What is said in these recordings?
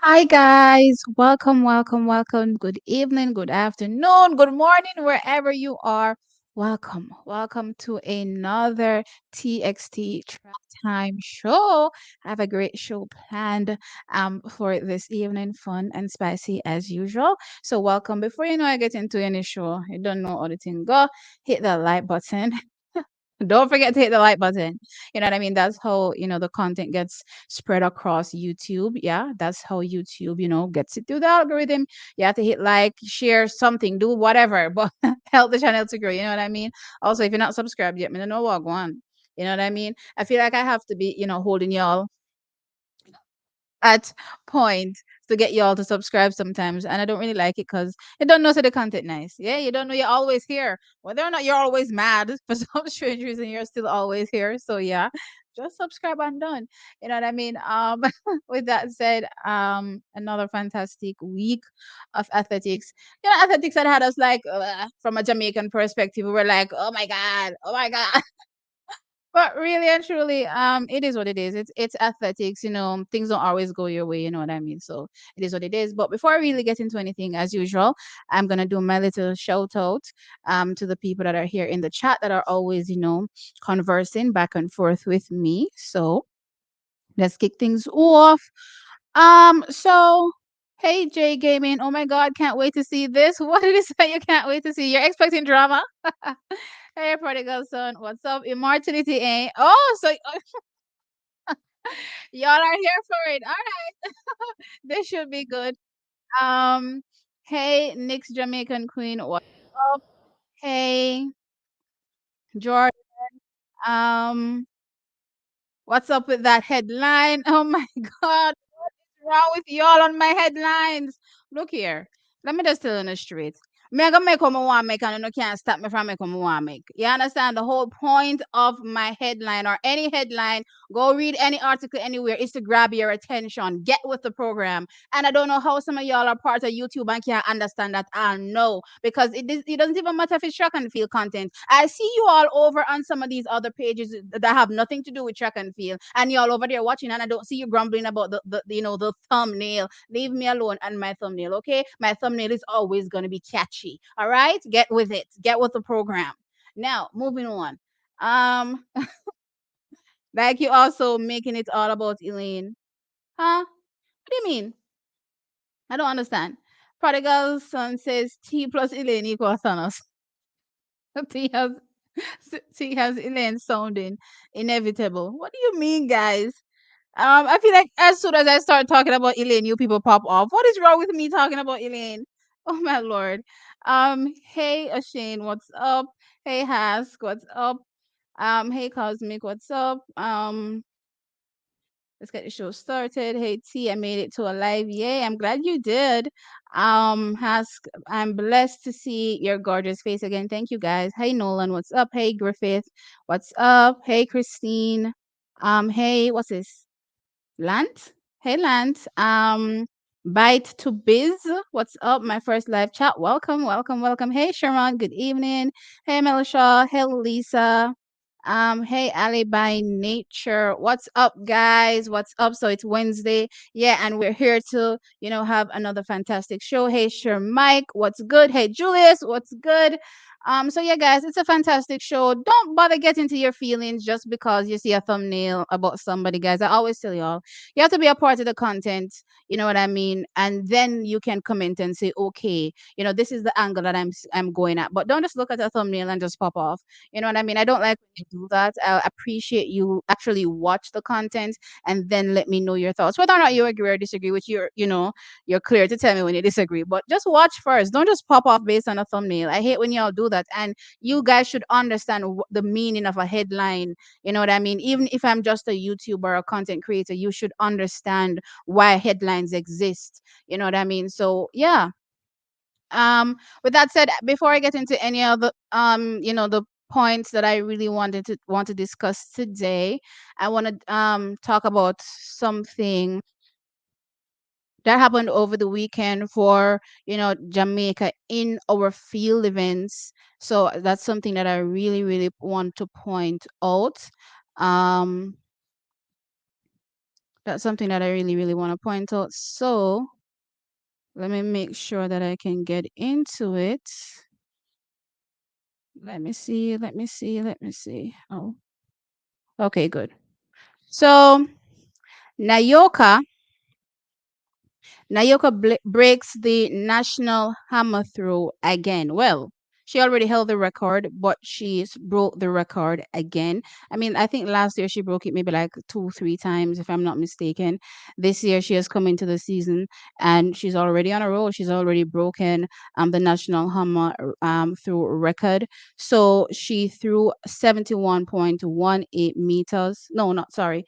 Hi guys, welcome. Good evening, good afternoon, good morning, wherever you are. Welcome to another TXT Track Time show. I have a great show planned for this evening, fun and spicy as usual. So welcome. Before you know I get into any show, you don't know how the thing go. Hit that like button. Don't forget to hit the like button. You know what I mean? That's how, the content gets spread across YouTube. Yeah, that's how YouTube, gets it through the algorithm. You have to hit like, share something, do whatever, but help the channel to grow. You know what I mean? Also, if you're not subscribed yet, me don't know what go on. You know what I mean? I feel like I have to be, holding y'all at point to get y'all to subscribe sometimes, and I don't really like it because you don't know so the content nice. Yeah, you don't know you're always here. Whether or not you're always mad for some strange reason, you're still always here. So yeah, just subscribe and done. You know what I mean? With that said, another fantastic week of athletics. Athletics that had us like from a Jamaican perspective, we were like, oh my god. But really and truly, it is what it is. It's athletics, things don't always go your way, you know what I mean? So it is what it is. But before I really get into anything, as usual, I'm gonna do my little shout out to the people that are here in the chat that are always, conversing back and forth with me. So let's kick things off. So hey Jay Gaming, oh my god, can't wait to see this. What did it say you can't wait to see? You're expecting drama? Hey prodigal son, what's up? Immortality ain't so y'all are here for it. All right. This should be good. Um, hey Nick's Jamaican Queen, what's up? Hey George. Um, what's up with that headline? Oh my god. Wrong with y'all on my headlines? Look here. Let me just tell you on the straight. Me I gonna make what I want make and you can't stop me from making what I want make. You understand? The whole point of my headline or any headline, go read any article anywhere, is to grab your attention. Get with the program. And I don't know how some of y'all are part of YouTube and can't understand that. I know. Because it doesn't even matter if it's track and field content. I see you all over on some of these other pages that have nothing to do with track and field. And y'all over there watching, and I don't see you grumbling about the thumbnail. Leave me alone and my thumbnail, okay? My thumbnail is always gonna be catchy. All right? Get with it. Get with the program. Now, moving on. Um, like you also making it all about Elaine. Huh? What do you mean? I don't understand. Prodigal son says T plus Elaine equals Thanos. T has T has Elaine sounding inevitable. What do you mean, guys? I feel like as soon as I start talking about Elaine, you people pop off. What is wrong with me talking about Elaine? Oh my lord. Hey Ashane, what's up? Hey Hask, what's up? Hey Cosmic, what's up? Let's get the show started. Hey T, I made it to a live. Yay, I'm glad you did. Hask, I'm blessed to see your gorgeous face again. Thank you guys. Hey Nolan, what's up? Hey Griffith, what's up? Hey Christine. Hey, what's this? Lant? Hey Lant. Bite to Biz. What's up? My first live chat. Welcome. Hey Sharon, good evening. Hey Melisha. Hey Lisa. Hey Ali by nature. What's up, guys? What's up? So it's Wednesday. Yeah, and we're here to, have another fantastic show. Hey Sure Mike, what's good? Hey Julius, what's good? So yeah, guys, it's a fantastic show. Don't bother getting to your feelings just because you see a thumbnail about somebody, guys. I always tell y'all, you have to be a part of the content, you know what I mean? And then you can comment and say, okay, this is the angle that I'm going at. But don't just look at a thumbnail and just pop off. You know what I mean? I don't like when you do that. I appreciate you actually watch the content and then let me know your thoughts. Whether or not you agree or disagree, which you're clear to tell me when you disagree. But just watch first. Don't just pop off based on a thumbnail. I hate when y'all do that. And you guys should understand the meaning of a headline. You know what I mean? Even if I'm just a YouTuber or a content creator, you should understand why headlines exist. You know what I mean? So yeah. With that said, before I get into any other the points that I really want to discuss today, I want to talk about something that happened over the weekend for Jamaica in our field events. So that's something that I really want to point out. um That's something that I really, really want to point out. So let me make sure that I can get into it. Let me see. Let me see. Let me see. Oh, okay, good. So Nayoka breaks the national hammer throw again. Well, she already held the record, but broke the record again. I mean, I think last year she broke it maybe like two, three times, if I'm not mistaken. This year she has come into the season and she's already on a roll. She's already broken the national hammer through record. So she threw 71.18 meters. No, not sorry.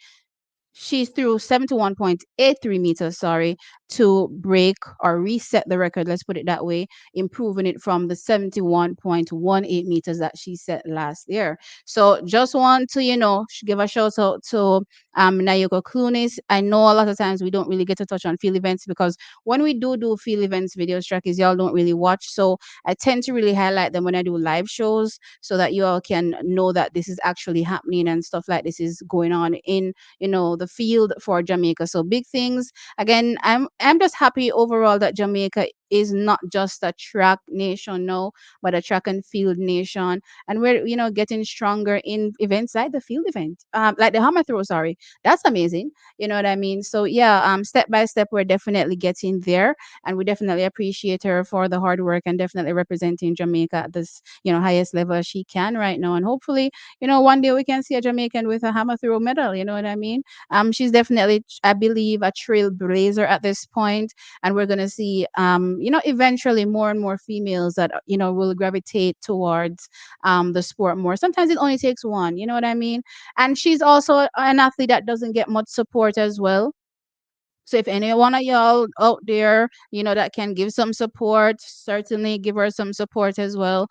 She threw 71.83 meters, sorry, to break or reset the record, let's put it that way, improving it from the 71.18 meters that she set last year. So just want to, give a shout out to Nayoko Clunis. I know a lot of times we don't really get to touch on field events because when we do field events videos, trackies, y'all don't really watch. So I tend to really highlight them when I do live shows so that you all can know that this is actually happening and stuff like this is going on in the field for Jamaica. So big things. Again, I'm just happy overall that Jamaica is not just a track nation now, but a track and field nation. And we're, getting stronger in events like the field event, like the hammer throw, sorry. That's amazing. You know what I mean? So yeah, step by step, we're definitely getting there. And we definitely appreciate her for the hard work and definitely representing Jamaica at this, highest level as she can right now. And hopefully, one day we can see a Jamaican with a hammer throw medal. You know what I mean? She's definitely, I believe, a trailblazer at this point, and we're gonna see, eventually more and more females that will gravitate towards the sport more. Sometimes it only takes one. You know what I mean? And she's also an athlete that doesn't get much support as well. So if any one of y'all out there, that can give some support, certainly give her some support as well,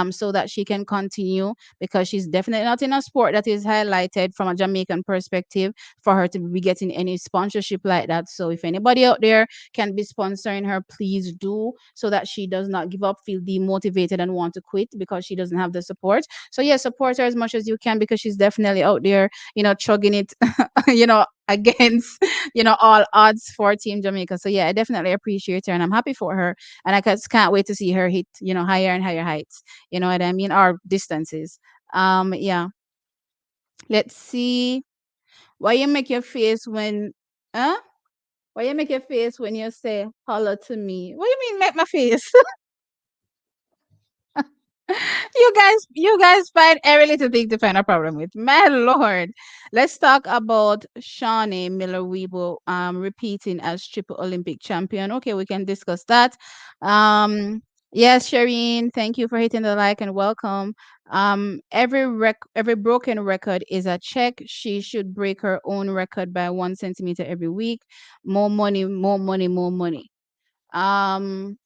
so that she can continue because she's definitely not in a sport that is highlighted from a Jamaican perspective for her to be getting any sponsorship like that. So if anybody out there can be sponsoring her, please do so that she does not give up, feel demotivated and want to quit because she doesn't have the support. So yeah, support her as much as you can because she's definitely out there, chugging it, against all odds for Team Jamaica. So yeah, I definitely appreciate her and I'm happy for her. And I just can't wait to see her hit, higher and higher heights. You know what I mean? Or distances. Yeah. Let's see. Why you make your face when huh? Why you make your face when you say holla to me? What do you mean make my face? You guys find every little thing to find a problem with. My lord. Let's talk about Shawnee Miller Weebo repeating as triple Olympic champion. Okay, we can discuss that. Yes, Shireen, thank you for hitting the like and welcome. Every broken record is a check. She should break her own record by 1 centimeter every week. More money, more money, more money. Um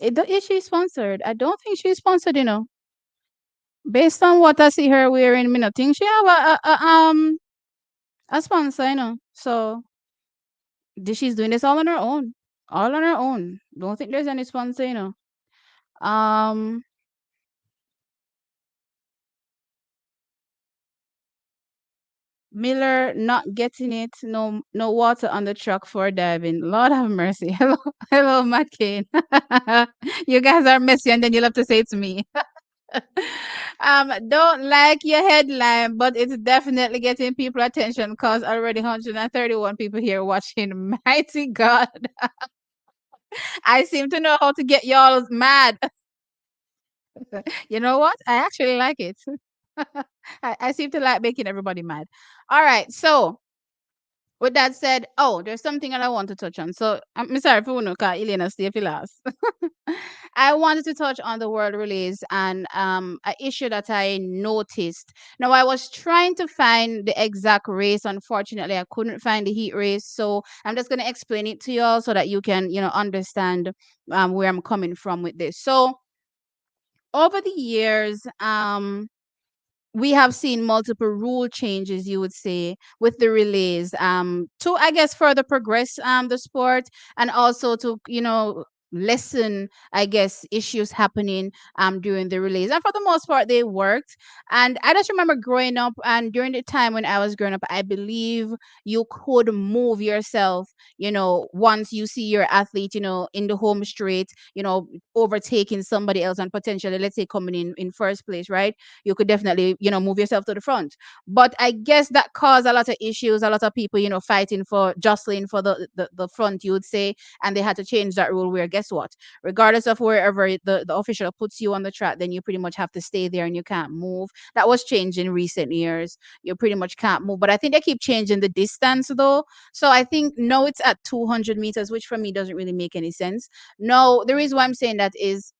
is she sponsored? I don't think she's sponsored. Based on what I see her wearing, me not think she have a sponsor, So she's doing this all on her own. All on her own. Don't think there's any sponsor. Um Miller not getting it, no water on the truck for diving. Lord have mercy. Hello, hello, Matt Kane. You guys are messy and then you'll have to say it's me. Don't like your headline, but it's definitely getting people attention because already 131 people here watching. Mighty God. I seem to know how to get y'all mad. You know what? I actually like it. I seem to like making everybody mad. All right. So with that said, oh, there's something that I want to touch on. So I'm sorry for no Elena stay for last. I wanted to touch on the world release and an issue that I noticed. Now I was trying to find the exact race. Unfortunately, I couldn't find the heat race. So I'm just gonna explain it to you all so that you can, understand where I'm coming from with this. So over the years, we have seen multiple rule changes, you would say, with the relays, to I guess further progress the sport and also to lessen, I guess, issues happening during the release. And for the most part, they worked. And I just remember growing up, and during the time when I was growing up, I believe you could move yourself, once you see your athlete, in the home straight, overtaking somebody else and potentially, let's say, coming in first place, right? You could definitely, move yourself to the front. But I guess that caused a lot of issues, a lot of people, fighting for, jostling for the front, you would say. And they had to change that rule where, guess what? Regardless of wherever the official puts you on the track, then you pretty much have to stay there and you can't move. That was changed in recent years. You pretty much can't move. But I think they keep changing the distance though. So I think no, it's at 200 meters, which for me doesn't really make any sense. No, the reason why I'm saying that is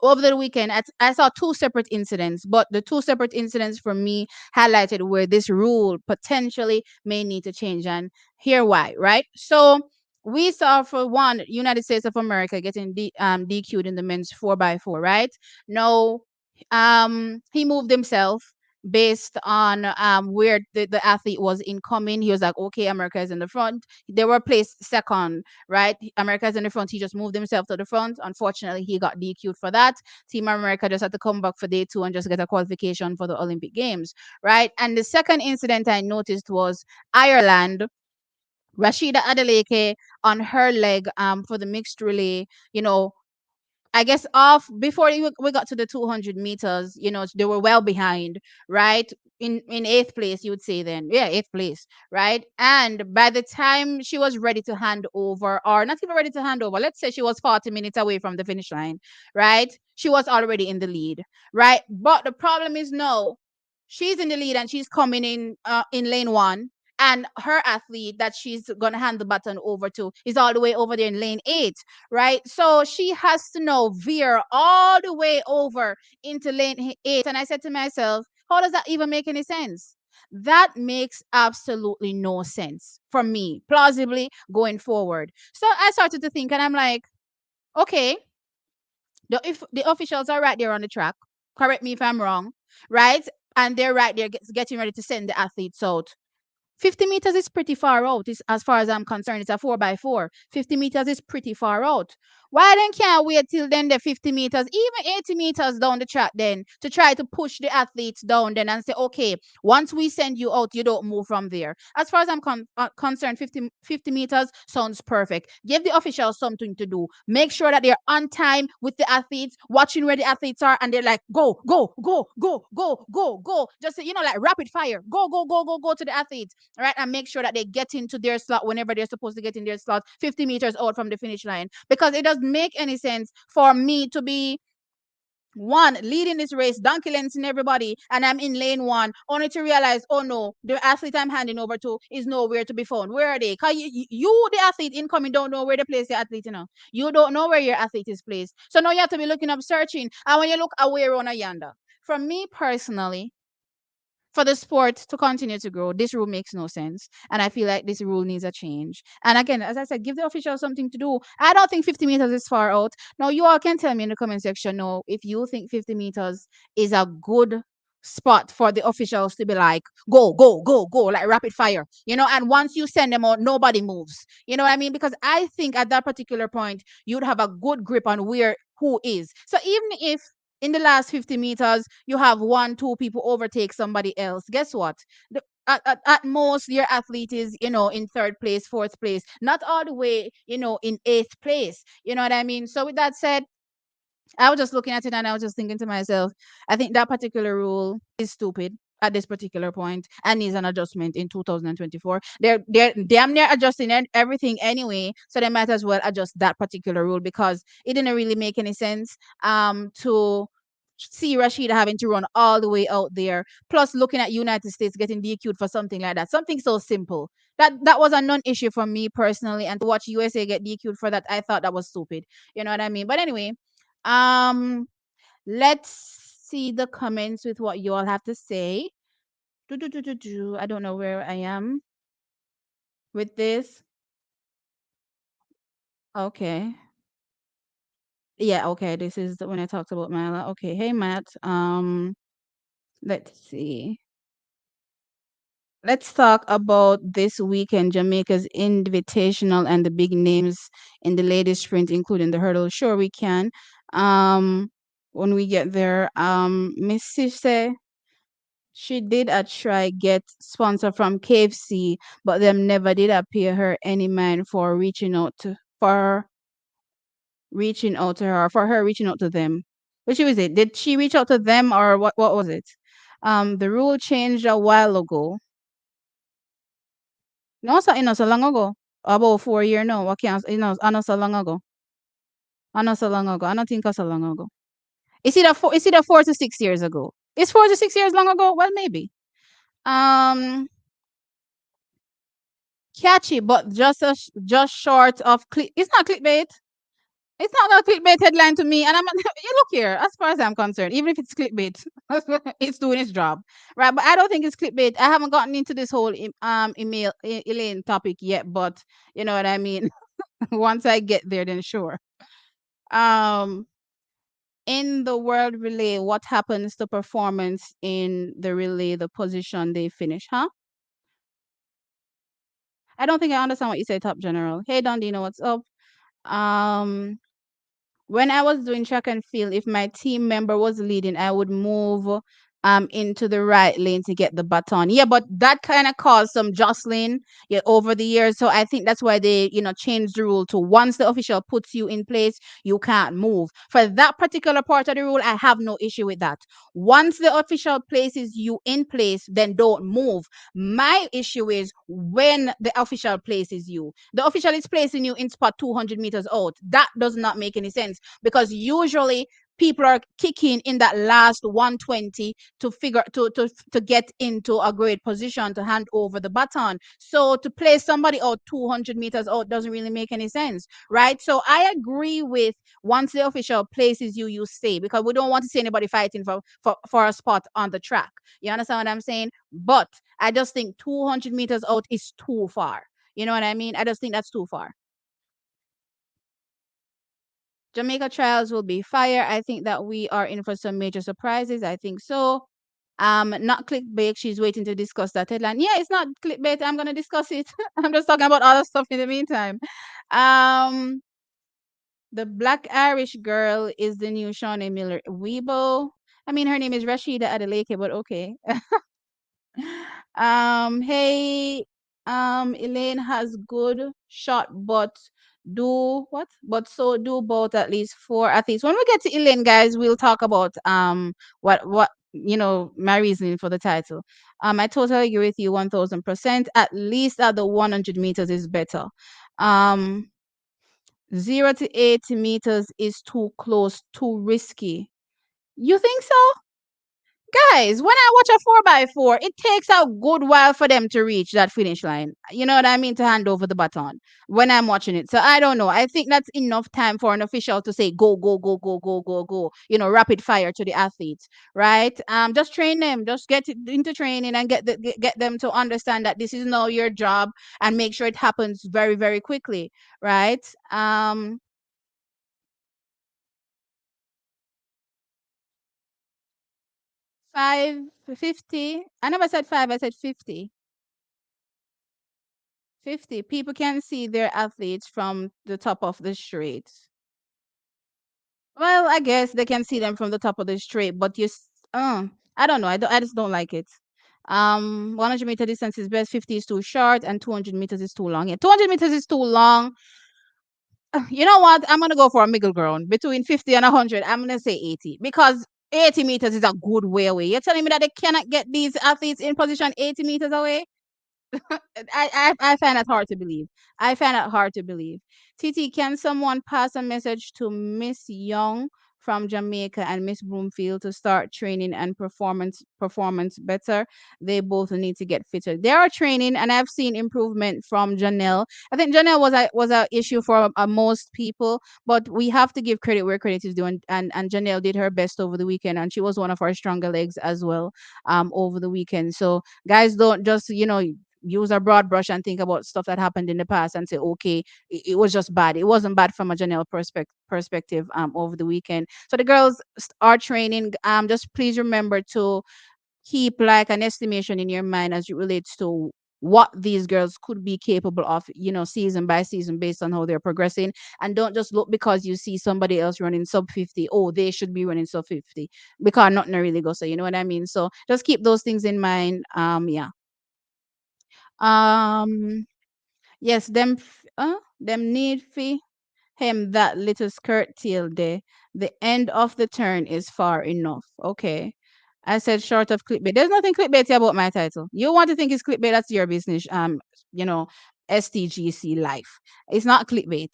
over the weekend, I saw two separate incidents, but the two separate incidents for me highlighted where this rule potentially may need to change. And here why, right? So we saw, for one, United States of America getting DQ'd in the men's 4x4, right? No, he moved himself based on where the athlete was incoming. He was like, okay, America is in the front. They were placed second, right? America's in the front. He just moved himself to the front. Unfortunately, he got DQ'd for that. Team America just had to come back for day two and just get a qualification for the Olympic Games, right? And the second incident I noticed was Ireland. Rashida Adeleke on her leg for the mixed relay, I guess off before we got to the 200 meters, they were well behind, right? In eighth place, you would say then. Yeah, eighth place, right? And by the time she was ready to hand over, or not even ready to hand over, let's say she was 40 minutes away from the finish line, right? She was already in the lead, right? But the problem is, no, she's in the lead and she's coming in lane one. And her athlete that she's gonna hand the baton over to is all the way over there in lane eight, right? So she has to now veer all the way over into lane eight. And I said to myself, how does that even make any sense? That makes absolutely no sense for me, plausibly going forward. So I started to think, and I'm like, okay, if the officials are right there on the track, correct me if I'm wrong, right? And they're right there getting ready to send the athletes out. 50 meters is pretty far out. As far as I'm concerned, it's a 4x4. 50 meters is pretty far out. Why then can't wait till then the 50 meters, even 80 meters down the track then, to try to push the athletes down then and say, okay, once we send you out, you don't move from there. As far as I'm concerned, 50 meters sounds perfect. Give the officials something to do. Make sure that they're on time with the athletes, watching where the athletes are, and they're like, go, go, go, go, go, go, go. Just, like rapid fire. Go, go, go, go, go to the athletes, right? And make sure that they get into their slot whenever they're supposed to get in their slot, 50 meters out from the finish line. Because it doesn't make any sense for me to be one leading this race, donkey lancing everybody, and I'm in lane one, only to realize, oh no, the athlete I'm handing over to is nowhere to be found. Where are they? Because you, the athlete incoming, don't know where to place the athlete, You don't know where your athlete is placed. So now you have to be looking up, searching. And when you look away around a yonder, for me personally, for the sport to continue to grow, this rule makes no sense. And I feel like this rule needs a change. And again, as I said, give the officials something to do. I don't think 50 meters is far out. Now, you all can tell me in the comment section now if you think 50 meters is a good spot for the officials to be like, go, go, go, go, like rapid fire, and once you send them out, nobody moves. You know what I mean? Because I think at that particular point, you'd have a good grip on where who is. So even if in the last 50 meters, you have one, two people overtake somebody else. Guess what? At most, your athlete is, in third place, fourth place, not all the way, in eighth place. You know what I mean? So with that said, I was just looking at it and I was just thinking to myself, I think that particular rule is stupid at this particular point and needs an adjustment in 2024. They're damn near adjusting everything anyway, so they might as well adjust that particular rule because it didn't really make any sense to see Rashida having to run all the way out there. Plus, looking at United States getting DQ'd for something like that, something so simple. That was a non-issue for me personally, and to watch USA get DQ'd for that, I thought that was stupid. You know what I mean? But anyway, um, let's see the comments with what you all have to say. I don't know where I am with this. Okay. Yeah, okay. This is when I talked about Mila. Okay. Hey Matt. Let's see. Let's talk about this weekend Jamaica's Invitational and the big names in the ladies sprint, including the hurdle. Sure, we can. Um, when we get there, Miss Sise, she did a try get sponsor from KFC, but them never did appear her any mind for reaching out to her, for her reaching out to them. Which was it? Did she reach out to them or what was it? The rule changed a while ago. No, so long ago. About 4 year no. What can't I know so long ago. I know so long ago. I don't think it's so long ago. Is it a 4 to 6 years ago? Is 4 to 6 years long ago? Well maybe. Um Catchy, but just short of click. It's not clickbait. It's not a clickbait headline to me. And I'm you look here, as far as I'm concerned, even if it's clickbait, it's doing its job. Right. But I don't think it's clickbait. I haven't gotten into this whole Elaine topic yet, but you know what I mean? Once I get there, then sure. Um in the world relay, what happens to performance in the relay, the position they finish, huh? I don't think I understand what you say, Top General. Hey Dondino, what's up? Um when I was doing track and field, if my team member was leading, I would move into the right lane to get the baton. Yeah, but that kind of caused some jostling, yeah, over the years. So I think that's why they, changed the rule to once the official puts you in place, you can't move. For that particular part of the rule, I have no issue with that. Once the official places you in place, then don't move. My issue is when the official places you. The official is placing you in spot 200 meters out. That does not make any sense because usually people are kicking in that last 120 to figure to get into a great position to hand over the baton. So to place somebody out 200 meters out doesn't really make any sense, right? So I agree with once the official places you, you stay because we don't want to see anybody fighting for a spot on the track. You understand what I'm saying? But I just think 200 meters out is too far. You know what I mean? I just think that's too far. Jamaica trials will be fire. I think that we are in for some major surprises. I think so. Not clickbait. She's waiting to discuss that headline. Yeah, it's not clickbait. I'm gonna discuss it. I'm just talking about other stuff in the meantime. Um, the Black Irish girl is the new Shawnee Miller Weibo. I mean, her name is Rashida Adeleke, but okay. Hey, Elaine has good shot, but do what? But so do both at least four athletes. When we get to Elaine, guys, we'll talk about what my reasoning for the title. I totally agree with you 1000%. At least at the 100 meters is better. Um, 0 to 8 meters is too close, too risky. You think so? Guys, when I watch a 4x4, it takes a good while for them to reach that finish line. You know what I mean? To hand over the baton when I'm watching it. So I don't know. I think that's enough time for an official to say go, go, go, go, go, go, go. Rapid fire to the athletes, right? Just train them. Just get it into training and get them to understand that this is now your job and make sure it happens very, very quickly, right? 550. I never said five. I said 50. 50 people can see their athletes from the top of the street. Well, I guess they can see them from the top of the street, but I don't know. I just don't like it. 100-meter distance is best. 50 is too short, and 200 meters is too long. Yeah, 200 meters is too long. You know what? I'm gonna go for a middle ground between 50 and 100. I'm gonna say 80 because 80 meters is a good way away. You're telling me that they cannot get these athletes in position 80 meters away? I find that hard to believe. I find that hard to believe. TT, can someone pass a message to Miss Young from Jamaica and Miss Broomfield to start training and performance better? They both need to get fitter. They are training, and I've seen improvement from Janelle. I think Janelle was a issue for most people, but we have to give credit where credit is due, and Janelle did her best over the weekend, and she was one of our stronger legs as well over the weekend. So guys, don't just use a broad brush and think about stuff that happened in the past and say, okay, it was just bad. It wasn't bad from a general perspective over the weekend. So the girls are training. Just please remember to keep like an estimation in your mind as it relates to what these girls could be capable of, season by season based on how they're progressing. And don't just look because you see somebody else running sub 50, oh, they should be running sub 50, because nothing really goes. So, you know what I mean? So just keep those things in mind. Yeah. Um, yes, them need fee him that little skirt till the end of the turn is far enough. Okay. I said short of clickbait. There's nothing clickbaity about my title. You want to think it's clickbait, that's your business. You know, STGC life. It's not clickbait.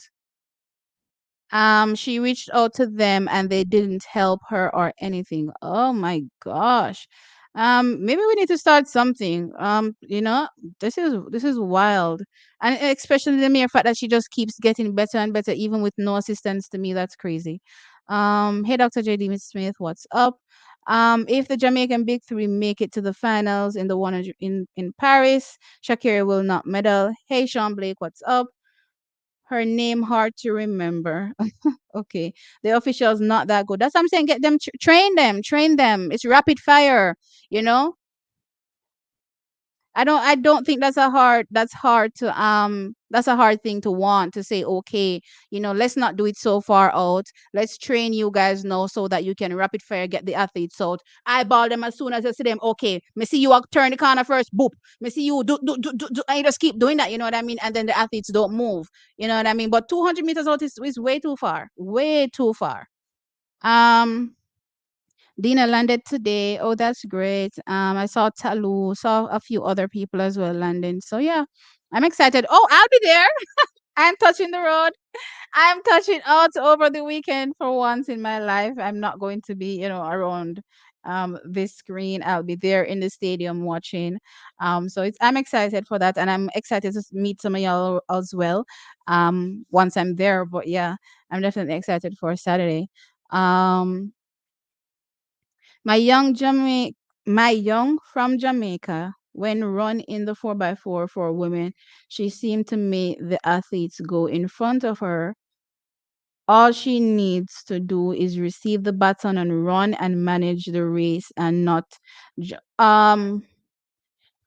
She reached out to them and they didn't help her or anything. Oh my gosh. Maybe we need to start something. This is wild. And especially the mere fact that she just keeps getting better and better even with no assistance. To me, that's crazy. Hey Dr. JD Smith, what's up? If the Jamaican Big Three make it to the finals in the 100 in Paris, Shakira will not medal. Hey Sean Blake, what's up? Her name hard to remember. Okay. The officials not that good. That's what I'm saying. Get them, train them, train them. It's rapid fire, you know? I don't think that's a hard thing to want to say, okay, let's not do it so far out. Let's train you guys now so that you can rapid fire get the athletes out. Eyeball them as soon as I see them. Okay, me see you turn the corner first, boop. Me see you do, and you just keep doing that, you know what I mean? And then the athletes don't move. You know what I mean? But 200 meters out is way too far. Way too far. Um Dina landed today. Oh, that's great. I saw Talu, saw a few other people as well landing. So yeah, I'm excited. Oh, I'll be there. I'm touching the road. I'm touching out over the weekend for once in my life. I'm not going to be, around this screen. I'll be there in the stadium watching. So I'm excited for that, and I'm excited to meet some of y'all as well. Once I'm there. But yeah, I'm definitely excited for Saturday. Um my young from Jamaica, when run in the 4x4 for women, she seemed to make the athletes go in front of her. All she needs to do is receive the baton and run and manage the race and not. All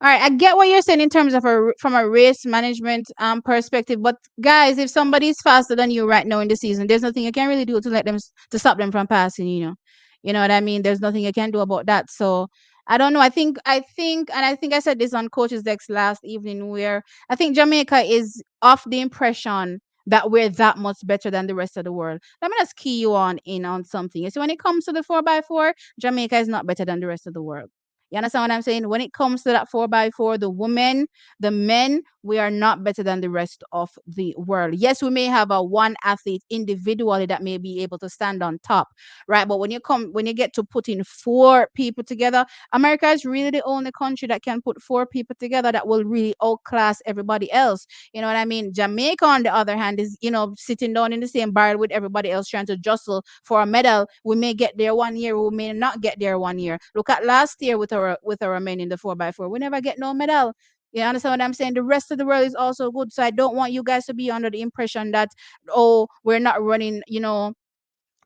right, I get what you're saying in terms of from a race management perspective, but guys, if somebody's faster than you right now in the season, there's nothing you can really do to to stop them from passing. You know what I mean. There's nothing you can do about that. So I don't know. And I think I said this on Coach's Dex last evening, where I think Jamaica is off the impression that we're that much better than the rest of the world. Let me just key you on something. So when it comes to the 4x4, Jamaica is not better than the rest of the world. You understand what I'm saying? When it comes to that 4x4, the women, the men, we are not better than the rest of the world. Yes, we may have a one athlete individually that may be able to stand on top, right? But when you get to putting four people together, America is really the only country that can put four people together that will really outclass everybody else. You know what I mean? Jamaica, on the other hand, is sitting down in the same barrel with everybody else trying to jostle for a medal. We may get there one year, we may not get there one year. Look at last year with our men in the 4x4. We never get no medal. You understand what I'm saying? The rest of the world is also good. So I don't want you guys to be under the impression that, oh, we're not running,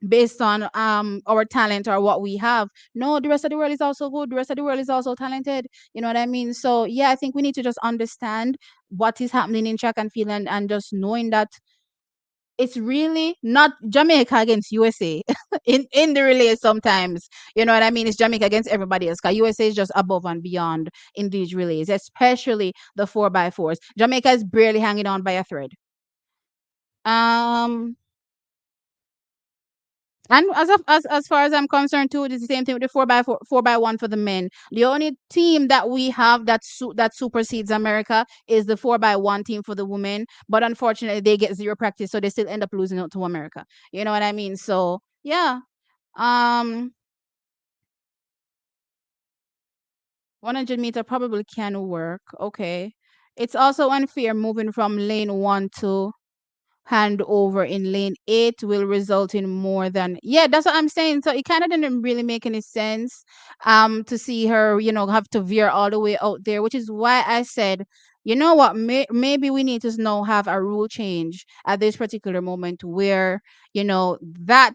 based on our talent or what we have. No, the rest of the world is also good. The rest of the world is also talented. You know what I mean? So yeah, I think we need to just understand what is happening in track and field, and just knowing that it's really not Jamaica against USA in the relay sometimes. You know what I mean? It's Jamaica against everybody else. Because USA is just above and beyond in these relays, especially the 4x4s. Jamaica is barely hanging on by a thread. Um And as far as I'm concerned too, it's the same thing with the 4x1 for the men. The only team that we have that supersedes America is the 4x1 team for the women. But unfortunately, they get zero practice, so they still end up losing out to America. You know what I mean? So yeah, um, 100-meter probably can work. Okay, it's also unfair moving from lane one to hand over in lane 8 will result in more than, yeah, that's what I'm saying. So it kind of didn't really make any sense to see her have to veer all the way out there, which is why I said, you know what, maybe we need to now have a rule change at this particular moment where that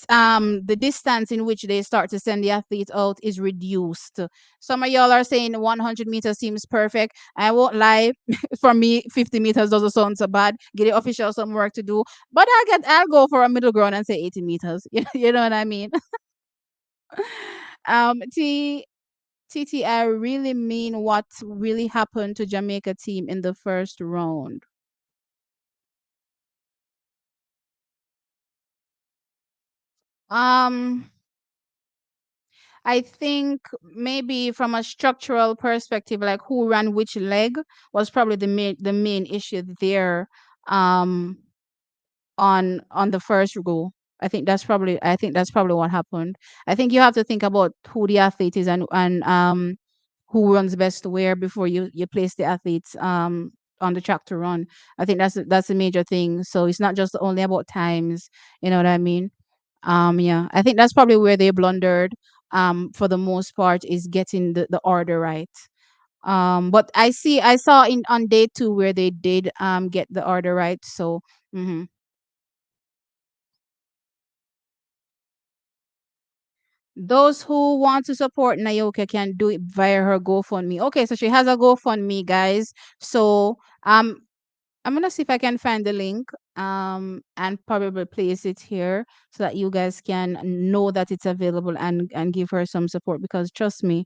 the distance in which they start to send the athletes out is reduced. Some of y'all are saying 100 meters seems perfect. I won't lie. For me, 50 meters doesn't sound so bad. Get the official some work to do, but I'll go for a middle ground and say 80 meters. You know what I mean? T TT, I really mean what really happened to Jamaica team in the first round. Um, I think maybe from a structural perspective, like who ran which leg was probably the main issue there. Um, on the first go. I think that's probably what happened. I think you have to think about who the athlete is and who runs best where before you place the athletes on the track to run. I think that's a major thing. So it's not just only about times, you know what I mean? Yeah, I think that's probably where they blundered for the most part is getting the order right. But I saw in on day 2 where they did get the order right. So mhm. Those who want to support Naoka can do it via her GoFundMe. Okay, so she has a GoFundMe, guys. So I'm gonna see if I can find the link and probably place it here so that you guys can know that it's available and give her some support because trust me,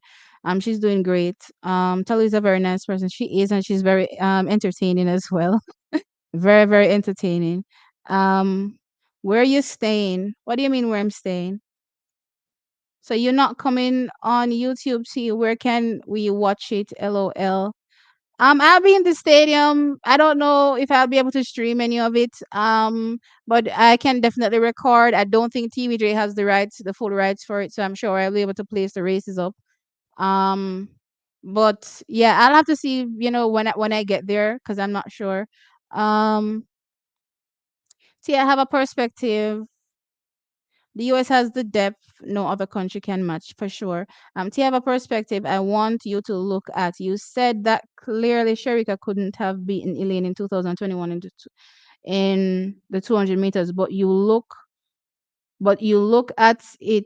she's doing great. Tali is a very nice person. She is, and she's very entertaining as well. Very, very entertaining. Um, where are you staying? What do you mean where I'm staying? So you're not coming on YouTube. See, where can we watch it? LOL. I'll be in the stadium. I don't know if I'll be able to stream any of it. But I can definitely record. I don't think TVJ has the rights, the full rights for it, so I'm sure I'll be able to place the races up. Um, but yeah, I'll have to see, when I get there, because I'm not sure. Um, see, I have a perspective. The US has the depth no other country can match for sure. To have a perspective, I want you to look at. You said that clearly Sherika couldn't have beaten Elaine in 2021 in the 200 meters, but you look at it.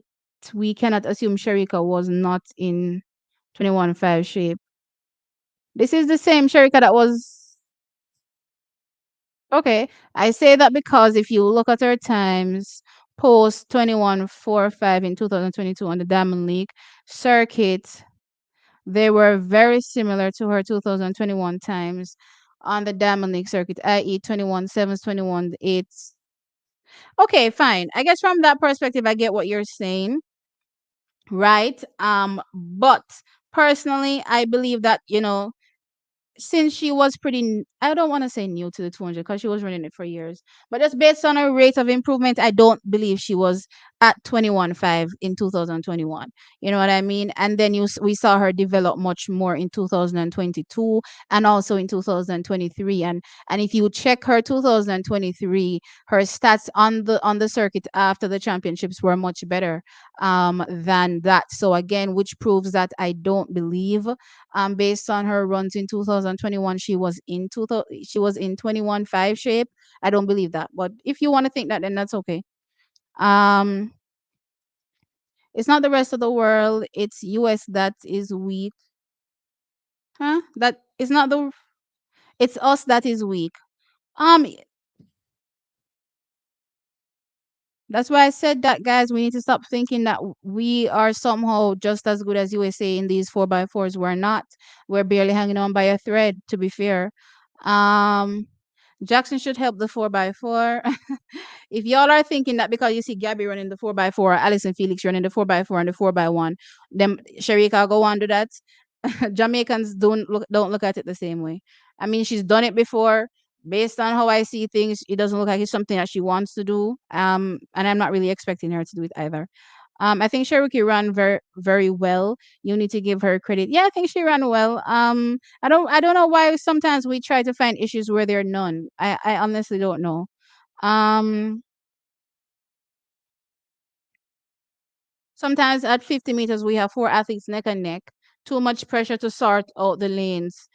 We cannot assume Sherika was not in 21.5 shape. This is the same Sherika that was okay. I say that because if you look at her times post 21.45 in 2022 on the Diamond League circuit, they were very similar to her 2021 times on the Diamond League circuit, i.e., 21.7s, 21.8s. Okay, fine. I guess from that perspective, I get what you're saying, right? But personally, I believe that, since she was I don't want to say new to the 200 because she was running it for years, but just based on her rate of improvement, I don't believe she was at 21.5 in 2021. You know what I mean? And then we saw her develop much more in 2022 and also in 2023. And if you check her 2023, her stats on the circuit after the championships were much better than that. So again, which proves that I don't believe based on her runs in 2021 she was in 21.5 shape. I don't believe that, but if you want to think that, then that's okay. um it's not the rest of the world, it's US that is weak. Huh? That it's not the It's us that is weak. um That's why I said that, guys. We need to stop thinking that we are somehow just as good as USA in these 4x4s. We're not. We're barely hanging on by a thread, to be fair. Um, Jackson should help the 4x4. If y'all are thinking that because you see Gabby running the 4x4, Alison Felix running the 4x4 and the 4x1, then Sharika go on do that. Jamaicans don't look at it the same way. I mean, she's done it before. Based on how I see things, it doesn't look like it's something that she wants to do. And I'm not really expecting her to do it either. I think Cherokee ran very, very well. You need to give her credit. Yeah, I think she ran well. I don't know why sometimes we try to find issues where there are none. I honestly don't know. Um, Sometimes at 50 meters we have four athletes neck and neck. Too much pressure to sort out the lanes.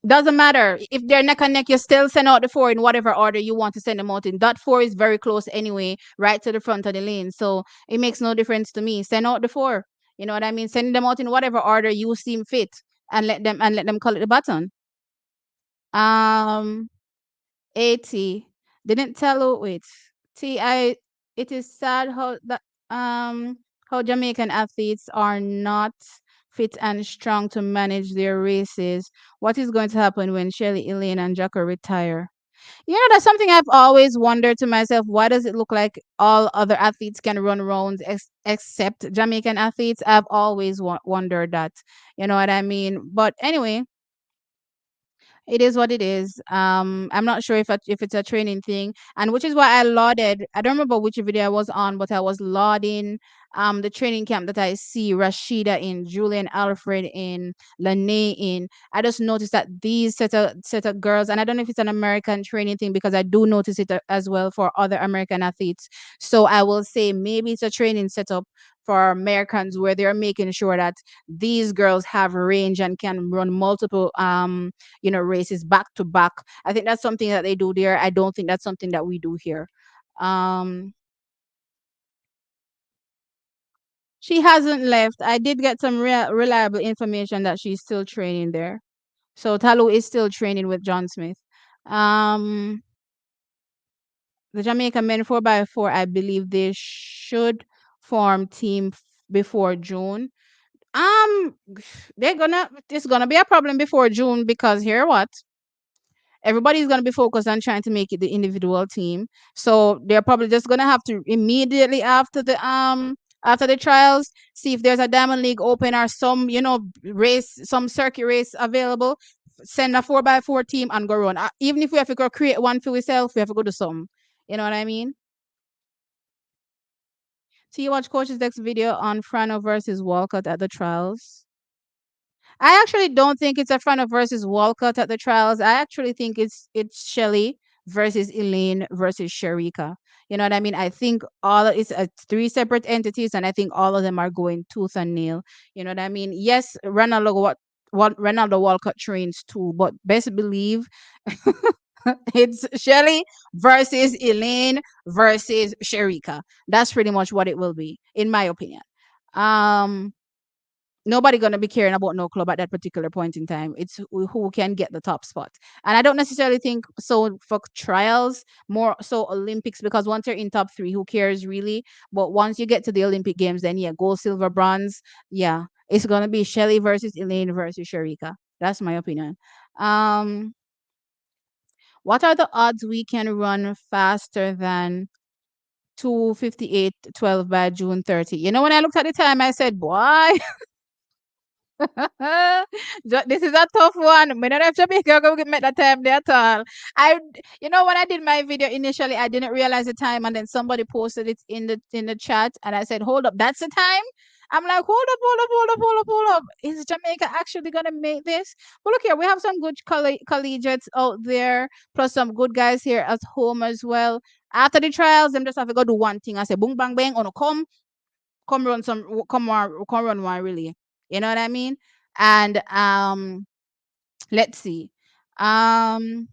Doesn't matter if they're neck and neck. You still send out the four in whatever order you want to send them out in. That four is very close anyway, right to the front of the lane. So it makes no difference to me. Send out the four. You know what I mean? Send them out in whatever order you seem fit, and let them call it the button. Um, 80 didn't tell who. Wait, T I. It is sad um how Jamaican athletes are not fit and strong to manage their races. What is going to happen when Shelly, Elaine, and Jacko retire? You know, that's something I've always wondered to myself. Why does it look like all other athletes can run rounds except Jamaican athletes? I've always wondered that. You know what I mean? But anyway, it is what it is. I'm not sure if it's a training thing, and which is why I lauded. I don't remember which video I was on, but I was lauding the training camp that I see Rashida in, Julian Alfred in, Lene in. I just noticed that these set of girls, and I don't know if it's an American training thing because I do notice it as well for other American athletes. So I will say maybe it's a training setup for Americans where they're making sure that these girls have range and can run multiple races back to back. I think that's something that they do there. I don't think that's something that we do here. Um, she hasn't left. I did get some reliable information that she's still training there. So Talu is still training with John Smith. Um, the Jamaican men 4x4, I believe they should form team before June. Um, it's gonna be a problem before June because here what everybody's going to be focused on trying to make it the individual team. So they're probably just going to have to immediately after the trials see if there's a diamond league open or some race, some circuit race available. Send a 4x4 team and go run. Even if we have to go create one for ourselves, we have to go do some. You know what I mean? So you watch Coach's next video on Frano versus Walcott at the trials. I actually don't think it's a Front versus Walcott at the trials. I actually think it's Shelly versus Elaine versus Sharika. You know what I mean? I think all it's three separate entities, and I think all of them are going tooth and nail. You know what I mean? Yes, what Ronaldo Walcott trains too, but best believe it's Shelly versus Elaine versus Sharika. That's pretty much what it will be, in my opinion. Um, Nobody gonna be caring about no club at that particular point in time. It's who can get the top spot. And I don't necessarily think so for trials, more so Olympics, because once you're in top three, who cares really? But once you get to the Olympic Games, then yeah, gold, silver, bronze, yeah, it's gonna be Shelly versus Elaine versus Sharika. That's my opinion. Um, what are the odds we can run faster than 2:58:12 by June 30? You know, when I looked at the time, I said, boy, this is a tough one. Me not have Jamaica go make that time there at all. I, when I did my video initially, I didn't realize the time, and then somebody posted it in the chat, and I said, "Hold up, that's the time." I'm like, "Hold up, hold up, hold up, hold up, hold up. Is Jamaica actually gonna make this?" But look here, we have some good collegiates out there, plus some good guys here at home as well. After the trials, them just have to go do one thing. I say, "Boom, bang, bang, on come run come run one really." You know what I mean? And let's see. Um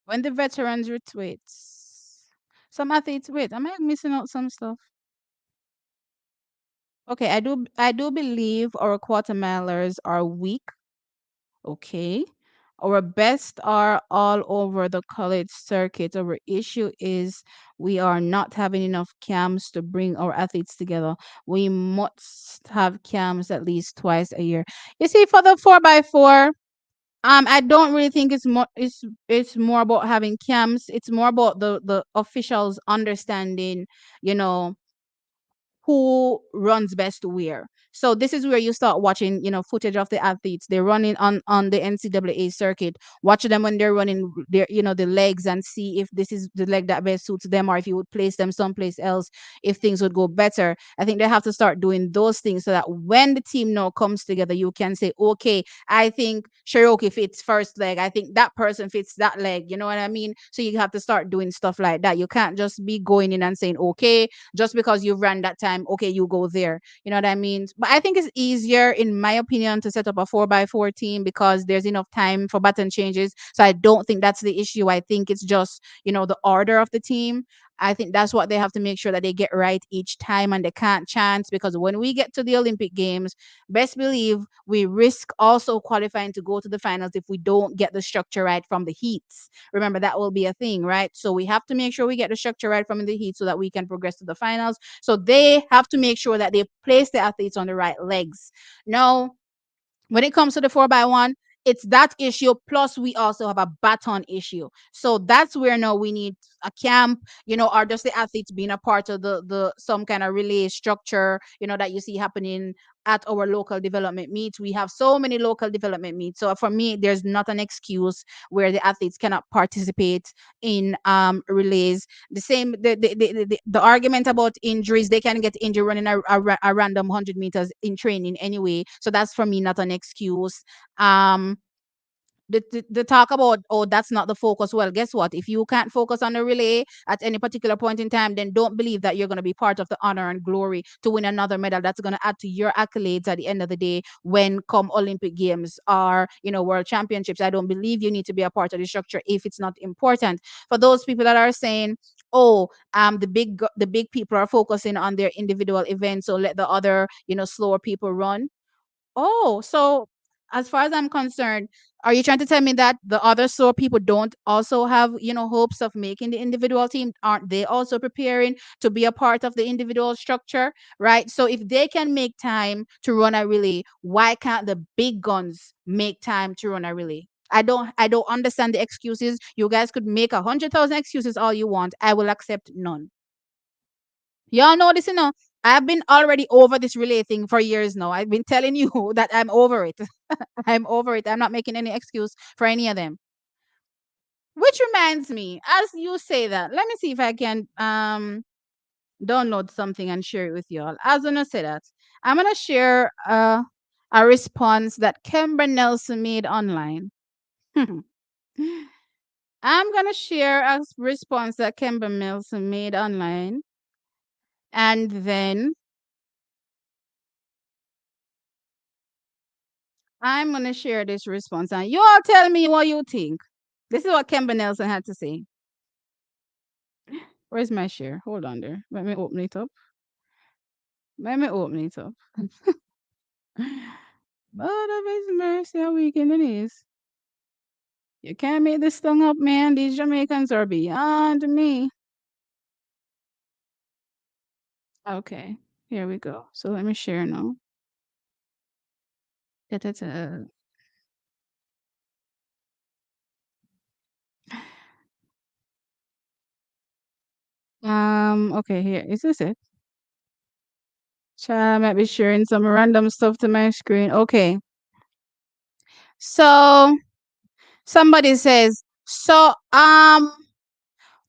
when the veterans retweet. Some athletes wait, am I missing out some stuff? Okay, I do believe our quarter milers are weak. Okay. Our best are all over the college circuit. Our issue is we are not having enough camps to bring our athletes together. We must have camps at least twice a year. You see, for the 4x4, I don't really think it's more about having camps. It's more about the officials understanding, you know, who runs best where. So this is where you start watching, footage of the athletes. They're running on the NCAA circuit. Watch them when they're running their, the legs, and see if this is the leg that best suits them, or if you would place them someplace else, if things would go better. I think they have to start doing those things so that when the team now comes together, you can say, okay, I think Cherokee fits first leg. I think that person fits that leg. You know what I mean? So you have to start doing stuff like that. You can't just be going in and saying, okay, just because you've ran that time time, okay, you go there. You know what I mean? But I think it's easier, in my opinion, to set up a 4x4 team because there's enough time for button changes. So I don't think that's the issue. I think it's just, the order of the team. I think that's what they have to make sure that they get right each time, and they can't chance, because when we get to the Olympic Games, best believe we risk also qualifying to go to the finals if we don't get the structure right from the heats. Remember, that will be a thing, right? So we have to make sure we get the structure right from the heat so that we can progress to the finals. So they have to make sure that they place the athletes on the right legs. Now, when it comes to the 4x1, it's that issue. Plus, we also have a baton issue. So that's where now we need a camp, or just the athletes being a part of the some kind of relay structure, that you see happening at our local development meets. We have so many local development meets. So for me, there's not an excuse where the athletes cannot participate in relays. The same, the argument about injuries, they can get injured running a random 100 meters in training anyway. So that's for me not an excuse. um the talk about, oh, that's not the focus. Well, guess what? If you can't focus on the relay at any particular point in time, then don't believe that you're going to be part of the honor and glory to win another medal that's going to add to your accolades at the end of the day when come Olympic Games or world championships. I don't believe you need to be a part of the structure if it's not important. For those people that are saying, oh, the big people are focusing on their individual events, so let the other slower people run. Oh, so as far as I'm concerned, are you trying to tell me that the other SOAR people don't also have, hopes of making the individual team? Aren't they also preparing to be a part of the individual structure? Right. So if they can make time to run a relay, why can't the big guns make time to run a relay? I don't understand the excuses. You guys could make 100,000 excuses all you want. I will accept none. Y'all know this, I've been already over this relay thing for years now. I've been telling you that I'm over it. I'm over it. I'm not making any excuse for any of them. Which reminds me, as you say that, let me see if I can download something and share it with y'all. As gonna say that, I'm gonna share a response that Kemba Nelson made online. I'm gonna share a response that Kemba Nelson made online, and then I'm gonna share this response, and you all tell me what you think. This is what Kemba Nelson had to say. Where's my share? Hold on there. Let me open it up. Let me open it up. Lord of His mercy, how weekend it is. You can't make this tongue up, man. These Jamaicans are beyond me. Okay, here we go. So let me share now. Da-da-da. Okay, here. Is this it? Child, I might be sharing some random stuff to my screen. Okay. So somebody says,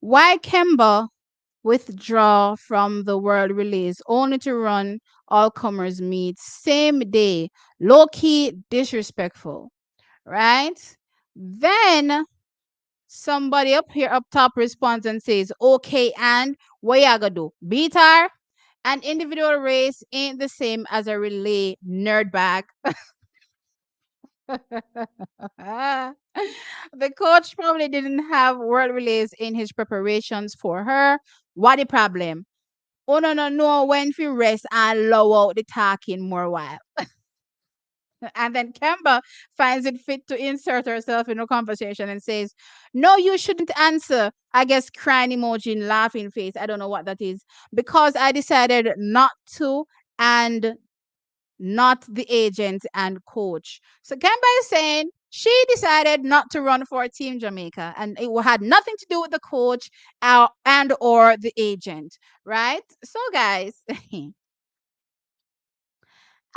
why Kemba withdraw from the world release only to run all comers meet same day? Low key disrespectful, right? Then somebody up here up top responds and says, okay, and what you gonna do? Beat her? An individual race ain't the same as a relay, nerd bag. The coach probably didn't have world relays in his preparations for her. What the problem? Oh, no, no, no. When we rest and lower out the talking more while. And then Kemba finds it fit to insert herself in the conversation and says, no, you shouldn't answer. I guess crying emoji and laughing face. I don't know what that is. Because I decided not to, and not the agent and coach. So Kemba is saying she decided not to run for Team Jamaica, and it had nothing to do with the coach and or the agent, right? So guys,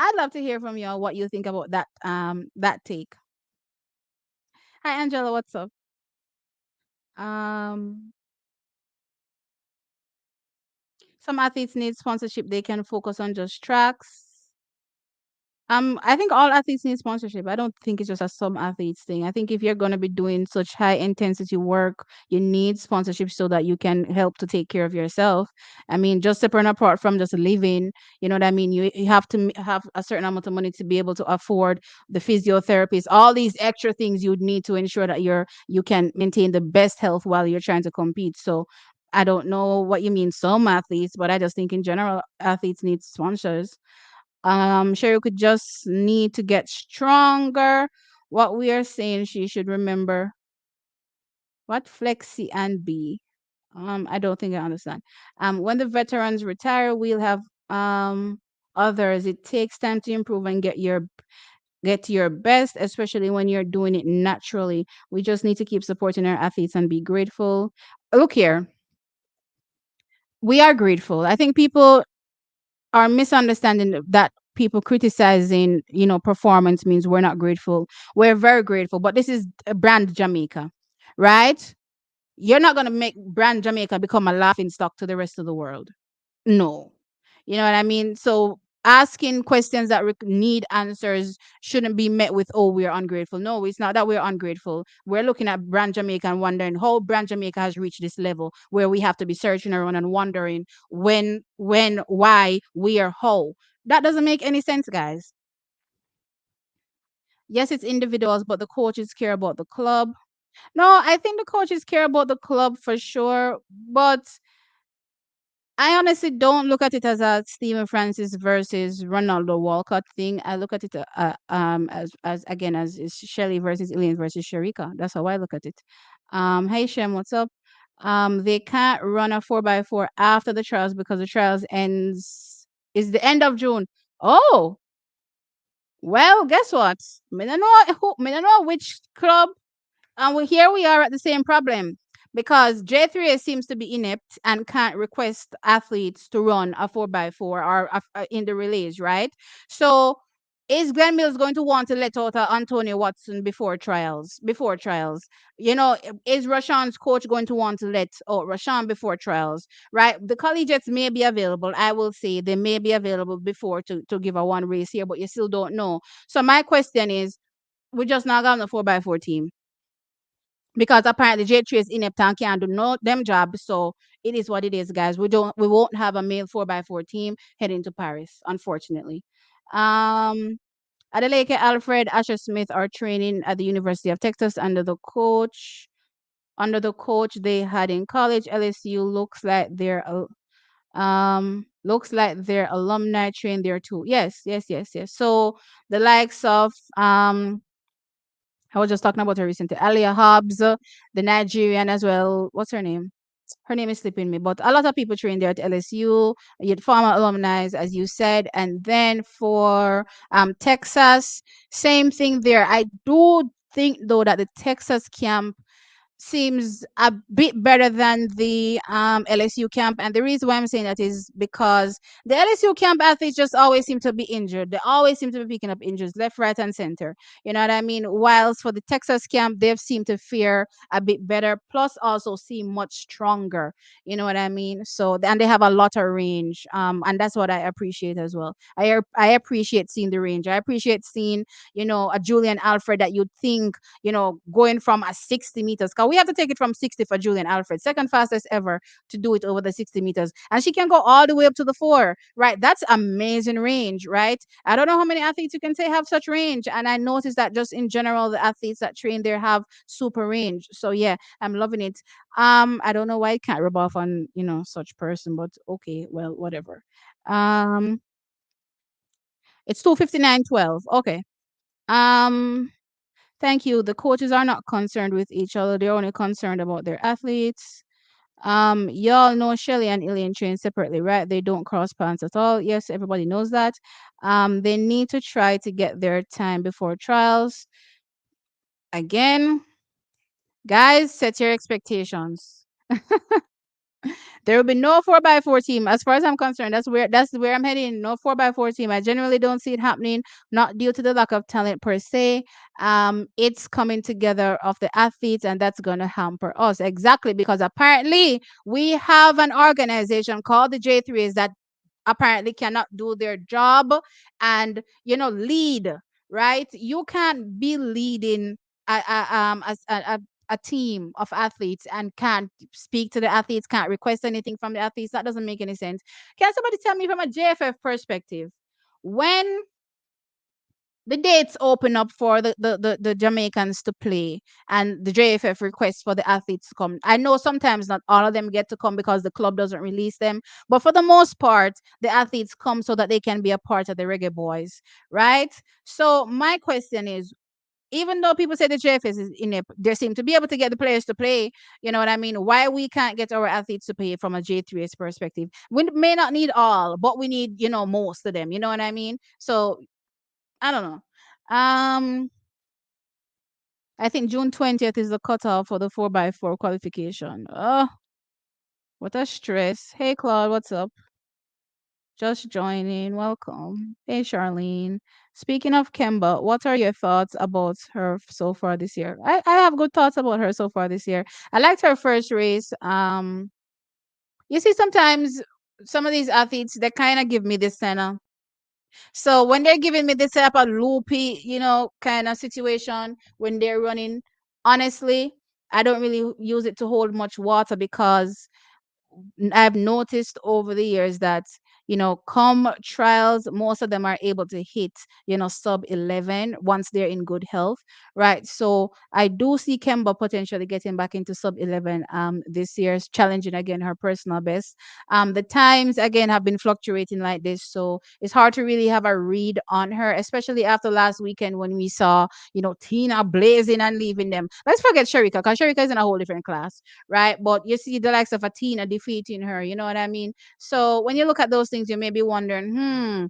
I'd love to hear from you what you think about that take. Hi Angela, what's up? Um some athletes need sponsorship, they can focus on just tracks. I think all athletes need sponsorship. I don't think it's just a some athletes thing. I think if you're gonna be doing such high intensity work, you need sponsorship so that you can help to take care of yourself. I mean, just separate and apart from just living, you know what I mean? You have to have a certain amount of money to be able to afford the physiotherapists, all these extra things you'd need to ensure that you can maintain the best health while you're trying to compete. So I don't know what you mean some athletes, but I just think in general athletes need sponsors. Cheryl could just need to get stronger. What we are saying, she should remember what flexi and B. I don't think I understand. When the veterans retire, we'll have others. It takes time to improve and get to your best, especially when you're doing it naturally. We just need to keep supporting our athletes and be grateful. Look here, we are grateful. I think people our misunderstanding that people criticizing, performance means we're not grateful. We're very grateful, but this is a brand Jamaica, right? You're not going to make brand Jamaica become a laughing stock to the rest of the world. No. You know what I mean? So asking questions that need answers shouldn't be met with, oh, we're ungrateful. No, it's not that we're ungrateful. We're looking at Brand Jamaica and wondering how Brand Jamaica has reached this level where we have to be searching around and wondering why, we are how. That doesn't make any sense, guys. Yes, it's individuals, but the coaches care about the club. No, I think the coaches care about the club for sure, but I honestly don't look at it as a Stephen Francis versus Ronaldo Walcott thing. I look at it as again as is Shelly versus Elaine versus Sharika. That's how I look at it. Hey Shem, what's up? They can't run a 4x4 after the trials because the trials ends is the end of June. Oh, well, guess what? Me don't know which club and here we are at the same problem because J3A seems to be inept and can't request athletes to run a 4x4 or in the relays, right? So is Glenn Mills going to want to let out Antonio Watson before trials? Before trials, is Rashawn's coach going to want to let out Rashawn before trials? Right, the collegiates may be available. I will say they may be available before to give a one race here, but you still don't know. So my question is, we just not got on the 4x4 team because apparently J3 is inept and can't do no them job. So it is what it is, guys. We won't have a male 4x4 team heading to Paris, unfortunately. Um Adeleke Alfred, Asher Smith are training at the University of Texas under the coach they had in college. LSU looks like their alumni train there too. Yes, yes, yes, yes. So the likes of I was just talking about her recently. Alia Hobbs, the Nigerian as well. What's her name? Her name is slipping me, but a lot of people train there at LSU. You had former alumni, as you said, and then for Texas, same thing there. I do think though that the Texas camp seems a bit better than the LSU camp. And the reason why I'm saying that is because the LSU camp athletes just always seem to be injured. They always seem to be picking up injuries left, right, and center. You know what I mean? Whilst for the Texas camp, they've seemed to fare a bit better, plus also seem much stronger. You know what I mean? So, and they have a lot of range. And that's what I appreciate as well. I appreciate seeing the range. I appreciate seeing, a Julian Alfred that you'd think going from a 60 meters. Because we have to take it from 60 for Julian Alfred, second fastest ever to do it over the 60 meters. And she can go all the way up to the 4, right? That's amazing range, right? I don't know how many athletes you can say have such range. And I noticed that just in general, the athletes that train there have super range. So yeah, I'm loving it. I don't know why I can't rub off on, such person, but okay, well, whatever. Um, it's 2:59:12. Okay. Um, Thank you. The coaches are not concerned with each other. They're only concerned about their athletes. Y'all know Shelly and Ilian train separately, right? They don't cross paths at all. Yes, everybody knows that. They need to try to get their time before trials. Again, guys, set your expectations. There will be no 4x4 team. As far as I'm concerned, that's where I'm heading. No 4x4 team. I generally don't see it happening, not due to the lack of talent per se. It's coming together of the athletes, and that's gonna hamper us. Exactly, because apparently we have an organization called the J3s that apparently cannot do their job and lead, right? You can't be leading a team of athletes and can't speak to the athletes, can't request anything from the athletes. That doesn't make any sense. Can somebody tell me from a JFF perspective, when the dates open up for the Jamaicans to play and the JFF requests for the athletes to come? I know sometimes not all of them get to come because the club doesn't release them, but for the most part, the athletes come so that they can be a part of the Reggae Boys, right? So my question is, even though people say the JFS is in it, they seem to be able to get the players to play. You know what I mean? Why we can't get our athletes to play from a J3S perspective? We may not need all, but we need, most of them. You know what I mean? So I don't know. Um, I think June 20th is the cutoff for the 4x4 qualification. Oh, what a stress. Hey, Claude, what's up? Just joining. Welcome. Hey, Charlene. Speaking of Kemba, what are your thoughts about her so far this year? I have good thoughts about her so far this year. I liked her first race. You see, sometimes some of these athletes, they kind of give me this kind of. So when they're giving me this type of loopy, kind of situation when they're running, honestly, I don't really use it to hold much water because I've noticed over the years that, come trials, most of them are able to hit, sub 11 once they're in good health, right? So I do see Kemba potentially getting back into sub 11 this year, challenging again her personal best. The times again have been fluctuating like this, so it's hard to really have a read on her, especially after last weekend when we saw, Tina blazing and leaving them. Let's forget Sharika, because Sharika is in a whole different class, right? But you see the likes of Athena defeating her, you know what I mean? So when you look at those things, you may be wondering,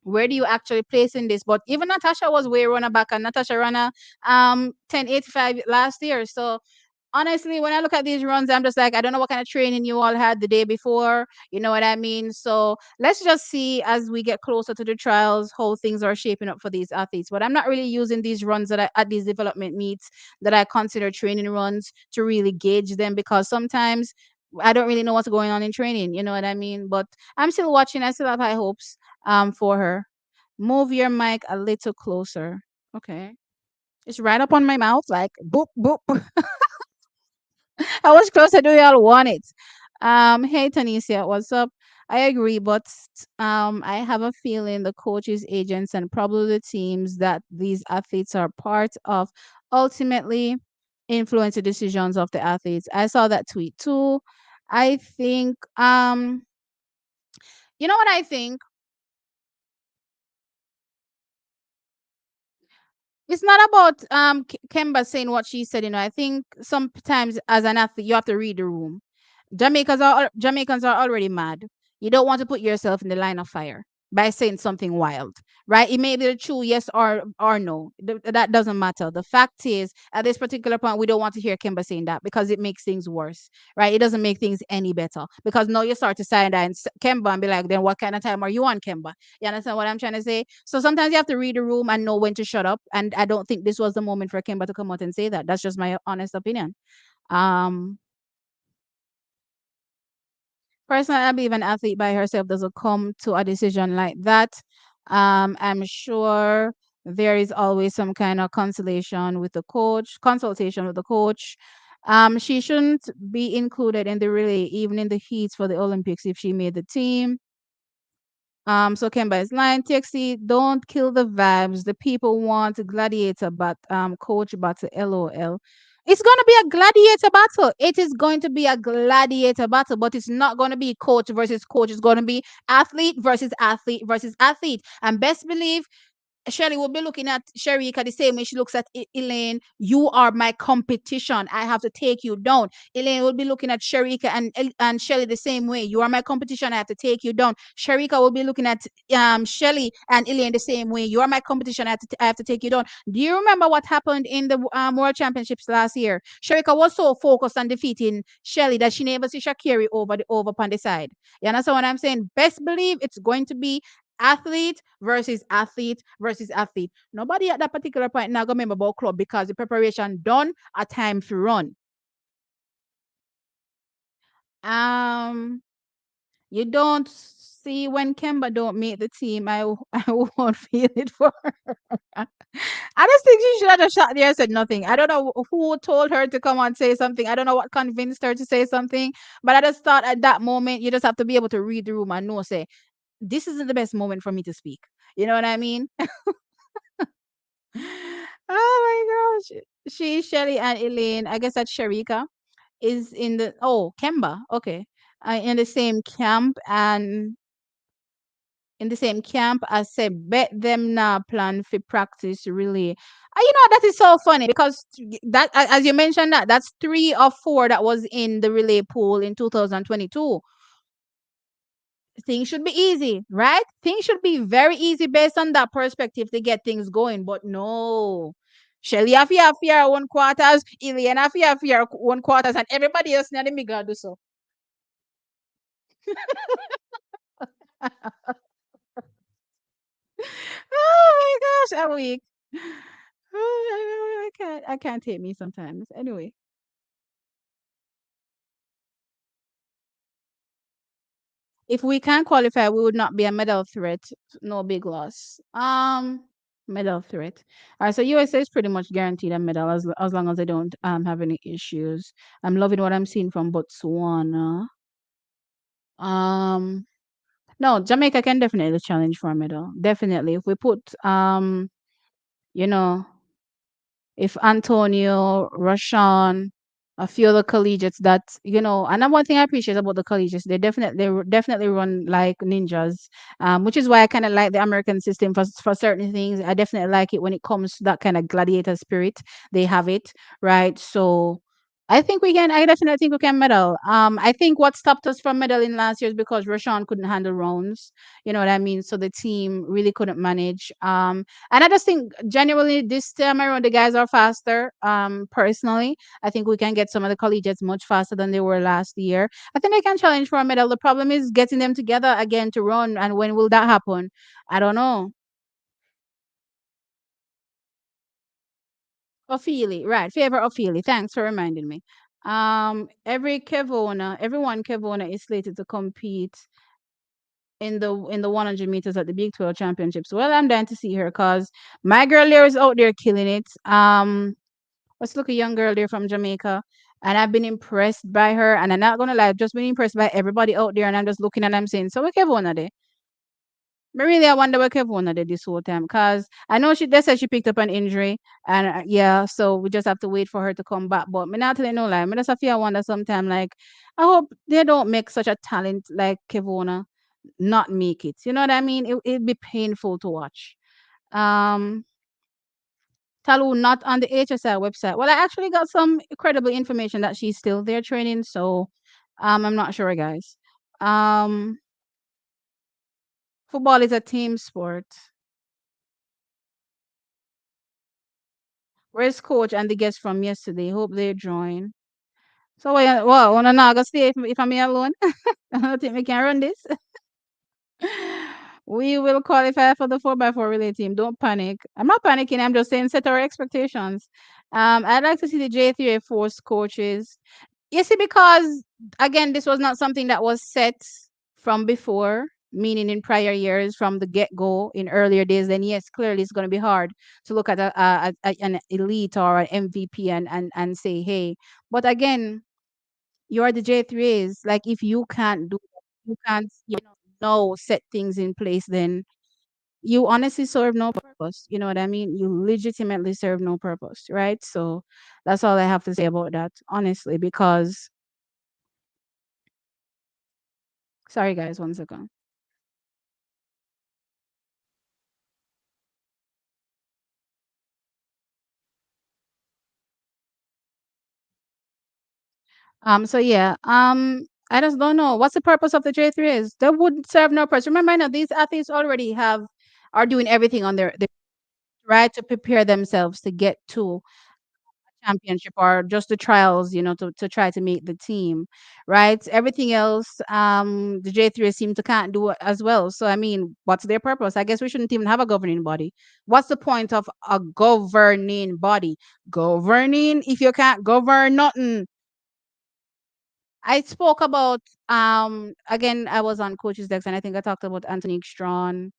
where do you actually place in this? But even Natasha was way runner back, and Natasha ran a 10:85 last year. So honestly, when I look at these runs, I'm just like, I don't know what kind of training you all had the day before. You know what I mean? So let's just see as we get closer to the trials how things are shaping up for these athletes. But I'm not really using these runs at these development meets that I consider training runs to really gauge them, because sometimes I don't really know what's going on in training. You know what I mean? But I'm still watching. I still have high hopes for her. Move your mic a little closer. Okay. It's right up on my mouth, like boop boop. How much closer do y'all want it? Hey Tanisha, what's up? I agree, but I have a feeling the coaches, agents, and probably the teams that these athletes are part of ultimately influence the decisions of the athletes. I saw that tweet too. I think you know what I think? It's not about Kemba saying what she said. I think sometimes as an athlete you have to read the room. Jamaicans are already mad. You don't want to put yourself in the line of fire by saying something wild, right? It may be true, yes or no. That doesn't matter. The fact is, at this particular point, we don't want to hear Kimba saying that because it makes things worse, right? It doesn't make things any better because now you start to side and Kemba and be like, then what kind of time are you on, Kemba? You understand what I'm trying to say? So sometimes you have to read the room and know when to shut up. And I don't think this was the moment for Kemba to come out and say that. That's just my honest opinion. Um, Personally, I believe an athlete by herself doesn't come to a decision like that. I'm sure there is always some kind of consultation with the coach. She shouldn't be included in the relay, even in the heats for the Olympics if she made the team. So Kemba is lying. TXT, don't kill the vibes. The people want a gladiator, but coach battle. LOL. It's gonna be a gladiator battle. It is going to be a gladiator battle, but it's not gonna be coach versus coach. It's gonna be athlete versus athlete versus athlete. And best believe Shelly will be looking at Sharika the same way she looks at Elaine. You are my competition. I have to take you down. Elaine will be looking at Sharika and Shelly the same way. You are my competition. I have to take you down. Sharika will be looking at Shelly and Elaine the same way. You are my competition. I have to take you down. Do you remember what happened in the World Championships last year? Sharika was so focused on defeating Shelly that she never see Shakiri over on the side. You understand what I'm saying? Best believe it's going to be athlete versus athlete versus athlete. Nobody at that particular point now gonna remember about club because the preparation done, a time to run. Um, you don't. See, when Kemba don't make the team, I won't feel it for her. I just think she should have just shot there and said nothing. I don't know who told her to come and say something. I don't know what convinced her to say something. But I just thought at that moment, you just have to be able to read the room and know, say, this isn't the best moment for me to speak. You know what I mean? Oh my gosh. She, Shelly, and Elaine, I guess that's Sharika, is in the, oh, Kemba. Okay. In the same camp and in the same camp as say bet them now plan for practice really. That is so funny because that as you mentioned that's 3 or 4 that was in the relay pool in 2022. Things should be easy, right? Things should be very easy based on that perspective to get things going, but no. Shelly have fear 1 quarters, Ilian have fear 1 quarters, and everybody else in the middle do so. Oh my gosh, I'm weak. Oh, I can't take me sometimes. Anyway, if we can qualify, we would not be a medal threat. No big loss. Medal threat. All right, so USA is pretty much guaranteed a medal as long as they don't have any issues. I'm loving what I'm seeing from Botswana. Um, no, Jamaica can definitely challenge for a medal. Definitely, if we put you know, if Antonio, Rashawn, a few other collegiates that and then one thing I appreciate about the collegiates, they definitely run like ninjas, which is why I kind of like the American system for certain things. I definitely like it when it comes to that kind of gladiator spirit. They have it, right? So I think we can. I definitely think we can medal. I think what stopped us from medaling last year is because Rashawn couldn't handle rounds. You know what I mean? So the team really couldn't manage. And I just think generally this time around the guys are faster. Personally, I think we can get some of the collegiates much faster than they were last year. I think they can challenge for a medal. The problem is getting them together again to run. And when will that happen? I don't know. Ophelia, right? Favor Ophelia. Thanks for reminding me. Everyone Kevona is slated to compete in the 100 meters at the Big 12 Championships. Well, I'm dying to see her because my girl there is out there killing it. Let's look a young girl there from Jamaica. And I've been impressed by her. And I'm not gonna lie, I've just been impressed by everybody out there. And I'm just looking and I'm saying, so what Kevona there? But really, I wonder what Kevona did this whole time. Cause I know they said she picked up an injury. And yeah, so we just have to wait for her to come back. But me not telling no lie. Me just feel I wonder sometime like I hope they don't make such a talent like Kevona not make it. You know what I mean? It'd be painful to watch. Um Talu not on the HSI website. Well, I actually got some credible information that she's still there training, so I'm not sure, guys. Um Football is a team sport. Where's coach and the guest from yesterday? Hope they join. So well, wanna now go stay if I'm here alone. I don't think we can run this. We will qualify for the 4x4 relay team. Don't panic. I'm not panicking. I'm just saying set our expectations. I'd like to see the J3A force coaches. You see, because again, this was not something that was set from before, meaning in prior years from the get go in earlier days. Then yes, clearly it's going to be hard to look at an elite or an MVP and say, hey, but again, you're the J3s. Like if you can't do, you can't, no set things in place, then you honestly serve no purpose. You know what I mean? You legitimately serve no purpose, right? So that's all I have to say about that, honestly, because sorry guys, one second. So yeah, I just don't know what's the purpose of the J3 is. They would serve no purpose. Remember now, these athletes already are doing everything on their right to prepare themselves to get to championship or just the trials, to try to make the team, right? Everything else, the J3 seem to can't do it as well. So I mean, what's their purpose? I guess we shouldn't even have a governing body. What's the point of a governing body? Governing if you can't govern nothing. I spoke about again. I was on Coach's Decks, and I think I talked about Anthony Strawn.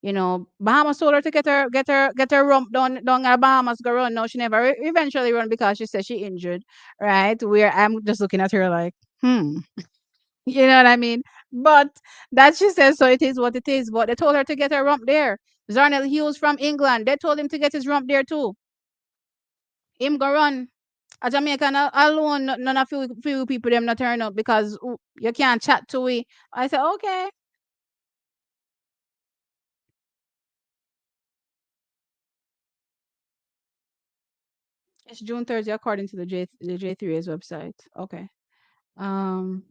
Bahamas told her to get her rump down at Bahamas go run. No, she never eventually run because she said she injured. Right? Where I'm just looking at her like, you know what I mean? But that she says so it is what it is. But they told her to get her rump there. Zarnell Hughes from England. They told him to get his rump there too. Him go run. A Jamaican alone, none of few people them not turn up because you can't chat to we. I said, okay. It's June 30th according to the J3's website. Okay. Um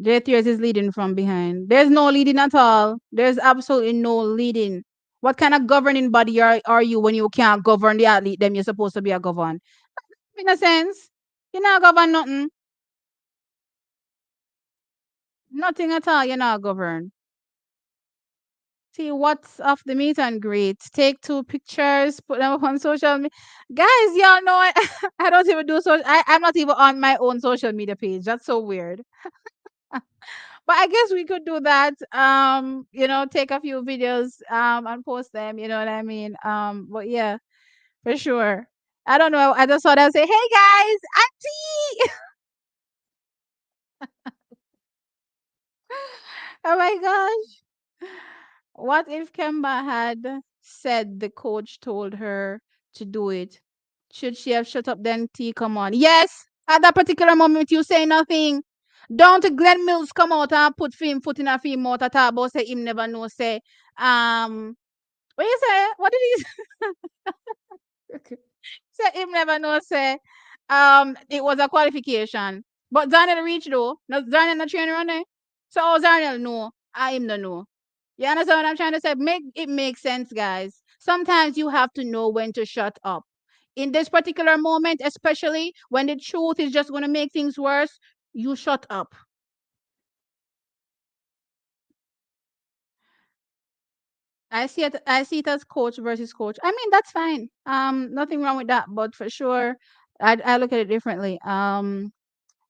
J3's is leading from behind. There's no leading at all. There's absolutely no leading. What kind of governing body are you when you can't govern the athlete them you're supposed to be a govern? In a sense. You're not govern nothing. Nothing at all, you're not govern. See what's off the meet and greet. Take two pictures, put them up on social media. Guys, y'all know I don't even do social. I'm not even on my own social media page. That's so weird. But I guess we could do that. Take a few videos and post them. You know what I mean? But yeah, for sure. I don't know. I just thought I'd say, hey guys, auntie. Oh my gosh. What if Kemba had said the coach told her to do it? Should she have shut up then? T, come on. Yes, at that particular moment, you say nothing. Don't Glenn Mills come out and put film foot in a film mouth at all about say him never know say what you say? What did he say? Say him never know say it was a qualification. But Daniel reach though. No Daniel not trainer on there. So Daniel know. I him no know. You understand what I'm trying to say? Make it make sense, guys. Sometimes you have to know when to shut up. In this particular moment, especially when the truth is just going to make things worse, you shut up. I see it as coach versus coach. I mean, that's fine. Nothing wrong with that, but for sure, I look at it differently. I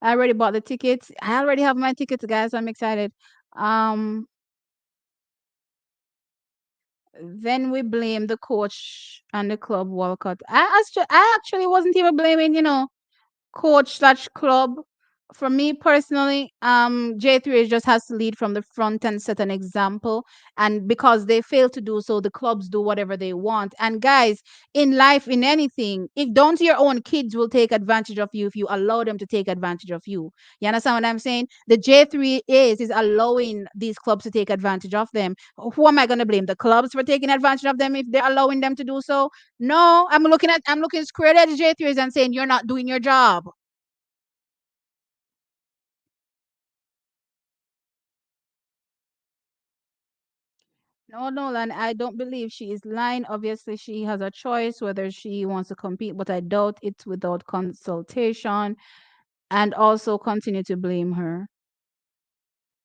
already bought the tickets. I already have my tickets, guys. I'm excited. Um, then we blame the coach and the club walkout. I actually wasn't even blaming, coach slash club. For me personally, J3 just has to lead from the front and set an example. And because they fail to do so, the clubs do whatever they want. And guys, in life, in anything, if don't your own kids will take advantage of you if you allow them to take advantage of you. You understand what I'm saying? The J3 is allowing these clubs to take advantage of them. Who am I going to blame? The clubs for taking advantage of them if they're allowing them to do so? No, I'm looking square at the J3s and saying you're not doing your job. No, Nolan, I don't believe she is lying. Obviously, she has a choice whether she wants to compete, but I doubt it's without consultation and also continue to blame her.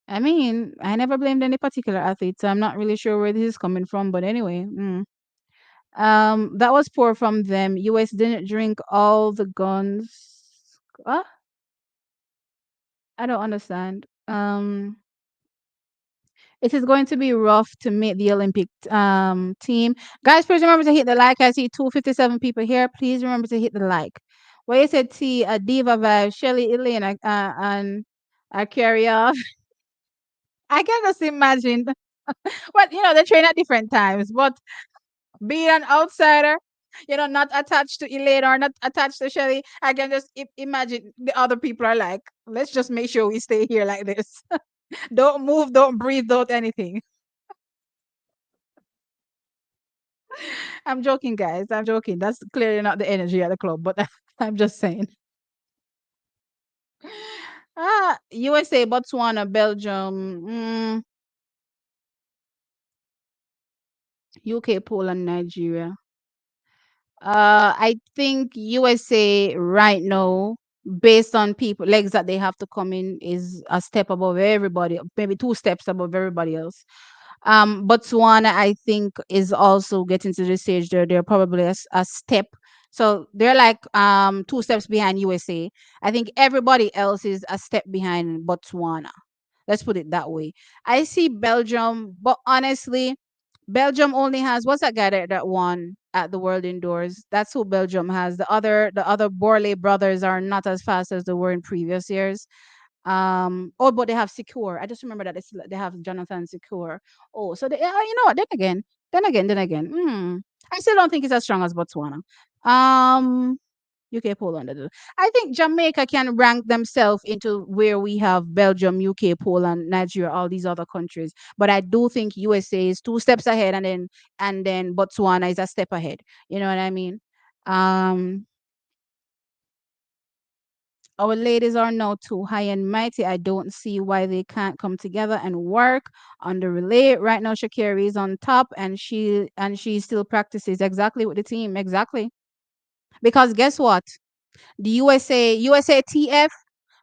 I mean, I never blamed any particular athlete, so I'm not really sure where this is coming from, but anyway. That was poor from them. US didn't drink all the guns. Ah, I don't understand. It is going to be rough to make the Olympic team. Guys, please remember to hit the like. I see 257 people here. Please remember to hit the like. What you said, T, a diva vibe, Shelly, Elaine, and I carry off. I can just imagine. But they train at different times. But being an outsider, not attached to Elaine or not attached to Shelly, I can just imagine the other people are like, let's just make sure we stay here like this. Don't move, don't breathe, don't anything. I'm joking, guys. I'm joking. That's clearly not the energy at the club, but I'm just saying. USA, Botswana, Belgium, UK, Poland, Nigeria. I think USA right now, based on people legs that they have to come in, is a step above everybody, maybe two steps above everybody else. Botswana, I think, is also getting to the stage there. They're probably a step. So they're like two steps behind USA. I think everybody else is a step behind Botswana. Let's put it that way. I see Belgium, but honestly, Belgium only has what's that guy that won at the World Indoors? That's who Belgium has. The other Borley brothers are not as fast as they were in previous years. Oh, but they have Secure. I just remember that they have Jonathan Secure. Oh, so they, you know what? Then again. I still don't think it's as strong as Botswana. Um, UK, Poland. I think Jamaica can rank themselves into where we have Belgium, UK, Poland, Nigeria, all these other countries. But I do think USA is two steps ahead, and then Botswana is a step ahead. You know what I mean? Um, our ladies are now too high and mighty. I don't see why they can't come together and work on the relay. Right now, Shakira is on top, and she still practices exactly with the team. Exactly. Because guess what? The USATF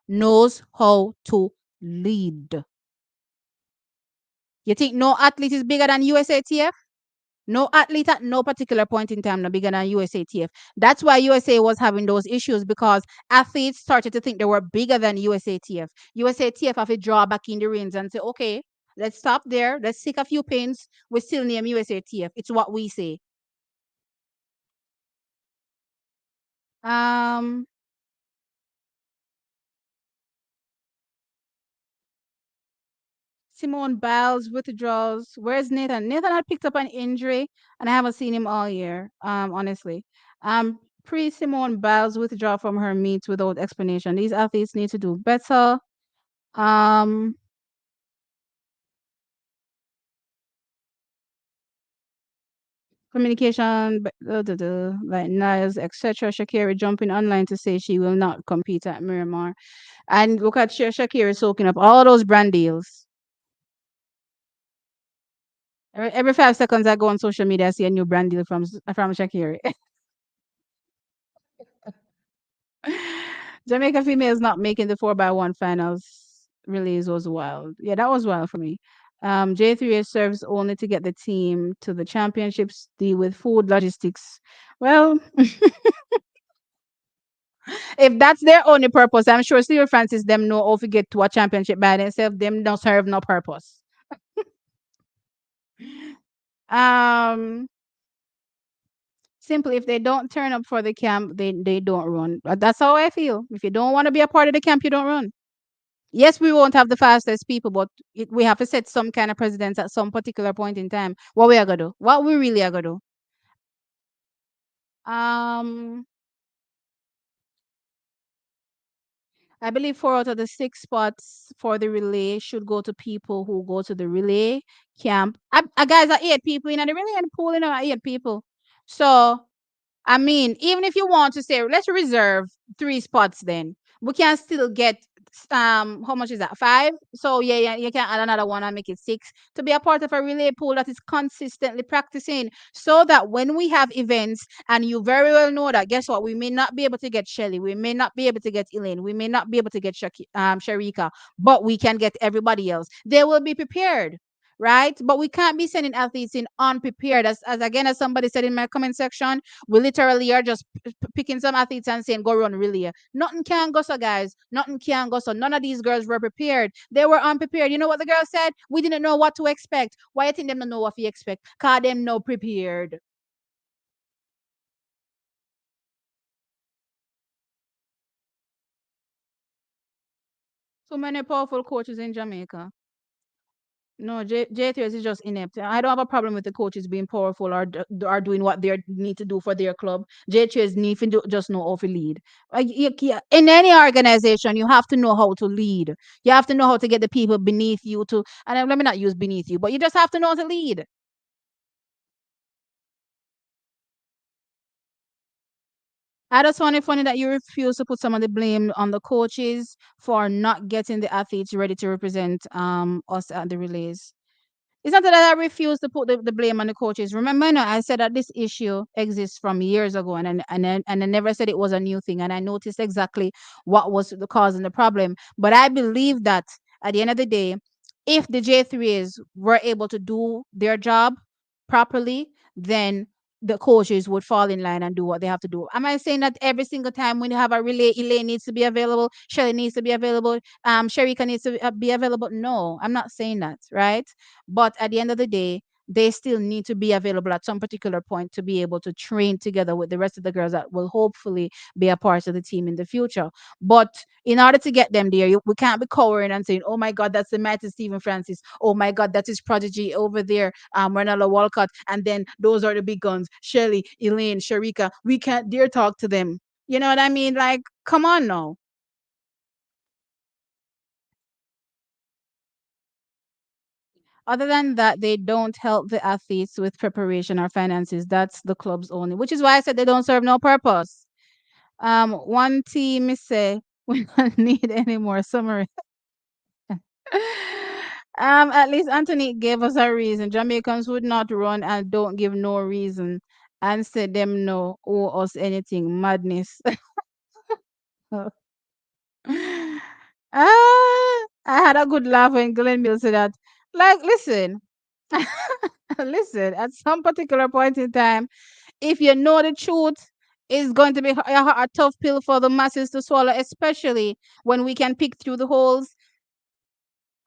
knows how to lead. You think no athlete is bigger than USATF? No athlete at no particular point in time no bigger than USATF. That's why USA was having those issues because athletes started to think they were bigger than USATF. USATF have to draw back in the reins and say, okay, let's stop there. Let's take a few pins. We still name USATF. It's what we say. Um, Simone Biles withdrawals. Where's Nathan? Nathan had picked up an injury, and I haven't seen him all year. Honestly, pre Simone Biles withdraw from her meets without explanation. These athletes need to do better. Um, Communication, like Niles, etc. Shakira jumping online to say she will not compete at Miramar, and look at Shakira soaking up all those brand deals. Every 5 seconds I go on social media, I see a new brand deal from Shakira. Jamaica females not making the 4x1 finals release was wild. Yeah, that was wild for me. J3 serves only to get the team to the championships, deal with food logistics. Well, if that's their only purpose, I'm sure Steve Francis them know how to get to a championship by themselves. Them don't serve no purpose. Um, Simply if they don't turn up for the camp, they don't run. That's how I feel. If you don't want to be a part of the camp, you don't run. Yes, we won't have the fastest people, but we have to set some kind of precedence at some particular point in time. What we are gonna do? What we really are gonna do? I believe 4 out of the 6 spots for the relay should go to people who go to the relay camp. Guys, are 8 people in the relay and pooling are 8 people. So I mean, even if you want to say, let's reserve 3 spots, then we can still get how much is that? 5. So yeah, you can add another one and make it 6 to be a part of a relay pool that is consistently practicing, so that when we have events, and you very well know that, guess what? We may not be able to get Shelly, we may not be able to get Elaine, we may not be able to get Sharika, but we can get everybody else. They will be prepared, right? But we can't be sending athletes in unprepared. As again, as somebody said in my comment section, we literally are just picking some athletes and saying, go run relay. Nothing can go so, guys. Nothing can go so. None of these girls were prepared. They were unprepared. You know what the girl said? We didn't know what to expect. Why you think them don't know what we expect? Cause them no prepared. So many powerful coaches in Jamaica. No, J3S is just inept. I don't have a problem with the coaches being powerful or doing what they need to do for their club. J3S need to just know how to lead. In any organization, you have to know how to lead. You have to know how to get the people beneath you to, and let me not use beneath you, but you just have to know how to lead. I just find it funny that you refuse to put some of the blame on the coaches for not getting the athletes ready to represent us at the relays. It's not that I refuse to put the blame on the coaches. Remember, no, I said that this issue exists from years ago, and I never said it was a new thing. And I noticed exactly what was the causing the problem. But I believe that at the end of the day, if the J3s were able to do their job properly, then the coaches would fall in line and do what they have to do. Am I saying that every single time when you have a relay, Elaine needs to be available, Shelly needs to be available, Sharika needs to be available? No, I'm not saying that, right? But at the end of the day, they still need to be available at some particular point to be able to train together with the rest of the girls that will hopefully be a part of the team in the future. But in order to get them there, we can't be cowering and saying, "Oh my God, that's the mighty Stephen Francis. Oh my God, that is Prodigy over there, Renella Walcott." And then those are the big guns: Shelly, Elaine, Sharika. We can't dare talk to them. You know what I mean? Like, come on now. Other than that, they don't help the athletes with preparation or finances. That's the club's only, which is why I said they don't serve no purpose. One team is say we don't need any more summary. At least Anthony gave us a reason. Jamaicans would not run and don't give no reason and say them no owe us anything. Madness. I had a good laugh when Glenn Mill said that. Like, listen, listen, at some particular point in time, if you know the truth, it's going to be a tough pill for the masses to swallow, especially when we can pick through the holes.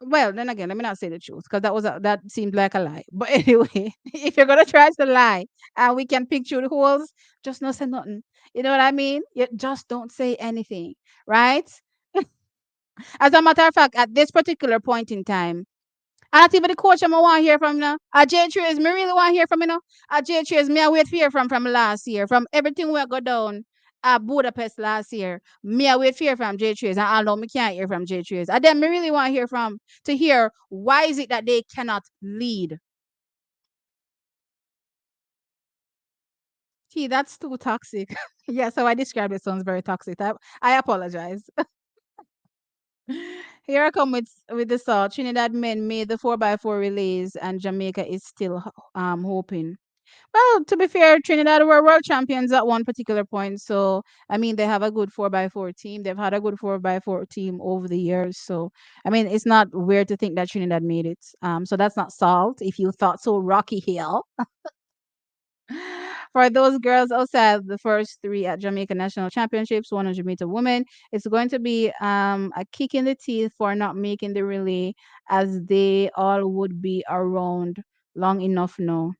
Well, then again, let me not say the truth because that seemed like a lie. But anyway, if you're gonna try to lie and we can pick through the holes, just not say nothing. You know what I mean? You just don't say anything, right? As a matter of fact, at this particular point in time, and not even the coach I want to hear from now. J Trace, me really want to hear from you know. J Trace, me I wait for hear from last year. From everything we go down at Budapest last year. Me I wait for hear from J Trace. And I know me can't hear from J Trace. And then me really want to hear from to hear why is it that they cannot lead. Gee, that's too toxic. Yeah, so I described it sounds very toxic. I apologize. Here I come with the salt. Trinidad men made the 4x4 relays and Jamaica is still hoping. Well, to be fair, Trinidad were world champions at one particular point. So, I mean, they have a good 4x4 team. They've had a good 4x4 team over the years. So, I mean, it's not weird to think that Trinidad made it. So that's not salt. If you thought so, Rocky Hill. For those girls outside the first three at Jamaica National Championships, 100-meter women, it's going to be a kick in the teeth for not making the relay, as they all would be around long enough now.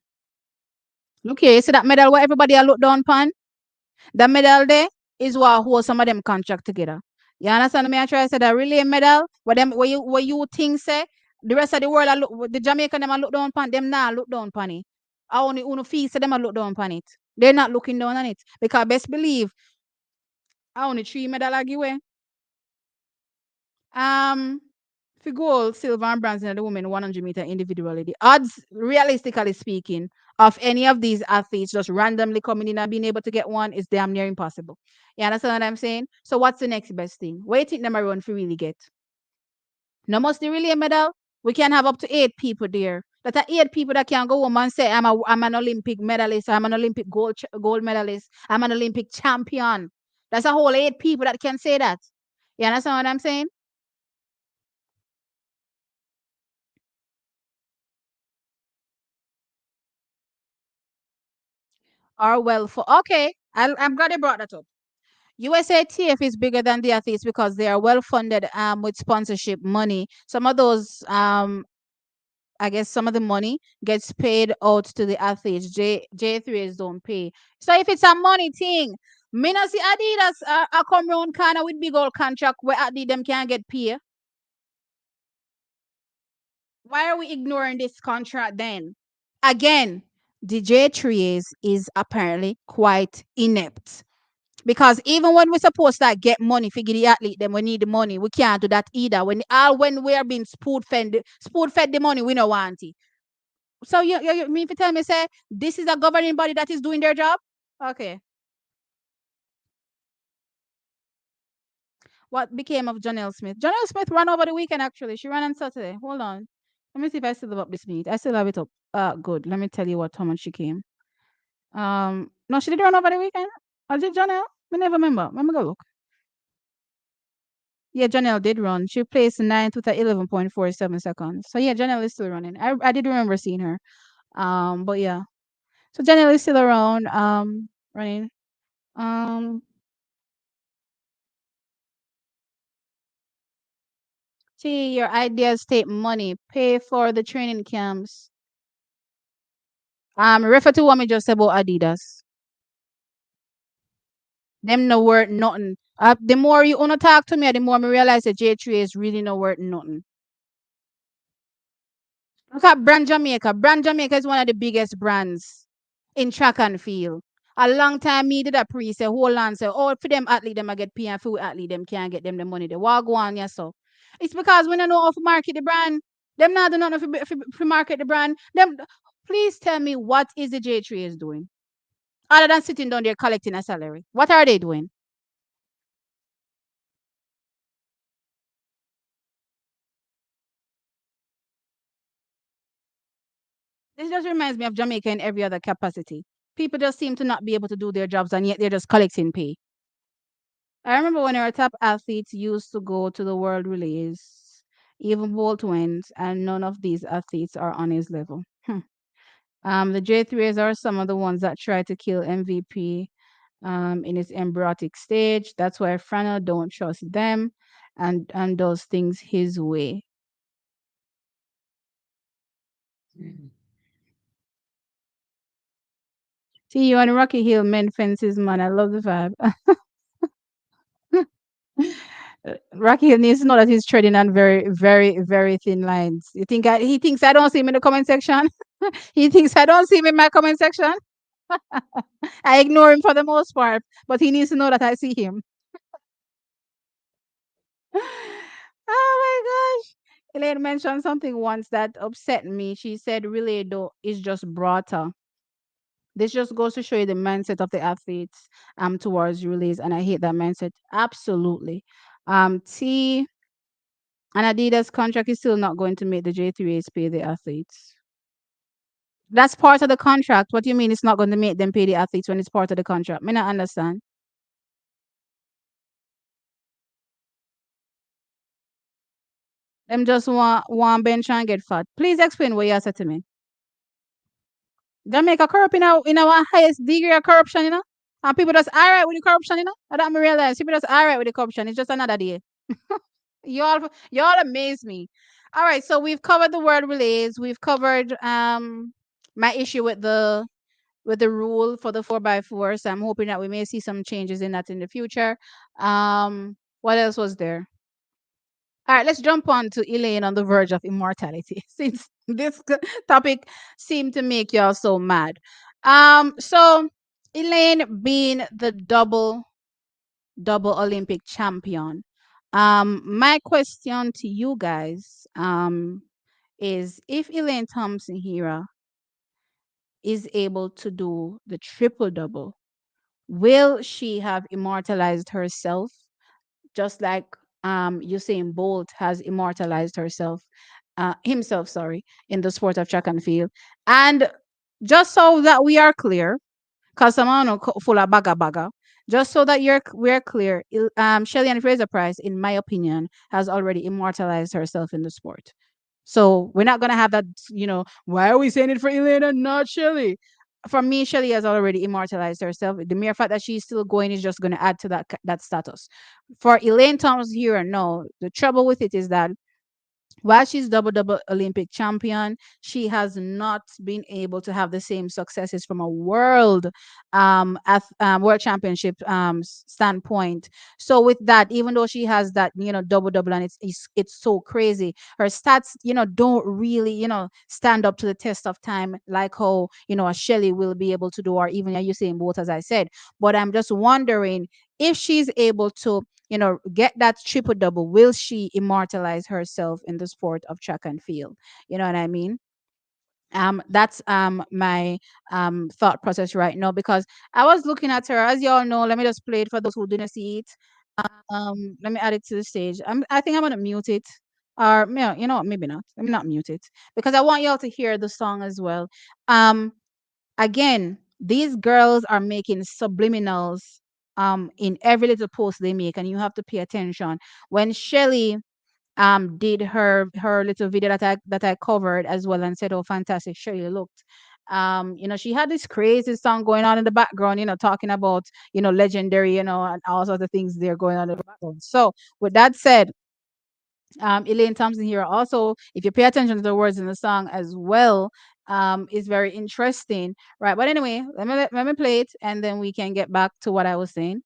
Look here, you see that medal what everybody a look down upon? The medal there is what hold some of them contract together. You understand me? I try to say that relay medal, what you think say, the rest of the world a look the Jamaican them a look down upon them now look down upon it. I only uno feel say them a look down upon it. They're not looking down on it. Because best believe I only three medal I give away. Um for gold, silver, and bronze in the women 100-meter individually, the odds, realistically speaking, of any of these athletes just randomly coming in and being able to get one is damn near impossible. You understand what I'm saying? So what's the next best thing? What do you think them run for really get? No must the relay medal? We can have up to 8 people there. That are 8 people that can go home and say, I'm an Olympic medalist, I'm an Olympic gold medalist, I'm an Olympic champion. That's a whole 8 people that can say that. You understand what I'm saying? Or well for okay. I'm glad you brought that up. USATF is bigger than the athletes because they are well funded with sponsorship money. Some of those I guess some of the money gets paid out to the athletes. J3s don't pay. So if it's a money thing, me not see Adidas come round kind of with big old contract where Adidas them can't get pay. Why are we ignoring this contract then? Again, the J3s is apparently quite inept. Because even when we're supposed to get money for the athlete, then we need the money. We can't do that either. When we are being spoon fed the money, we don't want it. So you mean to tell me say this is a governing body that is doing their job? Okay. What became of Janelle Smith? Janelle Smith ran over the weekend actually. She ran on Saturday. Hold on. Let me see if I still have up this meet. I still have it up. Good. Let me tell you what how much she came. No, she did run over the weekend. Or did Janelle? I never remember. Let me go look. Yeah, Janelle did run. She placed ninth with a 11.47 seconds. So yeah, Janelle is still running. I did remember seeing her. But yeah. So Janelle is still around, running. Um, see, your ideas take money. Pay for the training camps. Refer to what me just said about Adidas. Them no worth nothing. The more you wanna talk to me, the more me realize that J3 is really no worth nothing. Look at Brand Jamaica. Brand Jamaica is one of the biggest brands in track and field. A long time me did a pre say hold on say oh for them athlete them I get pay and for athlete them can't get them the money they walk on yeah so. It's because when I know how to market the brand, them not do nothing for market the brand. Them please tell me what is the J3 is doing other than sitting down there collecting a salary. What are they doing? This just reminds me of Jamaica in every other capacity. People just seem to not be able to do their jobs and yet they're just collecting pay. I remember when our top athletes used to go to the world relays, even Bolt went, and none of these athletes are on his level. The J3s are some of the ones that try to kill MVP in its embryonic stage. That's why Frano don't trust them and does things his way. See you on Rocky Hill, men fences, man. I love the vibe. Rocky needs to know that he's treading on very, very, very thin lines. He thinks I don't see him in the comment section? He thinks I don't see him in my comment section? I ignore him for the most part, but he needs to know that I see him. Oh my gosh. Elaine mentioned something once that upset me. She said relay though is just broader. This just goes to show you the mindset of the athletes towards relays, and I hate that mindset. Absolutely. T and Adidas contract is still not going to make the J3s pay the athletes. That's part of the contract. What do you mean it's not going to make them pay the athletes when it's part of the contract? Me not understand. Them just want bench and get fat. Please explain what you said to me. Jamaica corrupt in our highest degree of corruption, you know? And people just alright with the corruption, you know? I don't realize people just alright with the corruption. It's just another day. Y'all amaze me. All right, so we've covered the word relays. We've covered my issue with the rule for the 4x4. So I'm hoping that we may see some changes in that in the future. What else was there? All right, let's jump on to Elaine on the verge of immortality, since this topic seemed to make y'all so mad. So Elaine being the double Olympic champion. My question to you guys is if Elaine Thompson-Herah is able to do the triple double, will she have immortalized herself just like Usain Bolt has immortalized himself, sorry, in the sport of track and field? And just so that we are clear, because someone full of baga, just so that we're clear, Shelly and Fraser Price, in my opinion, has already immortalized herself in the sport. So we're not gonna have that, why are we saying it for Elaine and not Shelly? For me, Shelly has already immortalized herself. The mere fact that she's still going is just gonna add to that status. For Elaine Thomas here, no. The trouble with it is that while she's double Olympic champion, she has not been able to have the same successes from a world championship standpoint. So with that, even though she has that double and it's so crazy, her stats don't really stand up to the test of time like how a Shelly will be able to do, or even a Usain Bolt, as I said. But I'm just wondering if she's able to get that triple double, will she immortalize herself in the sport of track and field? You know what I mean? That's my thought process right now, because I was looking at her, as you all know. Let me just play it for those who didn't see it. Let me add it to the stage. I think I'm gonna mute it. Or what, maybe not. Let me not mute it because I want y'all to hear the song as well. Um, Again, these girls are making subliminals in every little post they make, and you have to pay attention. When Shelly did her little video that I covered as well and said how fantastic Shelly looked, She had this crazy song going on in the background, talking about, legendary, and all sorts of things there going on in the background. So with that said, Elaine Thompson here also, if you pay attention to the words in the song as well, is very interesting, right? But anyway, let me play it, and then we can get back to what I was saying.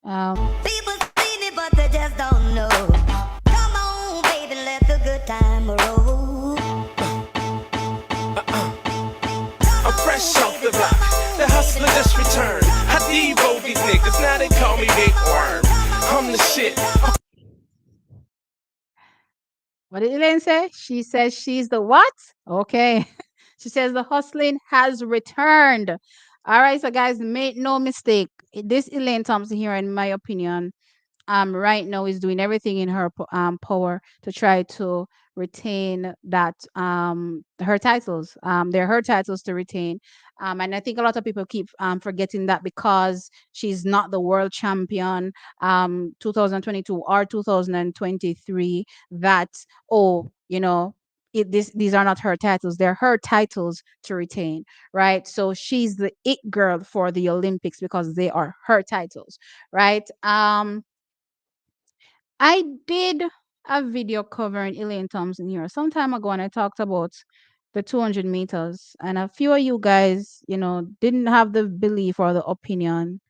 People seen it, but they just don't know. Come on, baby, let the good time roll. I'm fresh off the block, the hustler just returned. I devo these niggas, now they call me Big Worm. I'm the shit. What did Elaine say? She says she's the what? Okay. She says the hustling has returned. All right, so guys, make no mistake. This Elaine Thompson here, in my opinion, right now is doing everything in her power to try to retain that her titles. They're her titles to retain. And I think a lot of people keep forgetting that because she's not the world champion 2022 or 2023, that, oh, these are not her titles. They're her titles to retain, right? So she's the it girl for the Olympics because they are her titles, right? I did a video covering Elaine Thompson here some time ago, and I talked about the 200 meters. And a few of you guys, didn't have the belief or the opinion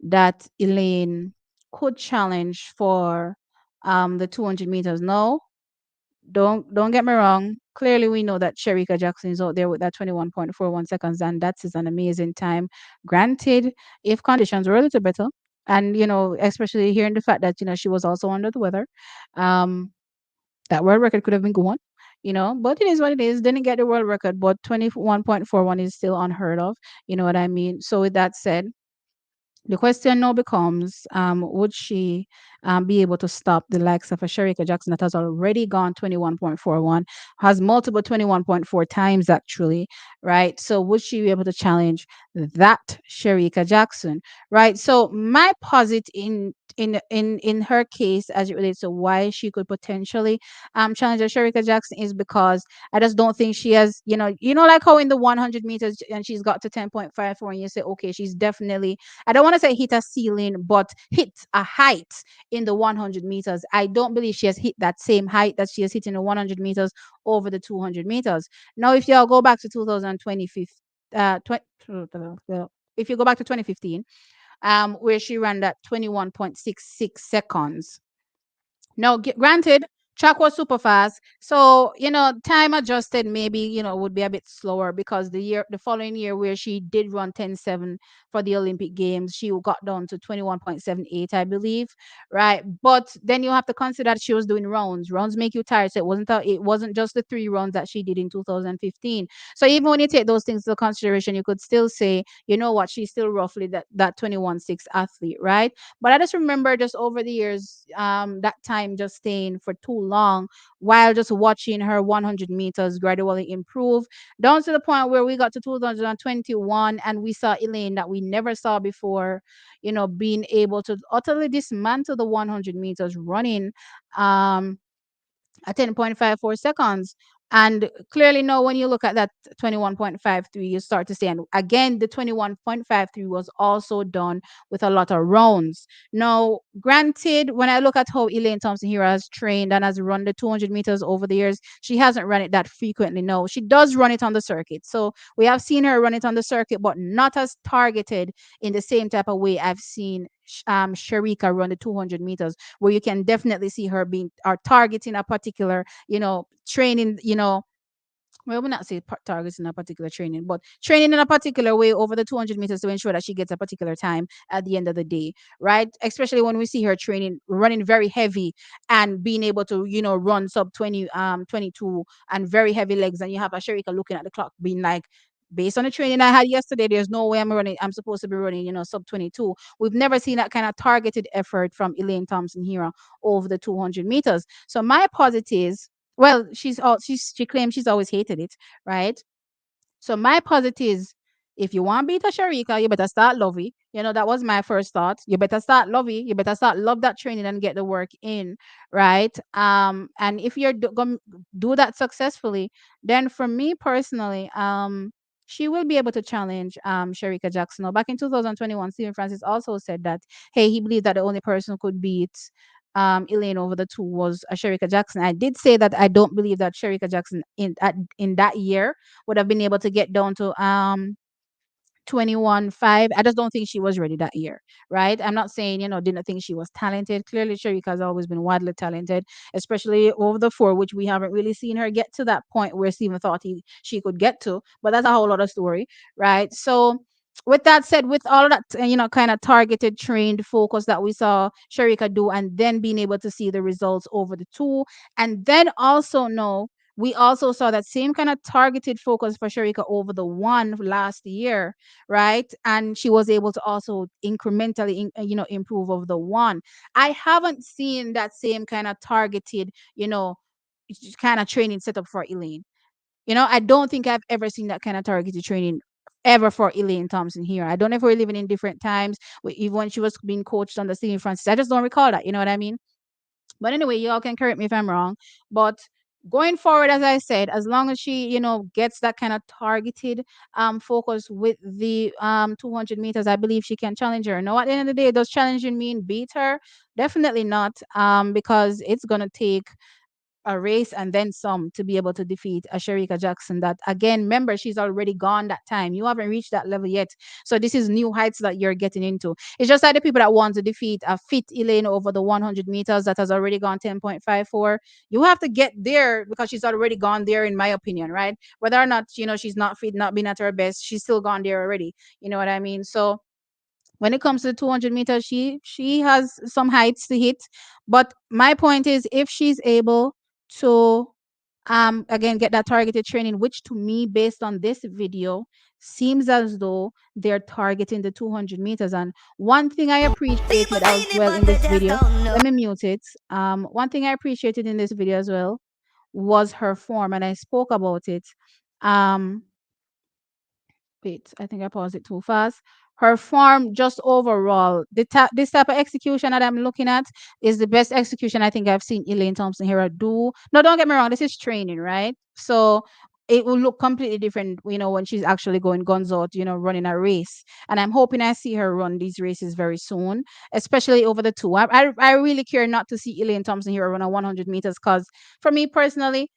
that Elaine could challenge for the 200 meters. No, don't get me wrong. Clearly, we know that Sherika Jackson is out there with that 21.41 seconds, and that is an amazing time. Granted, if conditions were a little better, and especially hearing the fact that she was also under the weather, um, that world record could have been going. But it is what it is. Didn't get the world record, but 21.41 is still unheard of. You know what I mean? So with that said, the question now becomes, would she be able to stop the likes of a Sherika Jackson that has already gone 21.41, has multiple 21.4 times actually, right? So would she be able to challenge that Sherika Jackson, right? So my posit in her case as it relates to why she could potentially challenge a Sherika Jackson is because I just don't think she has, like how in the 100 meters and she's got to 10.54 and you say, okay, she's definitely, I don't want to say hit a ceiling, but hit a height in the 100 meters. I don't believe she has hit that same height that she has hit in the 100 meters over the 200 meters. Now, if you go back to 2020, if you go back to 2015, where she ran that 21.66 seconds. Now, granted, track was super fast. So, time adjusted maybe, would be a bit slower because the following year where she did run 10.7 for the Olympic Games, she got down to 21.78, I believe. Right. But then you have to consider that she was doing rounds. Rounds make you tired. So it wasn't just the 3 rounds that she did in 2015. So even when you take those things into consideration, you could still say, you know what, she's still roughly that 21.6 athlete, right? But I just remember just over the years, that time just staying for too long while just watching her 100 meters gradually improve down to the point where we got to 2021 and we saw Elaine that we never saw before, being able to utterly dismantle the 100 meters running. At 10.54 seconds. And clearly, no, when you look at that 21.53, you start to see, and again, the 21.53 was also done with a lot of rounds. Now, granted, when I look at how Elaine Thompson-Herah has trained and has run the 200 meters over the years, she hasn't run it that frequently. No, she does run it on the circuit. So we have seen her run it on the circuit, but not as targeted in the same type of way I've seen Sharika run the 200 meters, where you can definitely see her being or targeting a particular, training, well, we're not say targets in a particular training, but training in a particular way over the 200 meters to ensure that she gets a particular time at the end of the day, right? Especially when we see her training, running very heavy and being able to, run sub 20, 22 and very heavy legs. And you have a Sharika looking at the clock being like, based on the training I had yesterday, there's no way I'm supposed to be running, sub 22. We've never seen that kind of targeted effort from Elaine Thompson-Herah over the 200 meters. So my positives, well, she claims she's always hated it, right? So my positives, if you want to beat a Sharika, you better start Lovey. That was my first thought. You better start Lovey. You better start love that training and get the work in, right? And if you're going to do that successfully, then for me personally, she will be able to challenge Sherika Jackson. Now, back in 2021, Stephen Francis also said that, hey, he believed that the only person who could beat Elaine over the two was Sherika Jackson. I did say that I don't believe that Sherika Jackson in that year would have been able to get down to 21-5. I just don't think she was ready that year, right? I'm not saying, didn't think she was talented. Clearly, Sharika has always been wildly talented, especially over the four, which we haven't really seen her get to that point where Steven thought she could get to. But that's a whole other story, right? So, with that said, with all of that, kind of targeted, trained focus that we saw Sharika do, and then being able to see the results over the two, and then also know we also saw that same kind of targeted focus for Sharika over the one last year, right? And she was able to also incrementally, improve over the one. I haven't seen that same kind of targeted, kind of training setup for Elaine. I don't think I've ever seen that kind of targeted training ever for Elaine Thompson here. I don't know if we're living in different times, even when she was being coached on the Stephen Francis. I just don't recall that. You know what I mean? But anyway, y'all can correct me if I'm wrong. But going forward, as I said, as long as she, gets that kind of targeted focus with the 200 meters, I believe she can challenge her. Now, at the end of the day, does challenging mean beat her? Definitely not. Because it's gonna take a race and then some to be able to defeat a Sherika Jackson that, again, remember, she's already gone that time. You haven't reached that level yet. So this is new heights that you're getting into. It's just like the people that want to defeat a fit Elaine over the 100 meters that has already gone 10.54. You have to get there because she's already gone there, in my opinion, right? Whether or not, she's not fit, not been at her best, she's still gone there already. You know what I mean? So when it comes to 200 meters, she has some heights to hit. But my point is, if she's able to again get that targeted training, which to me, based on this video, seems as though they're targeting the 200 meters. And one thing I People appreciated as seen it, well but in they this just video, don't know. let me mute it. One thing I appreciated in this video as well was her form, and I spoke about it. Um, Wait, I think I paused it too fast. Her form, just overall, this type of execution that I'm looking at is the best execution I think I've seen Elaine Thompson-Herah do. No, don't get me wrong, this is training, right? So it will look completely different, when she's actually going guns out, running a race. And I'm hoping I see her run these races very soon, especially over the two. I really care not to see Elaine Thompson-Herah run a 100 meters because, for me personally,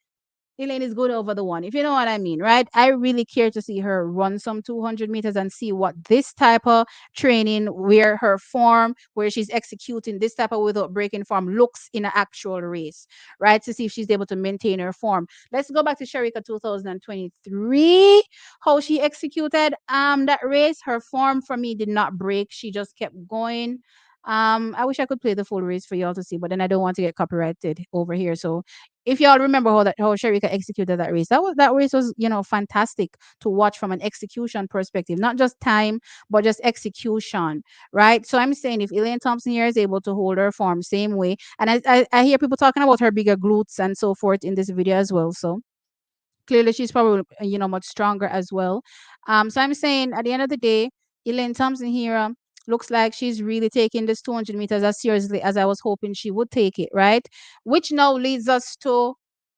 Elaine is good over the one, if you know what I mean, right? I really care to see her run some 200 meters and see what this type of training, where her form, where she's executing this type of without breaking form, looks in an actual race, right? To see if she's able to maintain her form. Let's go back to Sharika 2023, how she executed that race. Her form for me did not break. She just kept going. I wish I could play the full race for y'all to see, but then I don't want to get copyrighted over here. So if y'all remember how Sharika executed that race, that race was, fantastic to watch from an execution perspective, not just time, but just execution, right? So I'm saying if Elaine Thompson here is able to hold her form same way, and I hear people talking about her bigger glutes and so forth in this video as well. So clearly she's probably, much stronger as well. So I'm saying at the end of the day, Elaine Thompson here looks like she's really taking this 200 meters as seriously as I was hoping she would take it, right? Which now leads us to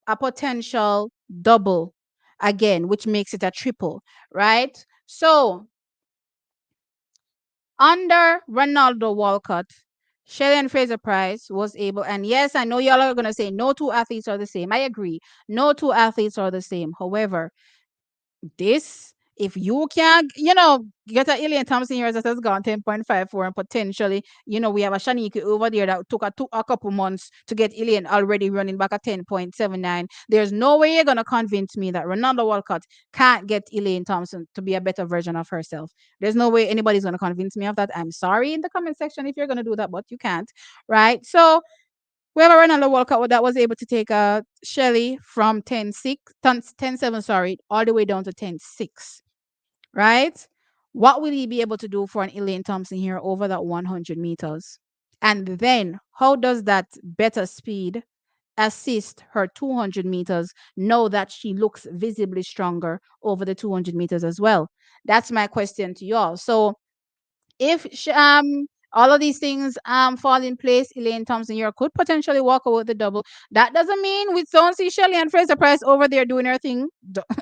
a potential double again, which makes it a triple, right? So under Ronaldo Walcott, Shelley and Fraser Price was able, and yes, I know y'all are going to say no two athletes are the same. I agree. No two athletes are the same. However, this, if you can, get a Elaine Thompson here that has gone 10.54, and potentially, we have a Shaniki over there that took a couple months to get Elaine already running back at 10.79. There's no way you're going to convince me that Ronaldo Walcott can't get Elaine Thompson to be a better version of herself. There's no way anybody's going to convince me of that. I'm sorry in the comment section if you're going to do that, but you can't, right? So we have a Ronaldo Walcott that was able to take Shelly from 10.7, sorry, all the way down to 10.6, right? What will he be able to do for an Elaine Thompson here over that 100 meters? And then how does that better speed assist her 200 meters now that she looks visibly stronger over the 200 meters as well? That's my question to y'all. So if All of these things fall in place. Elaine Thompson-Herah could potentially walk away with the double. That doesn't mean we don't see Shelly and Fraser Price over there doing her thing.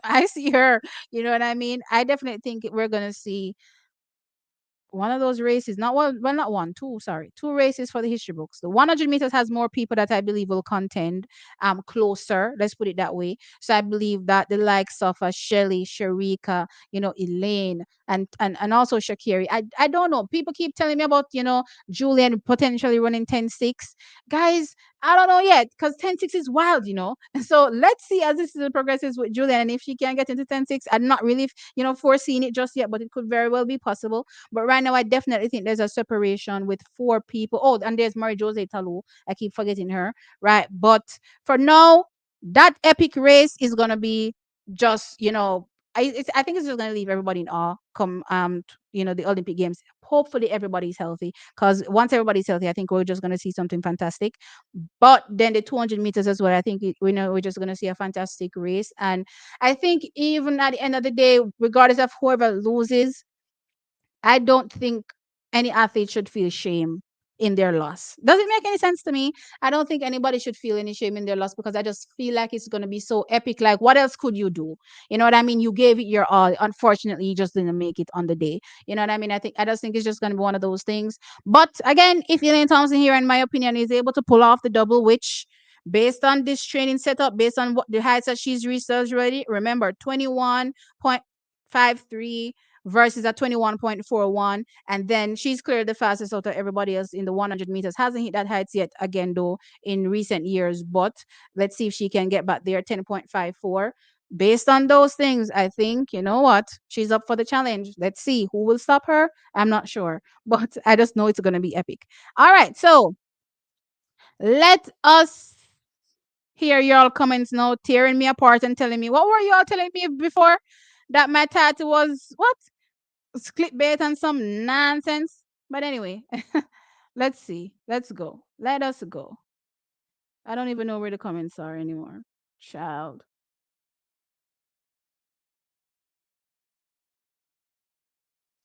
I see her. You know what I mean? I definitely think we're gonna see one of those races, not one, well, not one, two, sorry, two races for the history books. The 100 meters has more people that I believe will contend, closer. Let's put it that way. So I believe that the likes of Shelly, Sharika, Elaine, and also Shakiri. I don't know. People keep telling me about Julian potentially running 10-6. Guys, I don't know yet because 10-6 is wild. So let's see as this season progresses with Julian, and if she can get into 10-6. I'm not really foreseeing it just yet, but it could very well be possible. But right now, I definitely think there's a separation with four people. Oh, and there's Mary Jose Talu. I keep forgetting her. Right. But for now, that epic race is going to be just, I think it's just going to leave everybody in awe come, the Olympic Games. Hopefully, everybody's healthy because once everybody's healthy, I think we're just going to see something fantastic. But then the 200 meters as well, I think we're just going to see a fantastic race. And I think even at the end of the day, regardless of whoever loses, I don't think any athlete should feel shame in their loss. Does it make any sense to me? I don't think anybody should feel any shame in their loss because I just feel like it's going to be so epic. Like, what else could you do? You know what I mean? You gave it your all. Unfortunately, you just didn't make it on the day. You know what I mean? I just think it's just going to be one of those things. But again, if Elaine Thompson-Herah, in my opinion, is able to pull off the double, which based on this training setup, based on what the heights that she's reached already, remember 21.53 versus a 21.41. And then she's cleared the fastest out of everybody else in the 100 meters. Hasn't hit that heights yet, again, though, in recent years. But let's see if she can get back there, 10.54. Based on those things, I think, you know what? She's up for the challenge. Let's see who will stop her. I'm not sure, but I just know it's going to be epic. All right. So let us hear your comments now, tearing me apart and telling me, what were you all telling me before? That my title was what? Clickbait and some nonsense. But anyway, let's see. Let's go. Let us go. I don't even know where the comments are anymore. Child.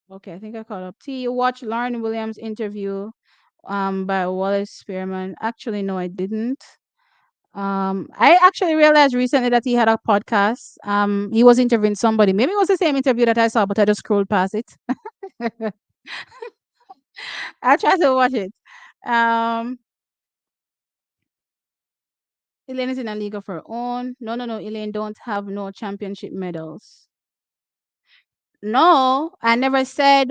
Okay, I think I caught up. T, you watched Lauren Williams interview by Wallace Spearman. Actually, no, I didn't. I actually realized recently that he had a podcast. He was interviewing somebody. Maybe it was the same interview that I saw, but I just scrolled past it. I tried to watch it. Um, Elaine is in a league of her own. No, no, no. Elaine don't have no championship medals. No, I never said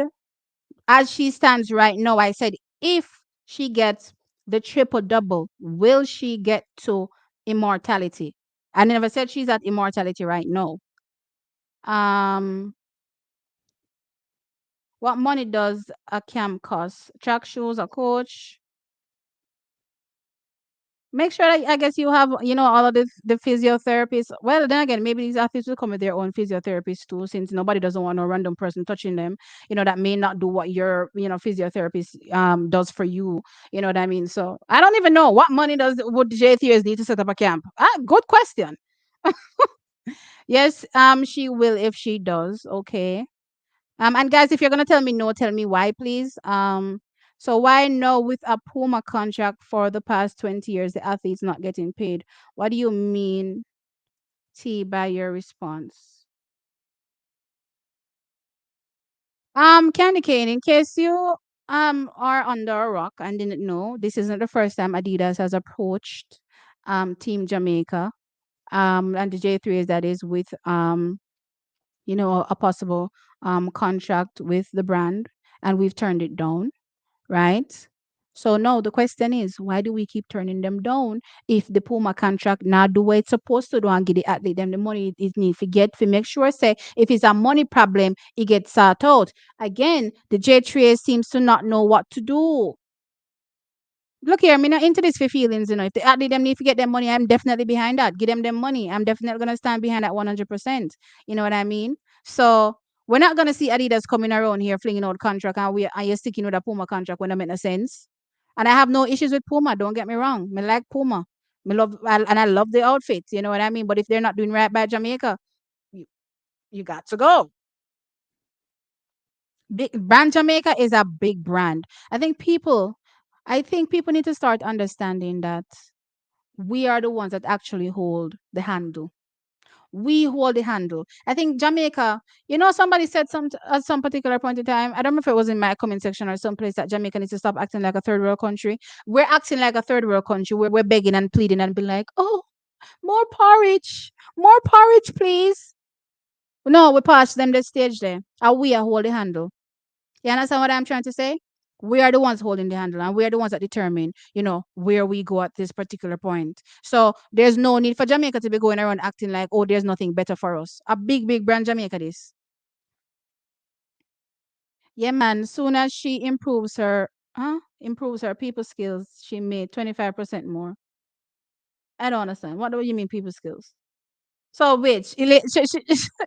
as she stands right now. I said if she gets the triple double, will she get to immortality? I never said she's at immortality right now. Um, what money does a camp cost? Track shoes, a coach, make sure that I guess you have, all of the physiotherapists. Well, then again, maybe these athletes will come with their own physiotherapists too, since nobody doesn't want a random person touching them, that may not do what your, physiotherapist does for you. You know what I mean? So I don't even know what money would JTS need to set up a camp. Good question. Yes, she will if she does. Okay. And guys, if you're gonna tell me no, tell me why, please. So why no with a Puma contract for the past 20 years, the athlete's not getting paid? What do you mean, T, by your response? Candy Cane, in case you are under a rock and didn't know, this isn't the first time Adidas has approached Team Jamaica. And the J3 is that is with a possible contract with the brand, and we've turned it down, right? So no, the question is, why do we keep turning them down if the Puma contract now do what it's supposed to do and give the athlete them the money it need to get to make sure say if it's a money problem, it gets sorted out. Again, the J3A seems to not know what to do. Look here, I'm not into this for feelings, If the athlete them need to get their money, I'm definitely behind that. Give them money. I'm definitely gonna stand behind that 100%. You know what I mean? So we're not gonna see Adidas coming around here flinging out contract and you're sticking with a Puma contract when it make no sense. And I have no issues with Puma. Don't get me wrong. I like Puma. And I love the outfits. You know what I mean? But if they're not doing right by Jamaica, you, you got to go. Big brand Jamaica is a big brand. I think people, I think people need to start understanding that we are the ones that actually hold the handle. We hold the handle. I think Jamaica, somebody said at some particular point in time, I don't know if it was in my comment section or someplace, that Jamaica needs to stop acting like a third world country. We're acting like a third world country. We're begging and pleading and being like, oh, more porridge, please. No, we pass them the stage there. And we are hold the handle. You understand what I'm trying to say? We are the ones holding the handle, and we are the ones that determine, where we go at this particular point. So there's no need for Jamaica to be going around acting like, oh, there's nothing better for us. A big, big brand Jamaica this. Yeah, man. Soon as she improves her people skills, she made 25% more. I don't understand. What do you mean people skills? So which Elaine,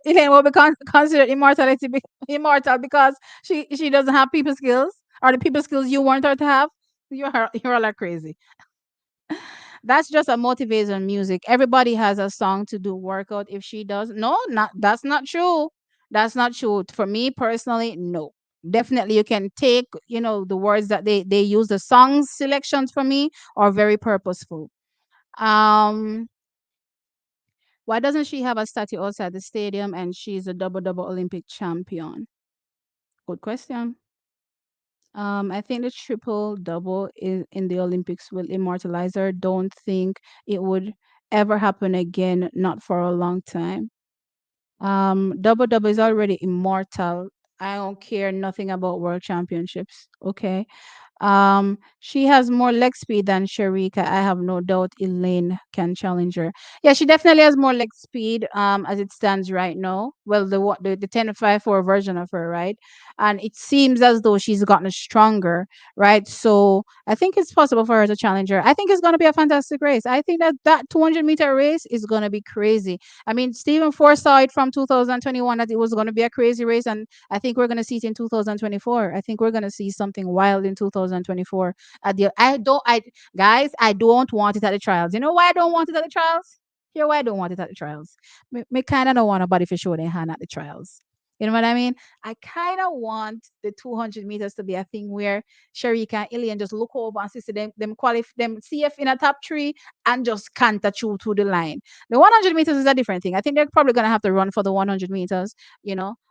Elaine will be considered immortal because she doesn't have people skills, or the people skills you want her to have. You're like crazy. That's just a motivation music. Everybody has a song to do workout. If she does, no, not that's not true. That's not true. For me personally, no. Definitely, you can take the words that they use. The songs selections for me are very purposeful. Um, why doesn't she have a statue outside the stadium and she's a double Olympic champion? Good question. I think the triple double in the Olympics will immortalize her. Don't think it would ever happen again, not for a long time. Double double is already immortal. I don't care nothing about world championships. Okay. She has more leg speed than Sharika. I have no doubt Elaine can challenge her. Yeah, she definitely has more leg speed. As it stands right now. Well, the 10.54 version of her, right? And it seems as though she's gotten stronger, right? So I think it's possible for her to challenge her. I think it's going to be a fantastic race. I think that 200-meter race is going to be crazy. I mean, Stephen foresaw it from 2021 that it was going to be a crazy race, and I think we're going to see it in 2024. I think we're going to see something wild in 2024. I don't want it at the trials. You know why I don't want it at the trials? Here why I don't want it at the trials. Me kind of don't want nobody for sure their hand at the trials. You know what I mean? I kind of want the 200 meters to be a thing where Sharika and Ilian just look over and see them qualify them CF in a top three and just canter through the line. The 100 meters is a different thing. I think they're probably gonna have to run for the 100 meters,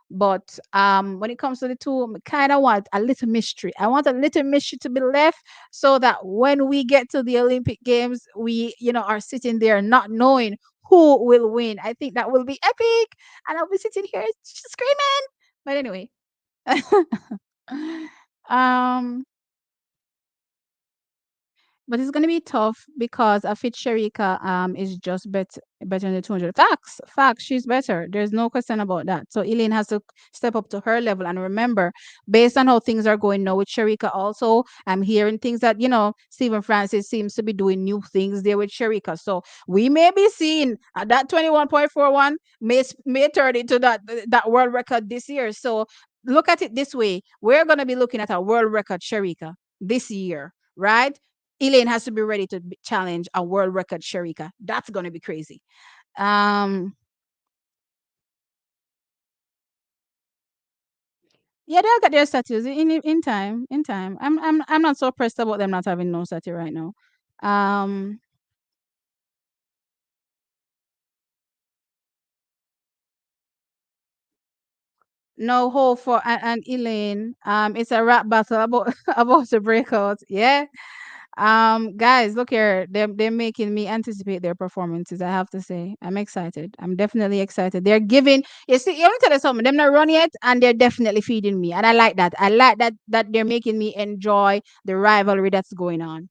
But when it comes to the two, I kind of want a little mystery. I want a little mystery to be left so that when we get to the Olympic Games, we are sitting there not knowing who will win. I think that will be epic, and I'll be sitting here screaming. But anyway, um, but it's gonna be tough because a fit Sharika is just better than the 200. Facts. She's better. There's no question about that. So Elaine has to step up to her level. And remember, based on how things are going now with Sharika, also I'm hearing things that Stephen Francis seems to be doing new things there with Sharika. So we may be seeing that 21.41 may turn into that world record this year. So look at it this way: we're gonna be looking at a world record Sharika this year, right? Elaine has to be ready to challenge a world record Sharika. That's gonna be crazy. Um, yeah, they'll get their statues in time. In time. I'm not so pressed about them not having no statue right now. Um, no hope for and Elaine. It's a rap battle about about the breakout. Yeah. Guys, look here. They're making me anticipate their performances. I have to say, I'm excited. I'm definitely excited. They're giving. You see, you want to tell you something. They're not run yet, and they're definitely feeding me, and I like that. I like that they're making me enjoy the rivalry that's going on.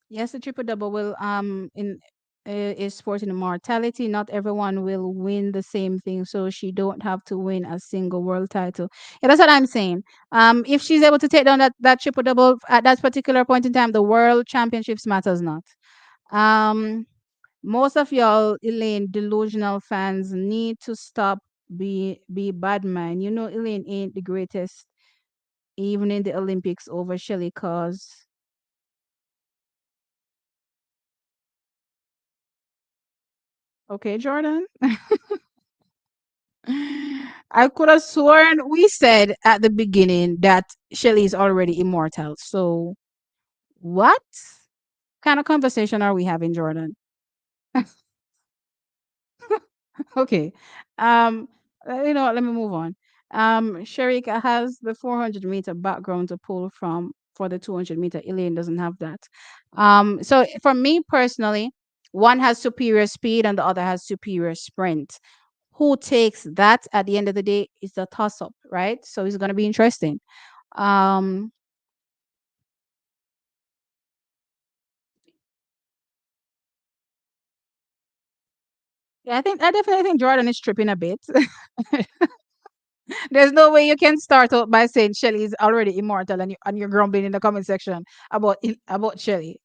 Yes, the triple double will in is sporting immortality. Not everyone will win the same thing, so she don't have to win a single world title. Yeah, that's what I'm saying. If she's able to take down that triple double at that particular point in time, the world championships matters not. Um, most of y'all Elaine delusional fans need to stop be bad man. You know Elaine ain't the greatest, even in the Olympics over Shelly cause Okay, Jordan. I could have sworn we said at the beginning that Shelly is already immortal. So what kind of conversation are we having, Jordan? Okay. Um, you know what? Let me move on. Sharika has the 400-meter background to pull from for the 200-meter. Elaine doesn't have that. So for me personally, one has superior speed and the other has superior sprint. Who takes that at the end of the day is a toss up, right? So it's going to be interesting. Um, yeah, I definitely think Jordan is tripping a bit. There's no way you can start out by saying Shelly is already immortal and you're grumbling in the comment section about Shelly.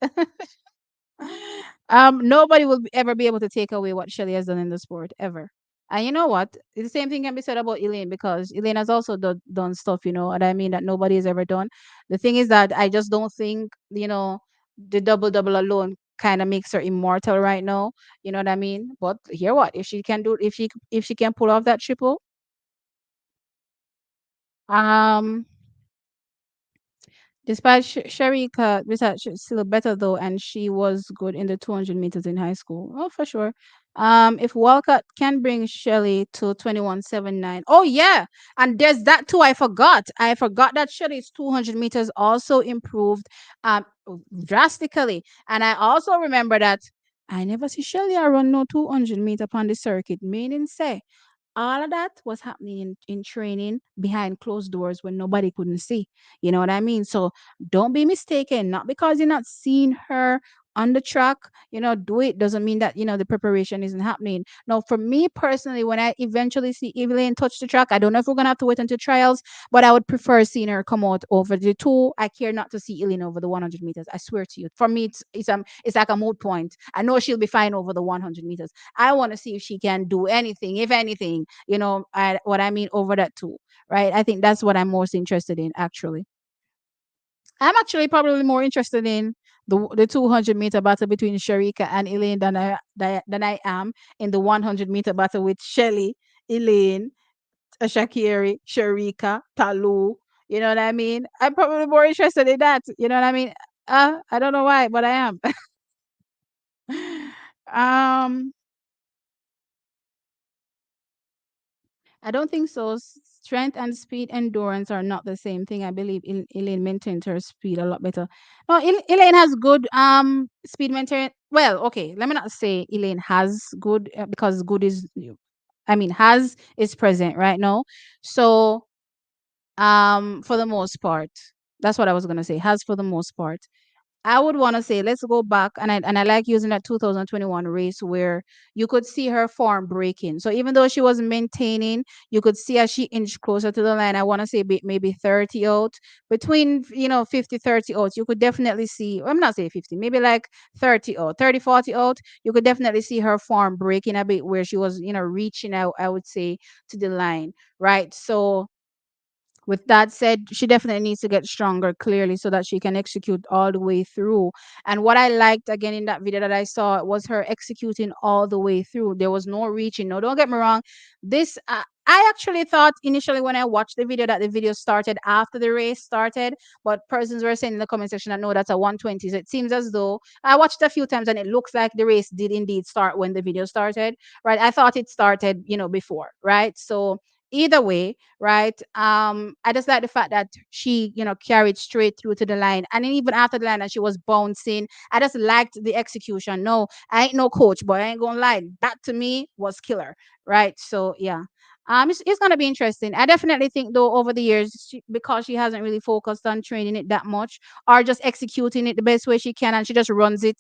Nobody will ever be able to take away what Shelly has done in the sport ever. And you know what? The same thing can be said about Elaine because Elaine has also done stuff, what I mean, that nobody has ever done. The thing is that I just don't think, the double double alone kind of makes her immortal right now. You know what I mean? But here what? If she can pull off that triple, um despite Sharika, research is still better though, and she was good in the 200 meters in high school. Oh, for sure. If Walcott can bring Shelly to 21.79. Oh, yeah. And there's that too. I forgot that Shelly's 200 meters also improved drastically. And I also remember that I never see Shelly run no 200-meter upon the circuit, meaning say all of that was happening in training behind closed doors when nobody couldn't see. You know what I mean? So don't be mistaken. Not because you're not seeing her on the track, do it doesn't mean that, the preparation isn't happening. Now, for me personally, when I eventually see Evelyn touch the track, I don't know if we're going to have to wait until trials, but I would prefer seeing her come out over the two. I care not to see Elaine over the 100 meters. I swear to you. For me, it's like a moot point. I know she'll be fine over the 100 meters. I want to see if she can do anything, if anything, what I mean over that too, right? I think that's what I'm most interested in, actually. I'm actually probably more interested in the 200-meter battle between Sharika and Elaine than I am in the 100-meter battle with Shelly, Elaine, Shakiri, Sharika, Talu. You know what I mean? I'm probably more interested in that. You know what I mean? I don't know why, but I am. um, I don't think so. Strength and speed endurance are not the same thing. I believe Elaine maintained her speed a lot better. No, Elaine has good speed maintain. Well, okay, let me not say Elaine has good because good is, I mean, has is present right now. So for the most part, that's what I was gonna say. Has for the most part. I would want to say let's go back, and I like using that 2021 race where you could see her form breaking. So even though she was maintaining, you could see as she inched closer to the line. I want to say maybe 30 out, between 50 30 out. You could definitely see. I'm not saying 50, maybe like 30 out, 30 40 out. You could definitely see her form breaking a bit where she was reaching out. I would say to the line, right? So with that said, she definitely needs to get stronger clearly so that she can execute all the way through. And what I liked again in that video that I saw was her executing all the way through. There was no reaching. No, don't get me wrong. This I actually thought initially when I watched the video that the video started after the race started, but persons were saying in the comment section that no, that's a 120. So it seems as though I watched a few times and it looks like the race did indeed start when the video started, right? I thought it started, before, right? So either way, right? I just like the fact that she, carried straight through to the line, and then even after the line, and she was bouncing. I just liked the execution. No, I ain't no coach, but I ain't gonna lie, that to me was killer, right? So yeah. It's gonna be interesting. I definitely think though over the years, because she hasn't really focused on training it that much, or just executing it the best way she can, and she just runs it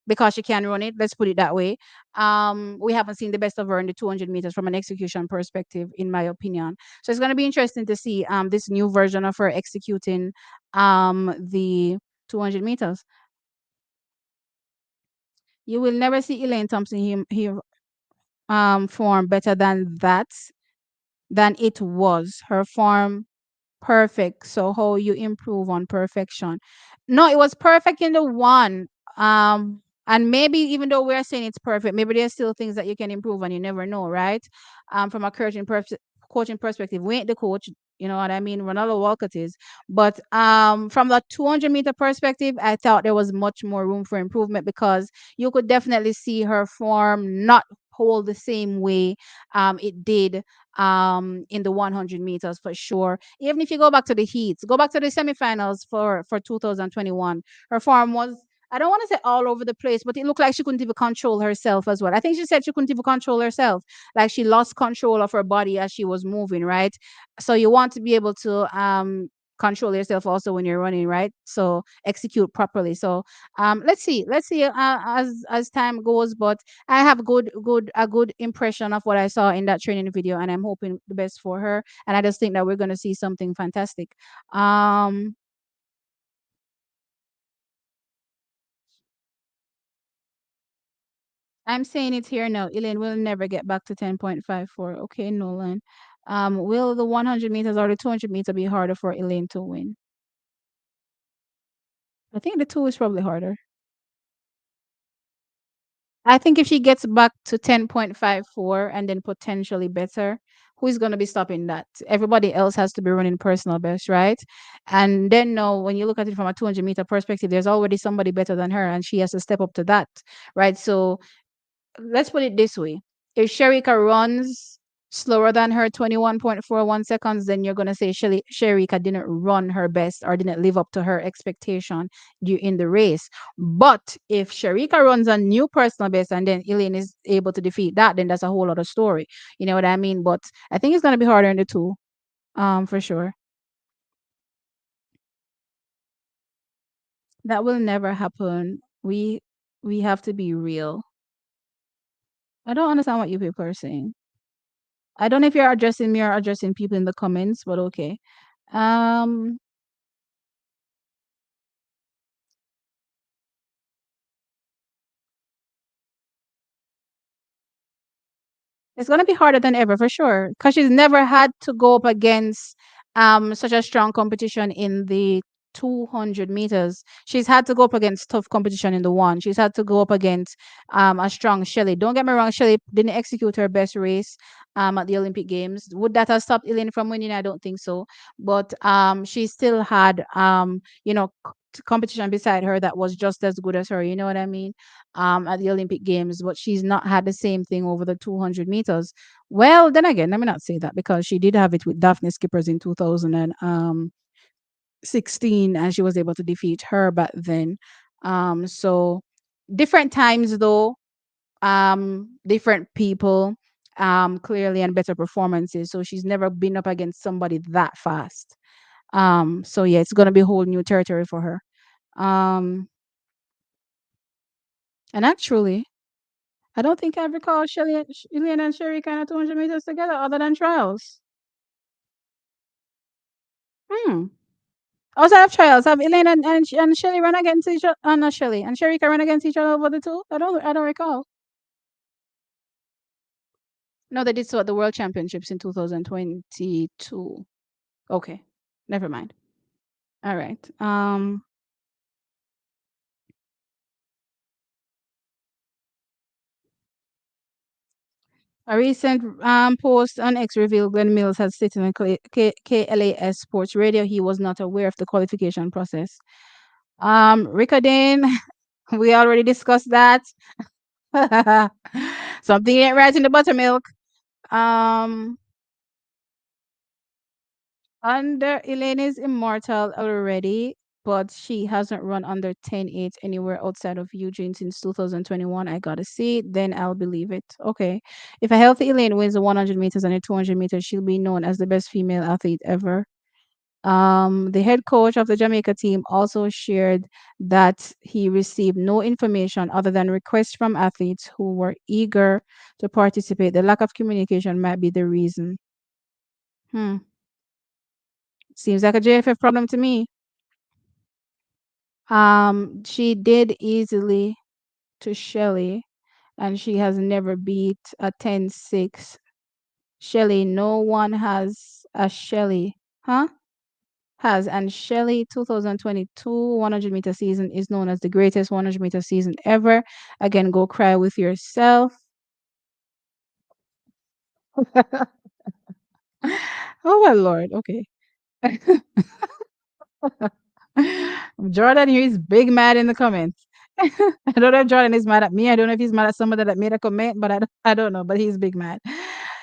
because she can run it. Let's put it that way. We haven't seen the best of her in the 200 meters from an execution perspective, in my opinion. So it's going to be interesting to see this new version of her executing the 200 meters. You will never see Elaine Thompson form better than that, than it was. Her form perfect. So how you improve on perfection? No, it was perfect in the one. And maybe even though we're saying it's perfect, maybe there's still things that you can improve, and you never know, right? From a coaching perspective, we ain't the coach. You know what I mean? Ronaldo Walcott is. But from the 200-meter perspective, I thought there was much more room for improvement, because you could definitely see her form not hold the same way it did in the 100 meters, for sure. Even if you go back to the heats, go back to the semifinals for 2021, her form was, I don't want to say all over the place, but it looked like she couldn't even control herself as well. I think she said she couldn't even control herself. Like she lost control of her body as she was moving, right? So you want to be able to control yourself also when you're running, right? So execute properly. So let's see as time goes, but I have a good impression of what I saw in that training video, and I'm hoping the best for her. And I just think that we're going to see something fantastic. Um I'm saying it here now. Elaine will never get back to 10.54. Okay, Nolan. Will the 100 meters or the 200-meter be harder for Elaine to win? I think the two is probably harder. I think if she gets back to 10.54 and then potentially better, who is going to be stopping that? Everybody else has to be running personal best, right? And then no, when you look at it from a 200-meter perspective, there's already somebody better than her, and she has to step up to that, right? So let's put it this way. If Sherika runs slower than her 21.41 seconds, then you're going to say Sherika didn't run her best or didn't live up to her expectation in the race. But if Sherika runs a new personal best and then Elaine is able to defeat that, then that's a whole other story. You know what I mean? But I think it's going to be harder in the two, for sure. That will never happen. We have to be real. I don't understand what you people are saying. I don't know if you're addressing me or addressing people in the comments, but okay. Um, it's gonna be harder than ever for sure, because she's never had to go up against such a strong competition in the 200 meters. She's had to go up against tough competition in the one. She's had to go up against a strong Shelley. Don't get me wrong, Shelley didn't execute her best race at the Olympic Games. Would that have stopped Elaine from winning? I don't think so. But she still had competition beside her that was just as good as her. You know what I mean? At the Olympic Games, but she's not had the same thing over the 200 meters. Well, then again, let me not say that, because she did have it with Daphne Skippers in 2016, and she was able to defeat her back then. So different times though, different people, clearly, and better performances. So she's never been up against somebody that fast. So yeah, it's gonna be a whole new territory for her. Um, and actually, I don't think I recall Elaine and Sherry kind of 200 meters together other than trials. Hmm. Outside of trials, have Elaine and Shelly run against each other? Not Shelly and Sherry can run against each other over the two. I don't recall. No, they did so at the World Championships in 2022. Okay, never mind. All right. A recent post on X revealed Glenn Mills had stated on KLAS Sports Radio he was not aware of the qualification process. Ricardine, we already discussed that. Something ain't right in the buttermilk. Um, under Elaine is immortal already, but she hasn't run under 10.8 anywhere outside of Eugene since 2021. I gotta see it, then I'll believe it. Okay. If a healthy Elaine wins the 100 meters and the 200 meters, she'll be known as the best female athlete ever. The head coach of the Jamaica team also shared that he received no information other than requests from athletes who were eager to participate. The lack of communication might be the reason. Hmm. Seems like a JFF problem to me. She did easily to Shelly, and she has never beat a 10-6. Shelly, no one has a Shelly. Huh? has and Shelley 2022 100-meter season is known as the greatest 100-meter season ever. Again, go cry with yourself. Oh my lord. Okay. Jordan here is big mad in the comments. I don't know if Jordan is mad at me. I don't know if he's mad at somebody that made a comment, but I don't know. But he's big mad.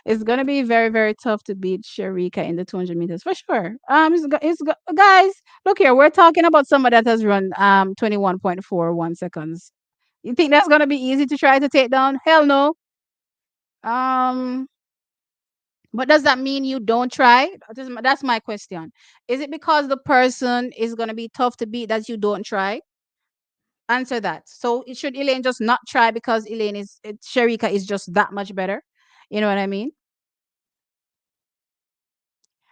It's gonna be very very tough to beat Sharika in the 200 meters for sure. Guys, look here. We're talking about somebody that has run 21.41 seconds. You think that's gonna be easy to try to take down? Hell no. Um, but does that mean you don't try? That's my question. Is it because the person is gonna be tough to beat that you don't try? Answer that. So it should Elaine just not try because Sharika is just that much better? You know what I mean?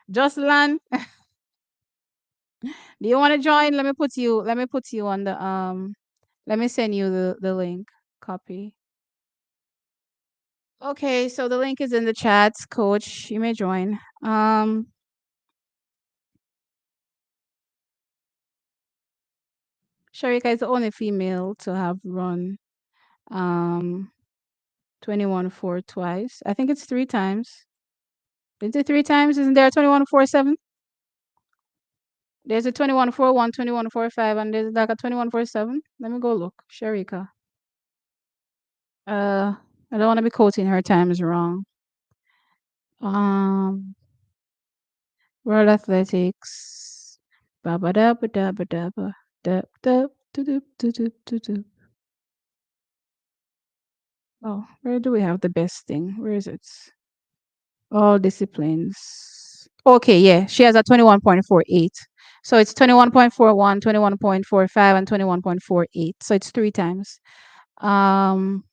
Just learn. Do you want to join? Let me put you on the let me send you the link. Copy. Okay, so the link is in the chat, coach. You may join. Sharika is the only female to have run um 21-4 twice. I think it's three times. Is it three times? Isn't there a 21-4-7? There's a 21-4-1, 21-4-5, and there's like a 21-4-7. Let me go look. Sharika. I don't want to be quoting her times wrong. Um, World Athletics. Ba ba da ba da ba da ba da da do do do do do do. Oh, where do we have the best thing? Where is it? All disciplines. Okay, yeah, she has a 21.48. So it's 21.41, 21.45, and 21.48. So it's three times. Um,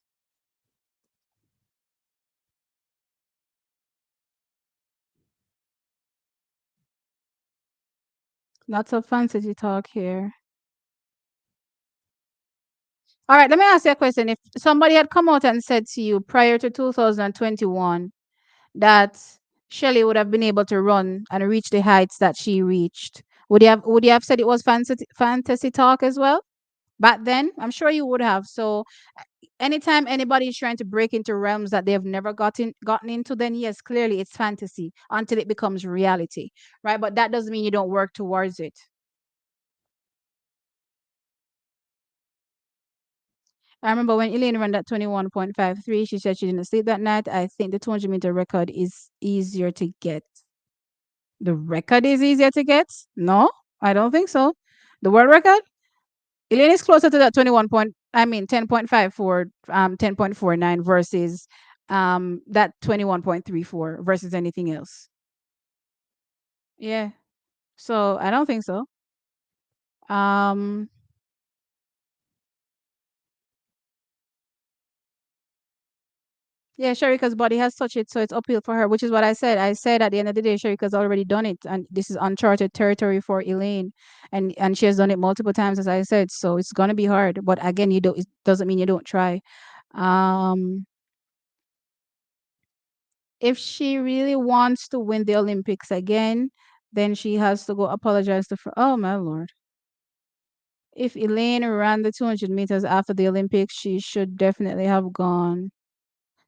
Lots of fantasy talk here. All right, let me ask you a question. If somebody had come out and said to you prior to 2021 that Shelley would have been able to run and reach the heights that she reached, would you have said it was fantasy talk as well? Back then, I'm sure you would have. So anytime anybody is trying to break into realms that they've never gotten into, then yes, clearly it's fantasy until it becomes reality, right? But that doesn't mean you don't work towards it. I remember when Elaine ran that 21.53, she said she didn't sleep that night. I think the 200-meter record is easier to get. The record is easier to get? No, I don't think so. The world record? Elaine is closer to that 10.54, 10.49 versus that 21.34 versus anything else. Yeah. So I don't think so. Um Yeah, Sharika's body has touched it, so it's uphill for her, which is what I said. I said at the end of the day, Sharika's already done it, and this is uncharted territory for Elaine, and she has done it multiple times, as I said. So it's gonna be hard, but again, you don't. It doesn't mean you don't try. Um, if she really wants to win the Olympics again, then she has to go apologize to. Oh my lord! If Elaine ran the 200 meters after the Olympics, she should definitely have gone.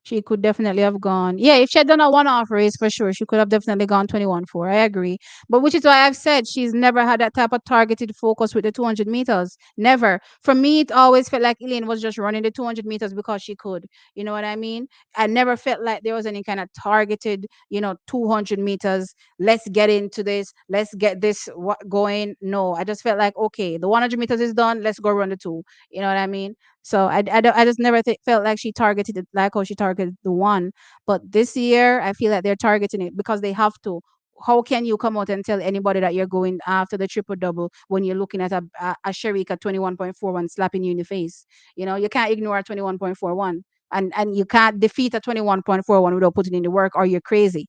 She could definitely have gone. Yeah, if she had done a one-off race for sure, she could have definitely gone 21-4. I agree. But which is why I've said she's never had that type of targeted focus with the 200 meters. Never. For me, it always felt like Elaine was just running the 200 meters because she could. You know what I mean? I never felt like there was any kind of targeted, 200 meters. Let's get into this. Let's get this going. No, I just felt like, okay, the 100 meters is done. Let's go run the two. You know what I mean? So I just never felt like she targeted it like how she targeted the one. But this year, I feel like they're targeting it because they have to. How can you come out and tell anybody that you're going after the triple double when you're looking at a Sharika 21.41 slapping you in the face? You can't ignore a 21.41, and you can't defeat a 21.41 without putting in the work, or you're crazy.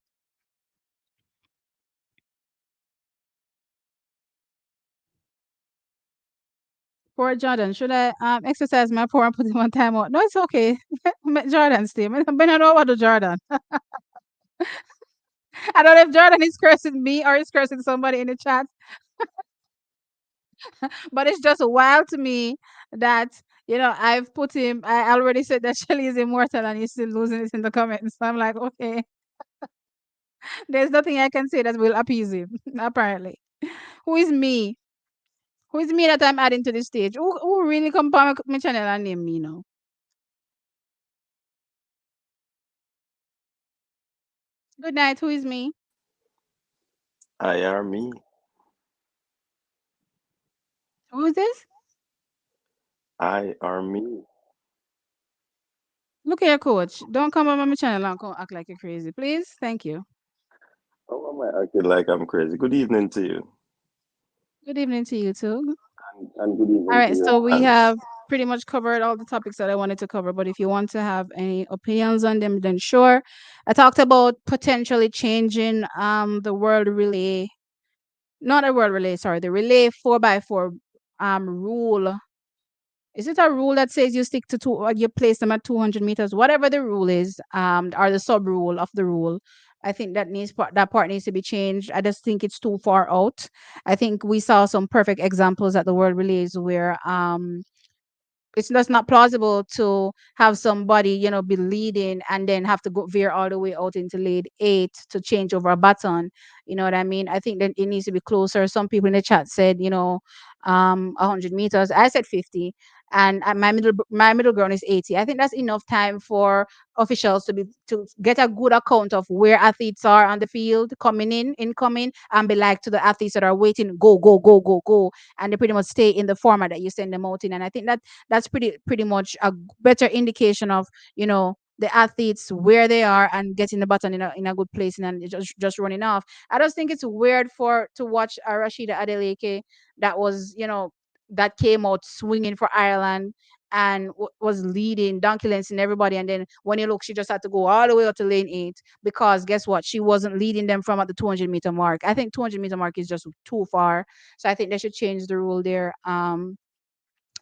Poor Jordan, should I exercise my poor and put him on timeout? No, it's okay. Jordan, stay. I don't know about the Jordan. I don't know if Jordan is cursing me or is cursing somebody in the chat. But it's just wild to me that I've put him. I already said that Shelly is immortal, and he's still losing it in the comments. So I'm like, okay, there's nothing I can say that will appease him. Apparently, who is me? Who is me that I'm adding to the stage? Who really come on my channel and name me now? Good night. Who is me? I are me. Who is this? I are me. Look here, coach. Don't come on my channel and come act like you're crazy, please. Thank you. Oh, am I acting like I'm crazy? Good evening to you. Good evening to you too. And good All evening to right, your so we fans. have pretty much covered all the topics that I wanted to cover. But if you want to have any opinions on them, then sure. I talked about potentially changing the world relay, not a world relay, sorry, the relay 4x4 rule. Is it a rule that says you stick to two, or you place them at 200 meters, whatever the rule is, or the sub rule of the rule? I think that part needs to be changed. I just think it's too far out. I think we saw some perfect examples at the World Relays where it's just not plausible to have somebody be leading and then have to go veer all the way out into lead 8 to change over a baton. You know what I mean? I think that it needs to be closer. Some people in the chat said 100 meters. I said 50, and my middle ground is 80. I think that's enough time for officials to get a good account of where athletes are on the field, coming in, incoming, and be like to the athletes that are waiting, go, go, go, go, go, and they pretty much stay in the format that you send them out in. And I think that's pretty much a better indication of the athletes where they are and getting the button in a good place, and then it just running off. I just think it's weird for to watch Rashida Adeleke that was that came out swinging for Ireland and was leading donkey lengths and everybody, and then when you look, she just had to go all the way up to lane 8 because guess what, she wasn't leading them from at the 200-meter mark. I think 200-meter mark is just too far, so I think they should change the rule there.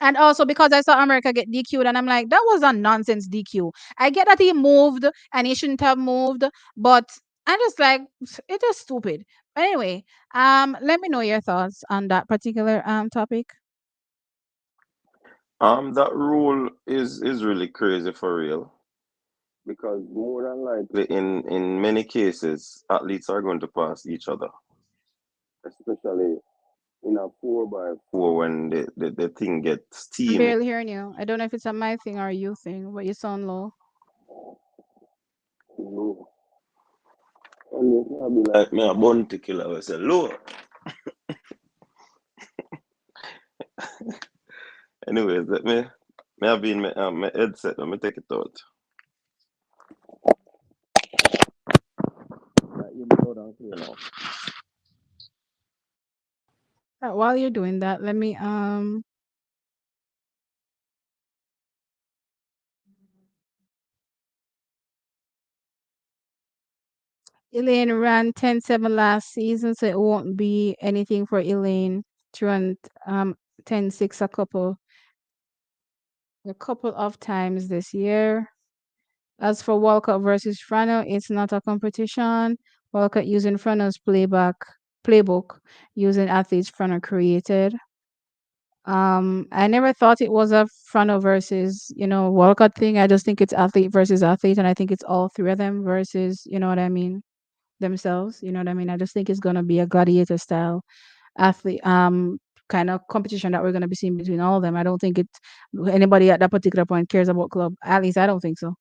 And also because I saw America get DQ'd, and I'm like, that was a nonsense DQ. I get that he moved and he shouldn't have moved, but I'm just like, it is stupid. But anyway, let me know your thoughts on that particular topic. That rule is really crazy for real because more than likely in many cases athletes are going to pass each other, especially in a 4x4 when the thing gets I'm steamy. barely hearing you. I don't know if it's a my thing or a you thing, but you sound low. Low. And I'll be like me a bounty killer. I say low. Anyways, let me have been my headset. Let me take it out. Right, you be loud and clear now. While you're doing that, let me Elaine ran 10-7 last season, so it won't be anything for Elaine to run 10-6 a couple of times this year. As for Walcott versus Frano, it's not a competition. Walcott using Frano's playbook using athletes Frano created. I never thought it was a Frano versus Walcott thing. I just think it's athlete versus athlete, and I think it's all three of them versus what I mean themselves. You know what I mean? I just think it's gonna be a gladiator style athlete kind of competition that we're gonna be seeing between all of them. I don't think anybody at that particular point cares about club. At least I don't think so.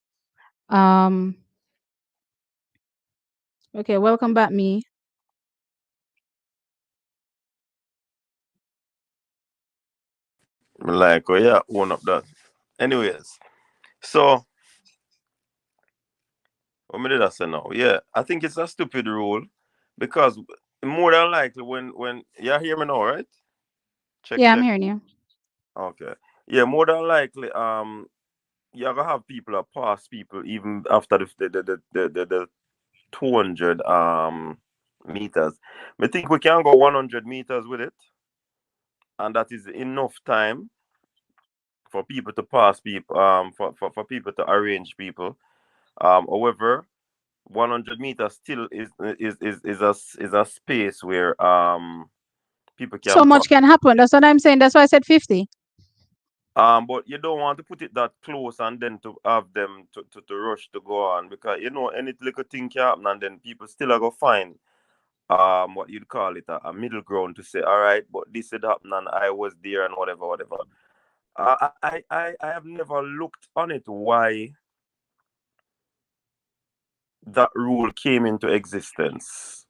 Um okay, welcome back me. I'm like, oh yeah, own up that. Anyways, so what me did I say now? Yeah, I think it's a stupid rule because more than likely when you hear me now, right? Check Yeah, I'm check. hearing you. Okay. Yeah, more than likely, you're gonna have people that pass people even after the 200 meters. I think we can go 100 meters with it, and that is enough time for people to pass people, for people to arrange people. However, 100 meters still is a space where People So can much can happen. That's what I'm saying. That's why I said 50. but you don't want to put it that close and then to have them to rush to go on, because any little thing can happen and then people still are gonna find what you'd call it a middle ground to say, all right, but this had happened and I was there and whatever, whatever. I have never looked on it why that rule came into existence.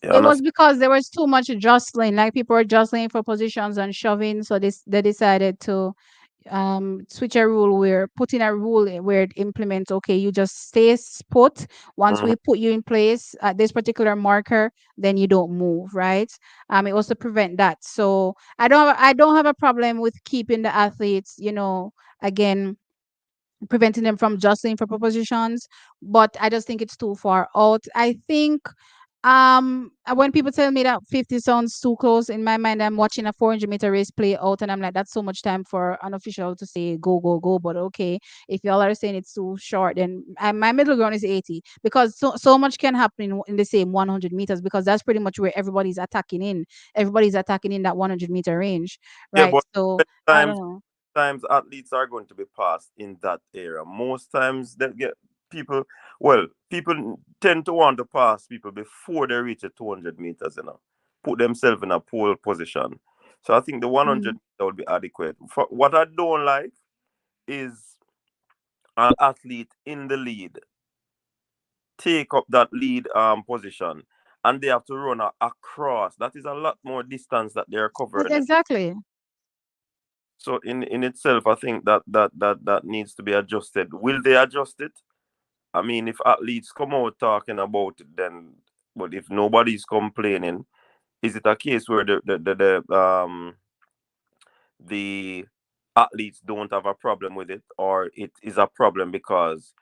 You It was understand? because there was too much jostling. Like people were jostling for positions and shoving. So they decided to switch a rule where put in a rule where it implements, okay, you just stay put. Once Mhm. we put you in place at this particular marker, then you don't move, right? It was to prevent that. So I don't have a problem with keeping the athletes, again, preventing them from jostling for propositions, but I just think it's too far out. I think when people tell me that 50 sounds too close, in my mind I'm watching a 400-meter race play out, and I'm like, that's so much time for an official to say go go go. But okay, if y'all are saying it's too short, then my middle ground is 80, because so much can happen in the same 100 meters, because that's pretty much where everybody's attacking in that 100-meter range, Yeah, right? but So many I don't know. times athletes are going to be passed in that area. Most times they get people. Well, people tend to want to pass people before they reach the 200 meters. Put themselves in a pole position. So I think the 100 Mm. meter would be adequate. For what I don't like is an athlete in the lead take up that lead position and they have to run across. That is a lot more distance that they're covering. Exactly. So in itself, I think that needs to be adjusted. Will they adjust it? I mean, if athletes come out talking about it, then. But if nobody's complaining, is it a case where the athletes don't have a problem with it, or it is a problem because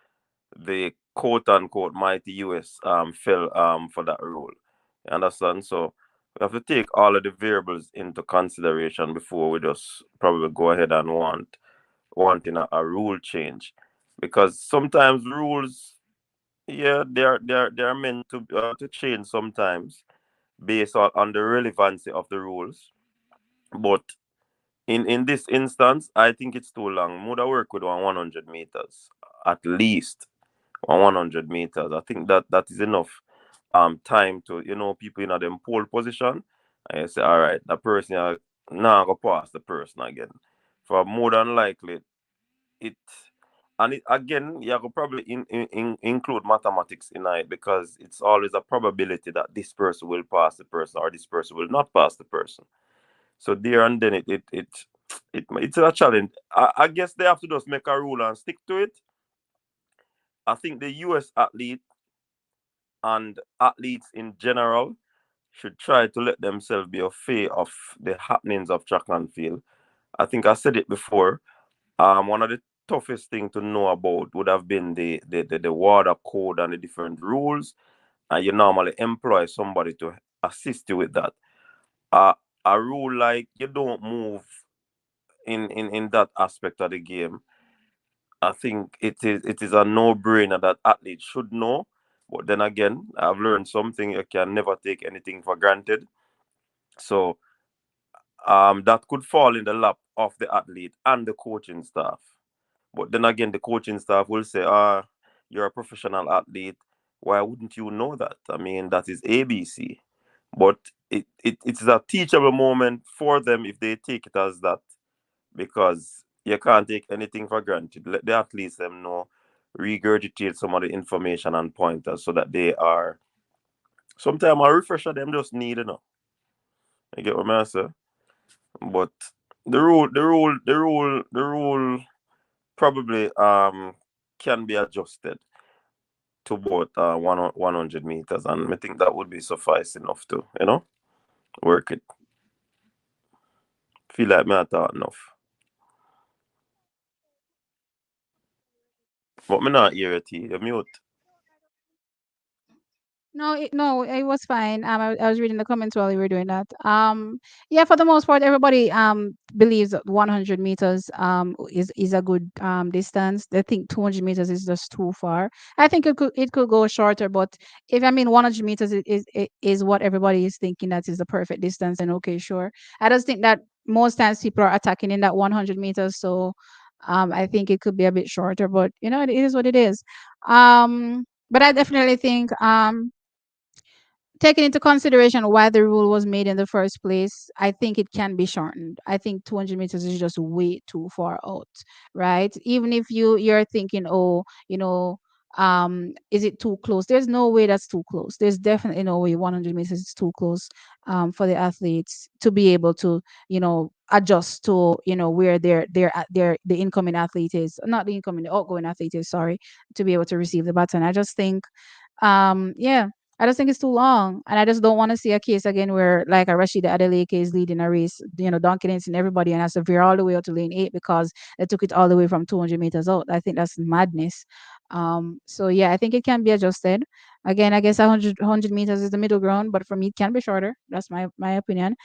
the quote unquote mighty US fell for that rule? You understand? So we have to take all of the variables into consideration before we just probably go ahead and wanting a rule change, because sometimes rules, yeah, they're meant to change sometimes based on the relevancy of the rules. But in this instance, I think it's too long. Would I work with 100 meters at least? On 100 meters, I think that is enough time to people in a them pole position, and you say, all right, the person now go pass the person again. For more than likely it and it again, you could probably include mathematics in it, because it's always a probability that this person will pass the person or this person will not pass the person. So there and then it's a challenge. I guess they have to just make a rule and stick to it. I think the US athlete and athletes in general should try to let themselves be afraid of the happenings of track and field. I think I said it before. One of the toughest thing to know about would have been the water code and the different rules, and you normally employ somebody to assist you with that. Uh, a rule like you don't move in that aspect of the game, I think it is a no-brainer that athletes should know. But then again, I've learned something: you can never take anything for granted. So that could fall in the lap of the athlete and the coaching staff. But then again, the coaching staff will say, you're a professional athlete. Why wouldn't you know that? I mean, that is ABC. But it is a teachable moment for them if they take it as that, because you can't take anything for granted. Let the athletes them know, regurgitate some of the information and pointers so that they are. Sometimes a refresher them just need, You get what I say? But the rule probably can be adjusted to both 100 meters, and I think that would be suffice enough to work it. Feel like me I thought enough, but me not hear it. You mute. No, it was fine. I was reading the comments while you were doing that. Yeah, for the most part, everybody believes that 100 meters is a good distance. They think 200 meters is just too far. I think it could go shorter, but if I mean 100 meters is what everybody is thinking that is the perfect distance, and okay, sure. I just think that most times people are attacking in that 100 meters, so I think it could be a bit shorter, but it is what it is. But I definitely think taking into consideration why the rule was made in the first place, I think it can be shortened. I think 200 meters is just way too far out, right? Even if you're thinking, oh, is it too close? There's no way that's too close. There's definitely no way 100 meters is too close for the athletes to be able to, adjust to, where the incoming athlete is, not the incoming, the outgoing athlete is, sorry, to be able to receive the baton. I just think yeah, I just think it's too long, and I just don't want to see a case again where like a Rashida Adeleke is leading a race, Duncan and everybody, and has to veer all the way out to lane 8 because they took it all the way from 200 meters out. I think that's madness. So yeah, I think it can be adjusted. Again, I guess 100 meters is the middle ground, but for me, it can be shorter. That's my opinion.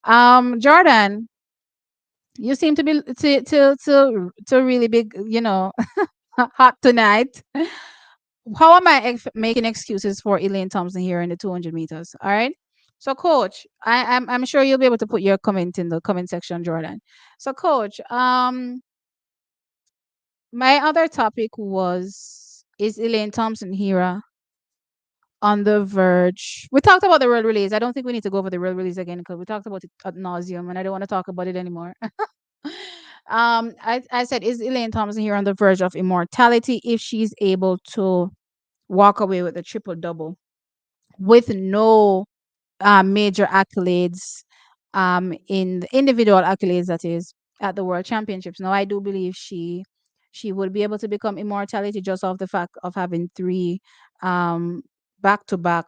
Jordan, you seem to be to really big, hot tonight. How am I making excuses for Elaine Thompson here in the 200 meters? All right. So, coach, I'm sure you'll be able to put your comment in the comment section, Jordan. So, coach, my other topic was, is Elaine Thompson-Herah on the verge? We talked about the world release. I don't think we need to go over the world release again because we talked about it ad nauseum, and I don't want to talk about it anymore. I said, is Elaine Thompson here on the verge of immortality if she's able to walk away with a triple double with no major accolades, in the individual accolades, that is, at the World Championships? Now, I do believe she would be able to become immortality just off the fact of having three um, back-to-back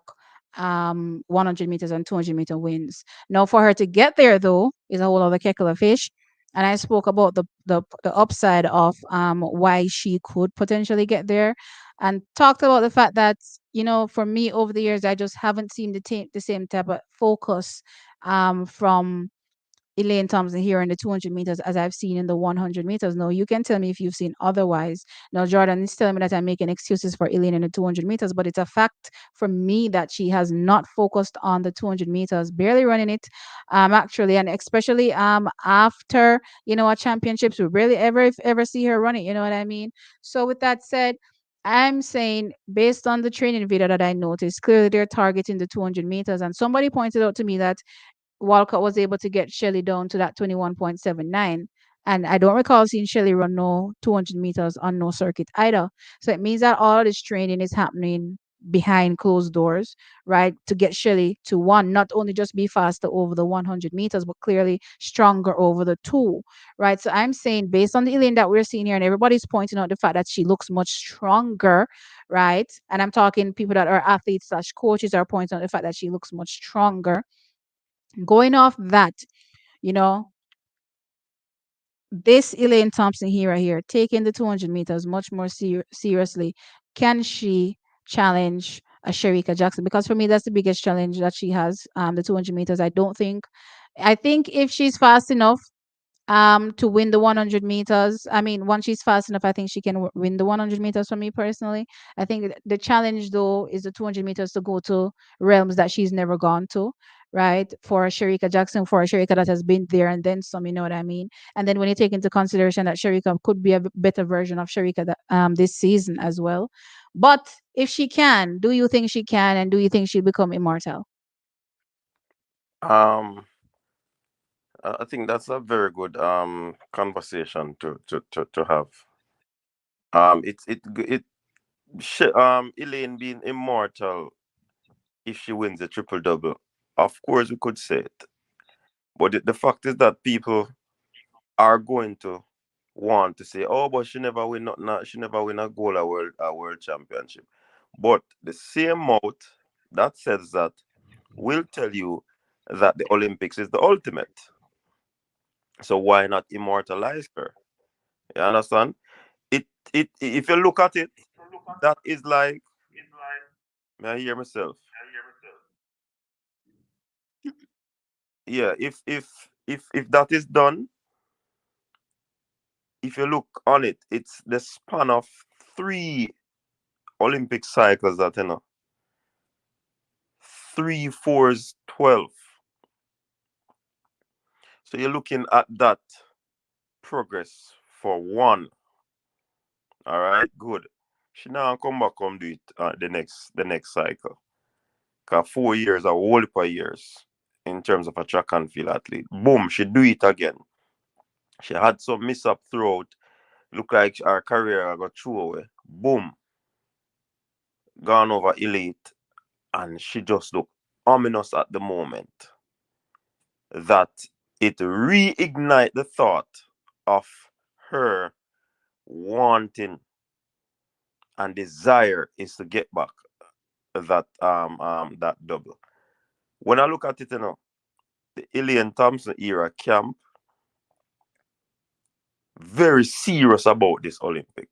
100 meters and 200-meter wins. Now, for her to get there, though, is a whole other kettle of fish. And I spoke about the upside of why she could potentially get there, and talked about the fact that, for me over the years, I just haven't seen the same type of focus from Elaine Thompson here in the 200 meters as I've seen in the 100 meters. No, you can tell me if you've seen otherwise. Now, Jordan is telling me that I'm making excuses for Elaine in the 200 meters, but it's a fact for me that she has not focused on the 200 meters, barely running it, actually, and especially after, a championships, we rarely ever see her run it. You know what I mean? So, with that said, I'm saying, based on the training video that I noticed, clearly they're targeting the 200 meters. And somebody pointed out to me that Walcott was able to get Shelley down to that 21.79. And I don't recall seeing Shelley run no 200 meters on no circuit either. So it means that all of this training is happening behind closed doors, right? To get Shelley to one, not only just be faster over the 100 meters, but clearly stronger over the two, right? So I'm saying, based on the Elaine that we're seeing here, and everybody's pointing out the fact that she looks much stronger, right? And I'm talking people that are athletes slash coaches are pointing out the fact that she looks much stronger. Going off that, you know, this Elaine Thompson here, right here, taking the 200 meters much more seriously, can she challenge a Sherika Jackson? Because for me, that's the biggest challenge that she has. The 200 meters. I think if she's fast enough to win the 100 meters, I mean, once she's fast enough, I think she can win the 100 meters. For me personally, I think the challenge, though, is the 200 meters to go to realms that she's never gone to, right? For Sherika Jackson, for a Sherika that has been there and then some, you know what I mean? And then when you take into consideration that Sherika could be a better version of Sherika that, this season as well. But if she can, do you think she can, and do you think she'll become immortal? Um, I think that's a very good conversation to have. Elaine being immortal if she wins a triple double. Of course, we could say it, but the fact is that people are going to want to say, "Oh, but she never win, not she never win a gold, a world championship." But the same mouth that says that will tell you that the Olympics is the ultimate. So why not immortalize her? You understand? It if you look at it, that is like, may I hear myself? yeah, if that is done, if you look on it, it's the span of 3 Olympic cycles that, 3 4s 12. So you're looking at that progress for one. All right, good. She now come back come do it the next cycle. Cause 4 years are whole heap of years in terms of a track and field athlete. Boom, she do it again. She had some mishap throughout. Look like her career got thrown away. Boom, gone over elite, and she just look ominous at the moment. That it reignite the thought of her wanting and desire is to get back that double. When I look at it, the Elaine Thompson-Herah camp very serious about this Olympic.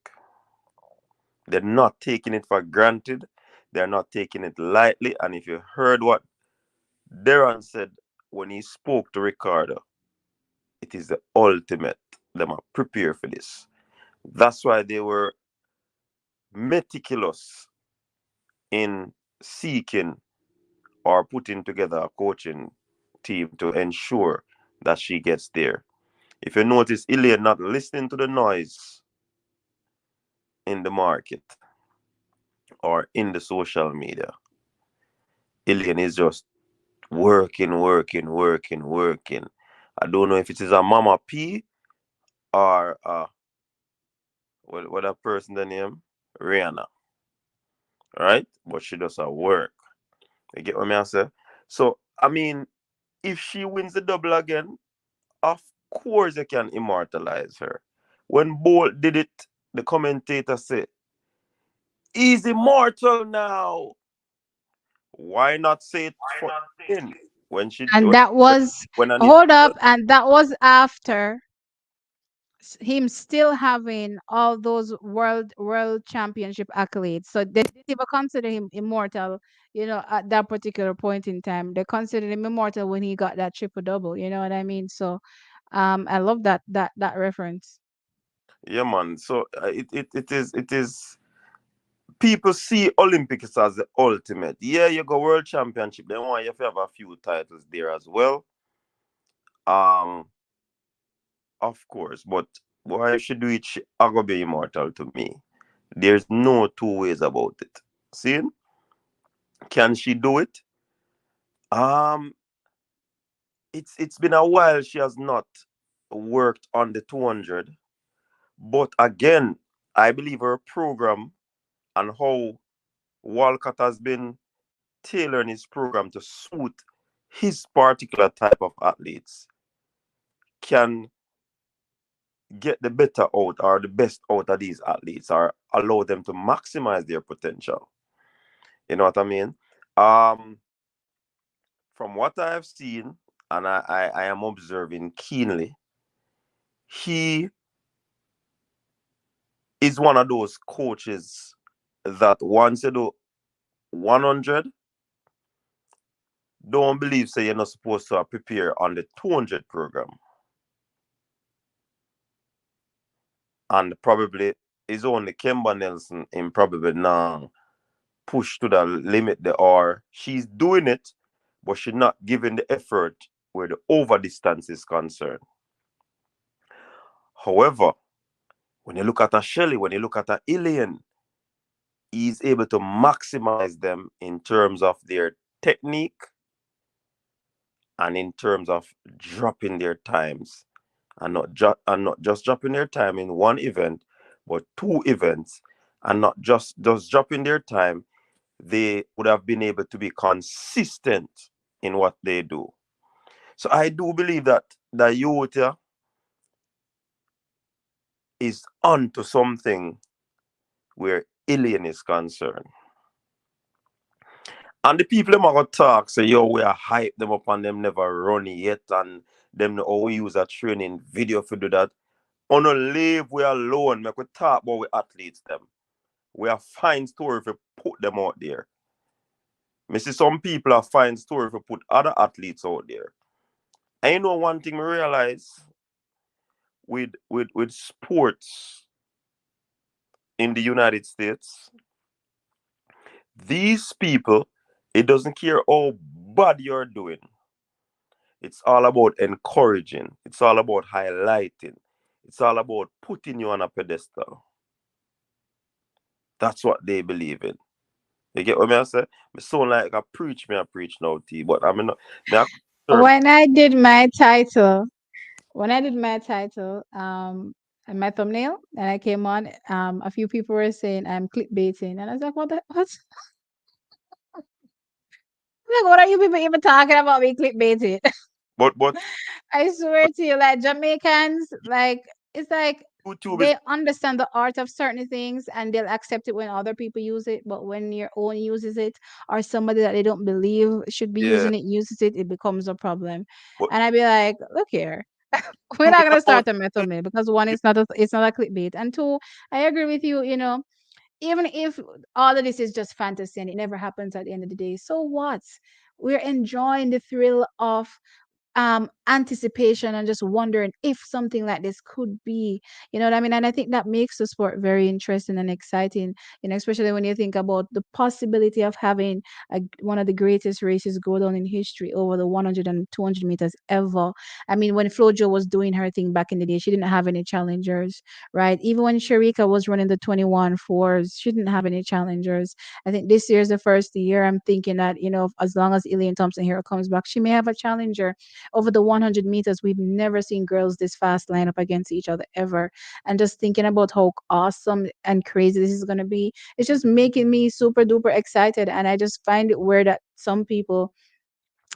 They're not taking it for granted. They're not taking it lightly. And if you heard what Darren said when he spoke to Ricardo, it is the ultimate. Them are prepared for this. That's why they were meticulous in seeking or putting together a coaching team to ensure that she gets there. If you notice, Elaine not listening to the noise in the market or in the social media. Elaine is just working, working, working, working. I don't know if it is a Mama P or what that person the name? Rihanna. Right? But she does her work. You get what I say? So I mean, if she wins the double again, of course you can immortalize her. When Bolt did it, the commentator said, he's immortal now. Why not say it for in when she And that was, when I need hold up, and that was after him still having all those world championship accolades. So they didn't even consider him immortal, at that particular point in time. They considered him immortal when he got that triple double. You know what I mean? So, I love that reference. yeah man. So it is people see Olympics as the ultimate. Yeah, you go world championship. They want you to have a few titles there as well. Um, of course, but why if she do it, she are gonna be immortal to me. There's no two ways about it. See, can she do it? Um, it's been a while she has not worked on the 200, but again, I believe her program and how Walcott has been tailoring his program to suit his particular type of athletes can get the better out or the best out of these athletes or allow them to maximize their potential. You know what I mean? Um, from what I have seen and I am observing keenly, he is one of those coaches that once you do 100, don't believe say you're not supposed to prepare on the 200 program. And probably is only Kemba Nelson in probably now push to the limit there, or she's doing it, but she's not giving the effort where the over distance is concerned. However, when you look at a Shelley, when you look at a Ilian, he's able to maximize them in terms of their technique and in terms of dropping their times and not just dropping their time in one event, but 2 events, and not just dropping their time. They would have been able to be consistent in what they do. So I do believe that the youth is onto something where alien is concerned. And the people them are gonna talk, say, yo, we are hype them up and them never run it yet, and them always use a training video for do that. On a leave we alone, make we talk about we athletes them. We are fine story if we put them out there. Me see some people are fine story if we put other athletes out there. I know one thing I realize with sports in the United States, these people, it doesn't care how bad you're doing. It's all about encouraging. It's all about highlighting. It's all about putting you on a pedestal. That's what they believe in. You get what me I say? Me sound like I preach now, T, but I mean, me I serve. When I did my title, when I did my title, and my thumbnail, and I came on, a few people were saying I'm clickbaiting, and I was like, what? What? Like, what are you people even talking about? Me clickbaiting? But I swear to you, like Jamaicans, like it's like YouTube is they understand the art of certain things and they'll accept it when other people use it, but when your own uses it or somebody that they don't believe should be yeah. using it uses it, it becomes a problem. But And I'd be like, look here, we're two not is gonna about start a method mill because one, it's not a clickbait, and two, I agree with you. Even if all of this is just fantasy and it never happens at the end of the day, so what? We're enjoying the thrill of anticipation and just wondering if something like this could be, you know what I mean? And I think that makes the sport very interesting and exciting, especially when you think about the possibility of having one of the greatest races go down in history over the 100 and 200 meters ever. I mean, when Flojo was doing her thing back in the day, she didn't have any challengers, right? Even when Sharika was running the 21 fours, she didn't have any challengers. I think this year is the first year I'm thinking that, as long as Elaine Thompson-Herah comes back, she may have a challenger over the 100 meters. We've never seen girls this fast line up against each other ever. And just thinking about how awesome and crazy this is going to be, it's just making me super duper excited. And I just find it weird that some people,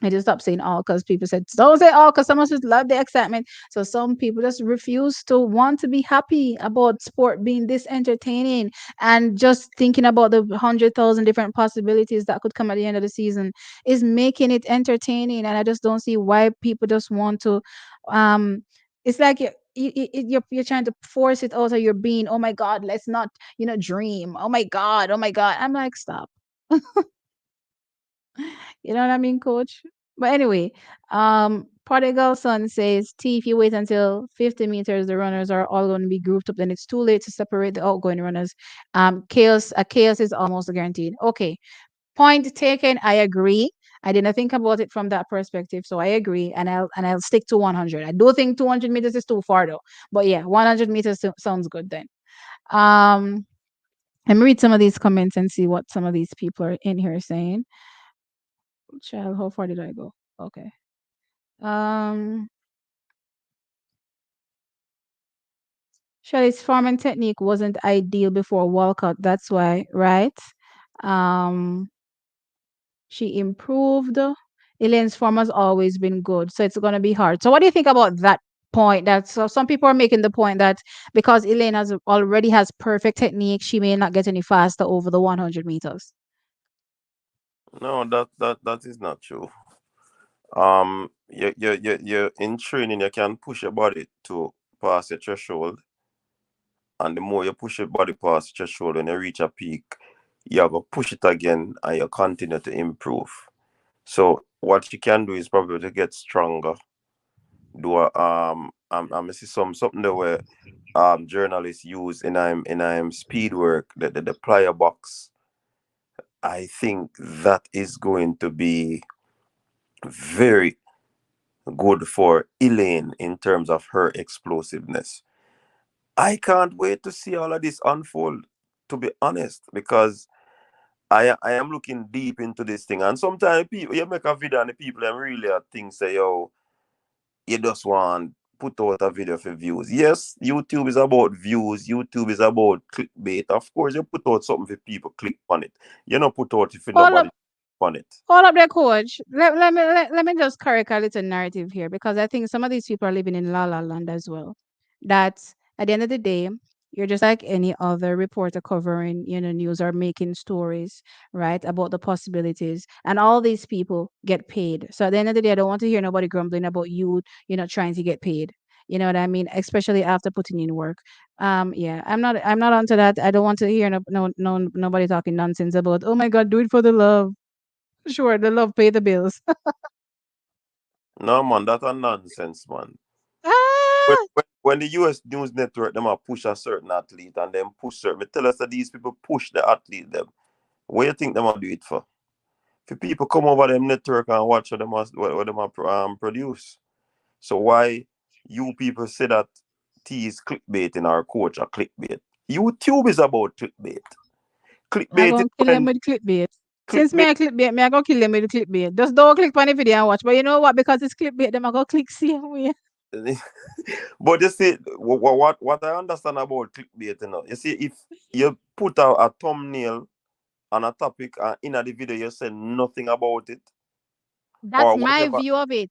I just stopped saying all because people said, don't say all because someone just love the excitement. So some people just refuse to want to be happy about sport being this entertaining and just thinking about the 100,000 different possibilities that could come at the end of the season is making it entertaining. And I just don't see why people just want to. Um, it's like you're trying to force it out of your being. Oh my God, let's not, dream. Oh my God, oh my God. I'm like, stop. You know what I mean, coach? But anyway, Prodigal Son says, T, if you wait until 50 meters, the runners are all going to be grouped up, then it's too late to separate the outgoing runners. Chaos is almost guaranteed. Okay. Point taken. I agree. I didn't think about it from that perspective, so I agree, and I'll stick to 100. I do think 200 meters is too far though, but yeah, 100 meters sounds good then. Um, let me read some of these comments and see what some of these people are in here saying. Child, how far did I go? Okay. Um, Shelly's farming technique wasn't ideal before walkout. That's why, right? Um, she improved. Elaine's form has always been good, so it's gonna be hard. So, what do you think about that point? That so some people are making the point that because Elaine already has perfect technique, she may not get any faster over the 100 meters. no, that is not true. You in training, you can push your body to pass your threshold, and the more you push your body past your threshold, when you reach a peak, you have to push it again, and you continue to improve. So what you can do is probably to get stronger. Do a I see something there where journalists use in speed work, the plier box. I think that is going to be very good for Elaine in terms of her explosiveness. I can't wait to see all of this unfold, to be honest, because I am looking deep into this thing. And sometimes people, you make a video and the people them really are things say, yo, you just want put out a video for views. Yes, YouTube is about views. YouTube is about clickbait. Of course, you put out something for people click on it. You don't put out if Hold up, nobody on it. hold up there, coach. Let me just correct a little narrative here because I think some of these people are living in La La Land as well. That at the end of the day, you're just like any other reporter covering, news or making stories, right, about the possibilities. And all these people get paid. So at the end of the day, I don't want to hear nobody grumbling about you, trying to get paid. You know what I mean? Especially after putting in work. Yeah, I'm not onto that. I don't want to hear nobody talking nonsense about, oh my God, do it for the love. Sure, the love pay the bills. No man, that a nonsense, man. When, Ah, when the US News Network them a push a certain athlete and then push certain, me tell us that these people push the athlete them. What you think them a do it for? For people come over them network and watch what them a produce. So why you people say that T is clickbaiting our coach or clickbait? YouTube is about clickbait. I Clickbait is gonna kill him when with clickbait. Since me clickbait. I clickbait, me I go kill him with clickbait. Just don't click on the video and watch. But you know what? Because it's clickbait, them I go click same way. But you see, what I understand about clickbait, you see, if you put a thumbnail on a topic and in the video you say nothing about it That's or my whatever, view of it.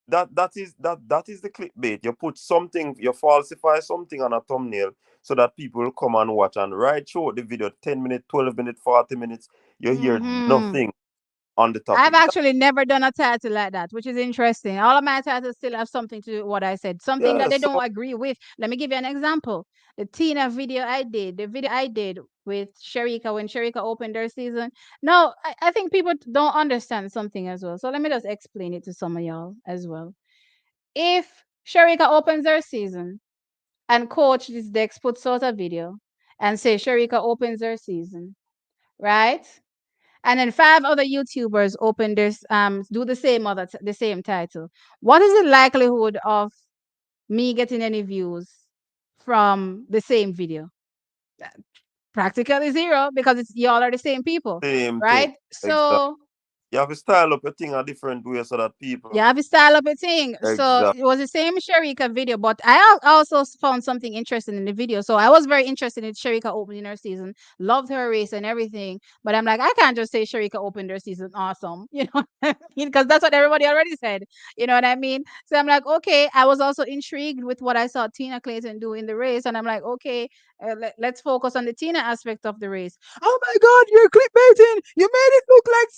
that is the clickbait. You put something, you falsify something on a thumbnail so that people will come and watch and right through the video, 10 minutes, 12 minutes, 40 minutes, you hear Hmm. nothing on the I've topic. actually never done a title like that, which is interesting. All of my titles still have something to do with what I said, something that Yeah, they don't so agree with. Let me give you an example. The Tina video I did, the video I did with Sharika when Sharika opened their season. No, I think people don't understand something as well. So let me just explain it to some of y'all as well. If Sharika opens their season and Coach this Dex puts out a video and say Sharika opens their season, right? And then five other YouTubers open this do the same the same title. What is the likelihood of me getting any views from the same video? Practically zero because it's y'all are the same people, same thing. right? Exactly. So You have to style up a thing a different way so that people yeah, have a style of a thing. So exactly it was the same Sharika video, but I also found something interesting in the video. So I was very interested in Sharika opening her season, loved her race and everything. But I'm like, I can't just say Sharika opened her season awesome, you know, because that's what everybody already said. You know what I mean? So I'm like, okay. I was also intrigued with what I saw Tina Clayton do in the race, and I'm like, okay, let's focus on the Tina aspect of the race. Oh my God, you're clickbaiting! You made it look like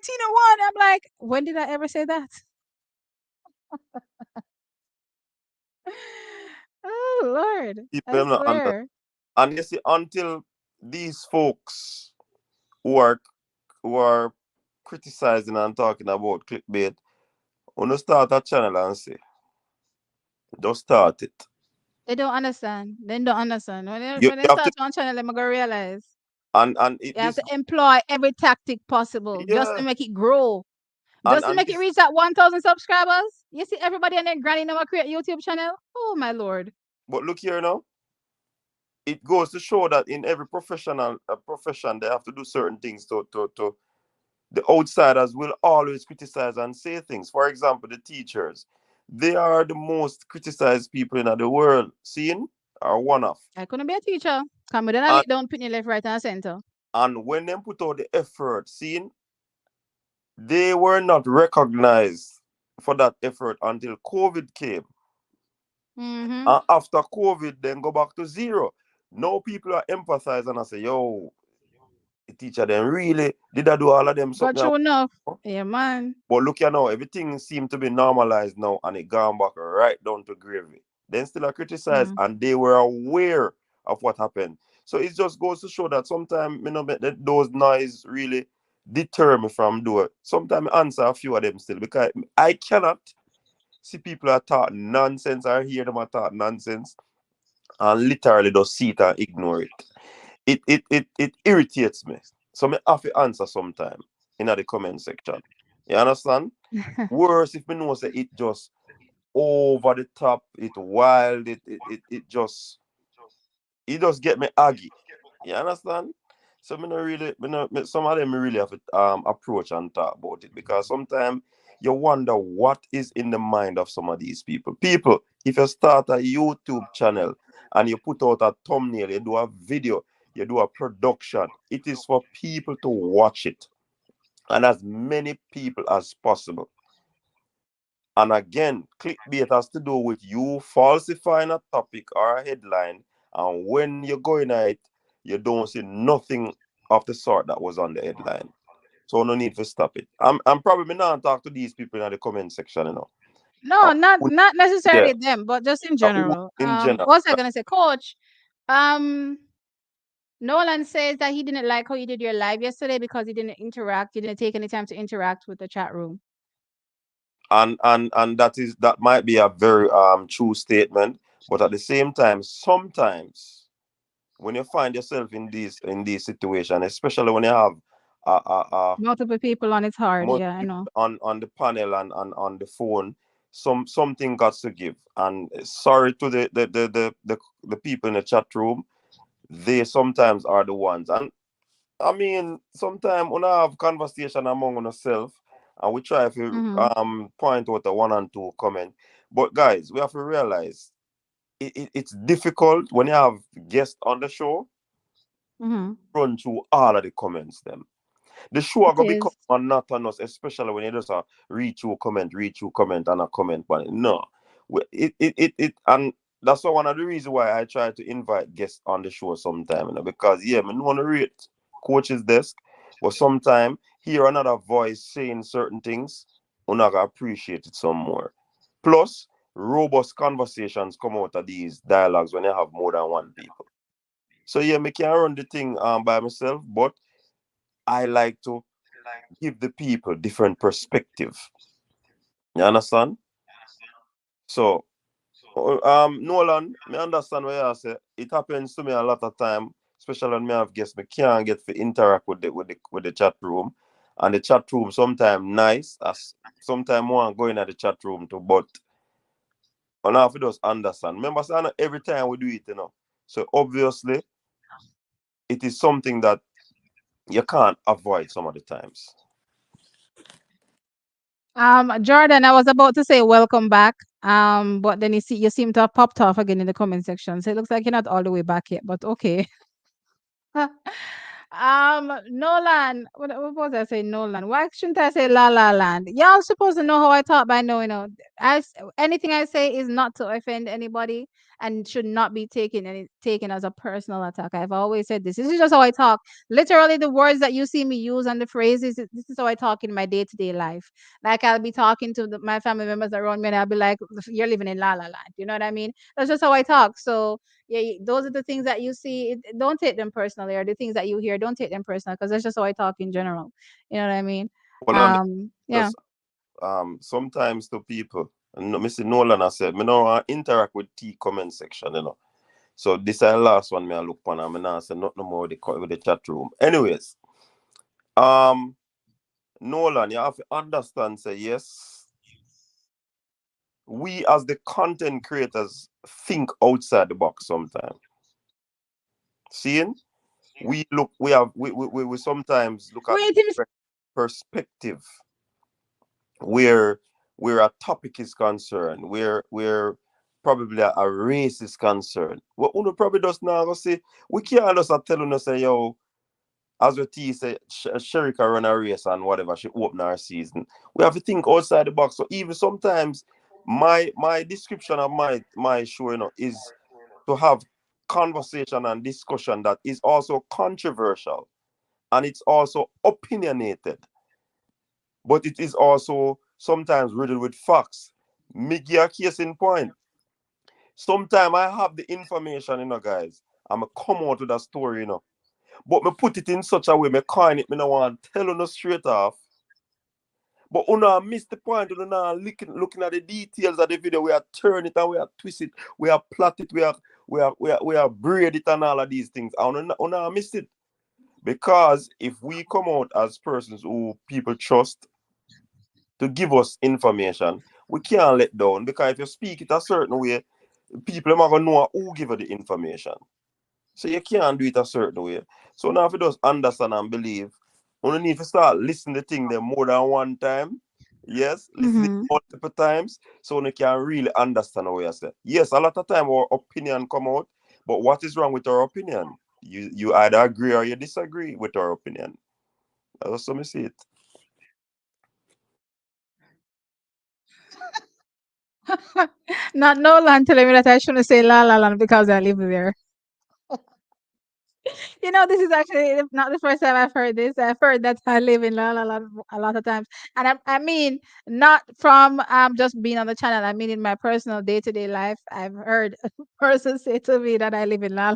Tina won. I'm like, when did I ever say that? Oh Lord, people I them not under. swear. And you see, until these folks who are who are criticizing and talking about clickbait, when you start a channel and say, just start it. They don't understand. They don't understand. You, When they you have to start one channel, they're gonna realize and it you have this to employ every tactic possible just to yeah make it grow, just to and make it this reach that 1,000 subscribers. You see everybody and their granny now create YouTube channel. Oh my Lord. but look here now, it goes to show that in every professional profession they have to do certain things to the outsiders will always criticize and say things. For example, the teachers, they are the most criticized people in the world. Seeing are one of. I couldn't be a teacher. Come with a And lick down, put left, right, and center. and when they put out the effort, seeing they were not recognized for that effort until COVID came. Mm-hmm. And after COVID, then go back to zero. Now people are empathizing and say, yo, the teacher then really did I do all of them Got something? you enough. Yeah, man. But look here now, everything seemed to be normalized now and it gone back right down to gravy. Then still I criticize Mm. and they were aware of what happened. So it just goes to show that sometimes you know those noise really deter me from doing. Sometimes I answer a few of them still because I cannot see people are talk nonsense or hear them are talk nonsense and literally just see it and ignore it. It irritates me. So I have to answer sometime in the comment section. You understand? Worse if me know say it just over the top, it wild, it just get me aggy. You understand? So me no really, some of them me really have to approach and talk about it because sometimes you wonder what is in the mind of some of these people. People, if you start a YouTube channel and you put out a thumbnail, you do a video, you do a production, it is for people to watch it and as many people as possible. And again, clickbait has to do with you falsifying a topic or a headline, and when you go in it, you don't see nothing of the sort that was on the headline. So no need to stop it. I'm probably not talk to these people in the comment section, No, Who- not yeah, necessarily them, but just in who general. in general. What was I gonna say, Coach? Um, Nolan says that he didn't like how you did your live yesterday because you didn't interact. You didn't take any time to interact with the chat room. And that might be a very true statement, but at the same time, sometimes when you find yourself in these situations, especially when you have Multiple people on it's hard. multiple Yeah, I know. people on the panel and on the phone, something got to give. And sorry to the people in the chat room, they sometimes are the ones. And I mean, sometimes when I have conversation among ourselves and we try to Mm-hmm. point out a one and two comment. But guys, we have to realize it's difficult when you have guests on the show Mm-hmm. run through all of the comments them. The show are It gonna become is. monotonous, especially when you just read through comment, and a comment on it. No. And that's why one of the reasons why I try to invite guests on the show sometime, because yeah, I want to rate coach's desk, but sometime hear another voice saying certain things, I'm not gonna appreciate it some more. Plus, robust conversations come out of these dialogues when you have more than one people. So yeah, me can run the thing by myself, but I like to give the people different perspective. You understand? So, Nolan, me understand what you say. It happens to me a lot of time, especially when me have guests. Me can't get to interact with the chat room, and the chat room sometimes nice. As sometimes want go in at the chat room too, but I have to just understand. Remember, say, not every time we do it, So obviously, it is something that you can't avoid some of the times. Jordan, I was about to say welcome back. But then you seem to have popped off again in the comment section. So it looks like you're not all the way back yet, but okay. Nolan, what was I saying? Nolan. Why shouldn't I say La La Land? Y'all supposed to know how I talk by now, anything I say is not to offend anybody and should not be taken as a personal attack. I've always said this. This is just how I talk. Literally, the words that you see me use and the phrases. This is how I talk in my day to day life. Like I'll be talking to my family members around me, and I'll be like, "You're living in La La Land." You know what I mean? That's just how I talk. So yeah, those are the things that you see. Don't take them personally, or the things that you hear, don't take them personal, because that's just how I talk in general. You know what I mean? Well, on Yeah. just sometimes to people, and Mr. Nolan I said, me no interact with T comment section. So this is the last one me I look on, and me not say nothing more with the chat room. Anyways, um, Nolan, you have to understand. Say yes, we as the content creators think outside the box sometimes. Seeing we sometimes look at Wait, it's perspective where a topic is concerned, where probably a race is concerned. What uno probably does now go say we can't just tell uno say yo, as we T say Sherika run a race and whatever she open our season. We have to think outside the box. So even sometimes my description of my show, is to have conversation and discussion that is also controversial and it's also opinionated, but it is also sometimes riddled with facts. Me give a case in point. Sometimes I have the information, guys. I'm come out with a story, but me put it in such a way, me coin it, me no want to tell you no straight off. But una miss the point, una looking at the details of the video. We are turn it and we are twist it, we are plot it, we are braid it and all of these things. And una miss it. Because if we come out as persons who people trust to give us information, we can't let down, because if you speak it a certain way, people are not gonna know who give you the information. So you can't do it a certain way. So now if you just understand and believe, you need to start listening to thing them more than one time. Yes, listening mm-hmm. multiple times so you can really understand what you say. Yes, a lot of time our opinion come out, but what is wrong with our opinion? You either agree or you disagree with our opinion. That's how I see it. Not Nolan telling me that I shouldn't say La La Land because I live there. This is actually not the first time I've heard this. I've heard that I live in La La Land a lot of times, and I mean not from just being on the channel. I mean in my personal day to day life, I've heard a person say to me that I live in La La.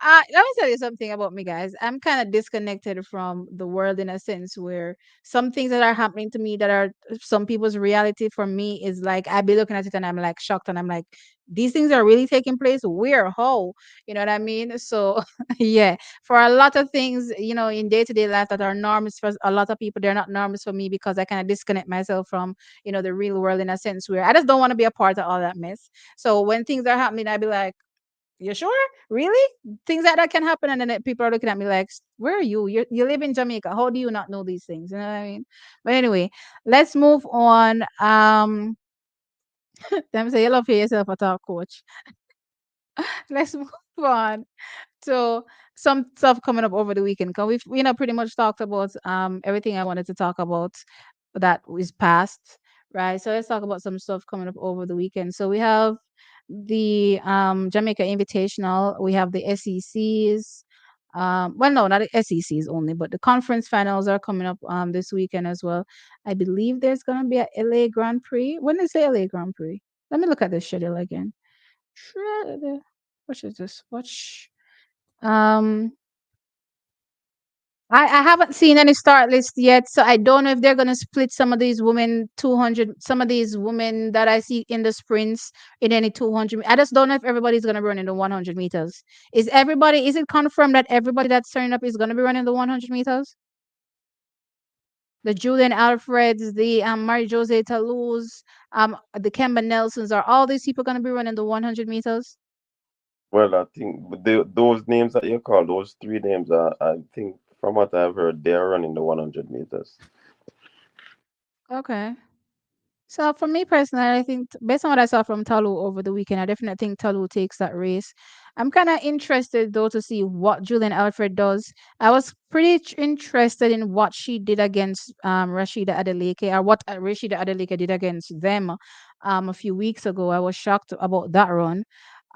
Let me tell you something about me, guys. I'm kind of disconnected from the world in a sense where some things that are happening to me that are some people's reality for me is like I be looking at it and I'm like shocked and I'm like, these things are really taking place. Where? How? You know what I mean? So yeah, for a lot of things, in day to day life that are norms for a lot of people, they're not norms for me because I kind of disconnect myself from the real world in a sense where I just don't want to be a part of all that mess. So when things are happening, I be like, you sure? Really? Things like that can happen, and then people are looking at me like, "Where are you? You live in Jamaica. How do you not know these things?" You know what I mean? But anyway, let's move on. Them say you love yourself a talk, coach. Let's move on. So some stuff coming up over the weekend. Cause we've pretty much talked about everything I wanted to talk about that is past, right? So let's talk about some stuff coming up over the weekend. So we have the Jamaica Invitational. We have the SECs. Well, no, not the SECs only, but the conference finals are coming up this weekend as well. I believe there's gonna be a LA Grand Prix. When is the LA Grand Prix? Let me look at the schedule again. What is this? Watch. Um, I haven't seen any start list yet, so I don't know if they're gonna split some of these women 200, some of these women that I see in the sprints in any 200. I just don't know if everybody's gonna be running the 100 meters. Is it confirmed that everybody that's turning up is gonna be running the 100 meters? The Julian Alfreds, the Mary Jose Toulouse, the Kemba Nelsons, are all these people gonna be running the 100 meters? Well, I think those names that you call, those three names, I think from what I've heard, they're running the 100 meters. Okay. So for me personally, I think based on what I saw from Talu over the weekend, I definitely think Talu takes that race. I'm kind of interested though to see what Julian Alfred does. I was pretty interested in what she did against Rashida Adeleke, or what Rashida Adeleke did against them a few weeks ago. I was shocked about that run.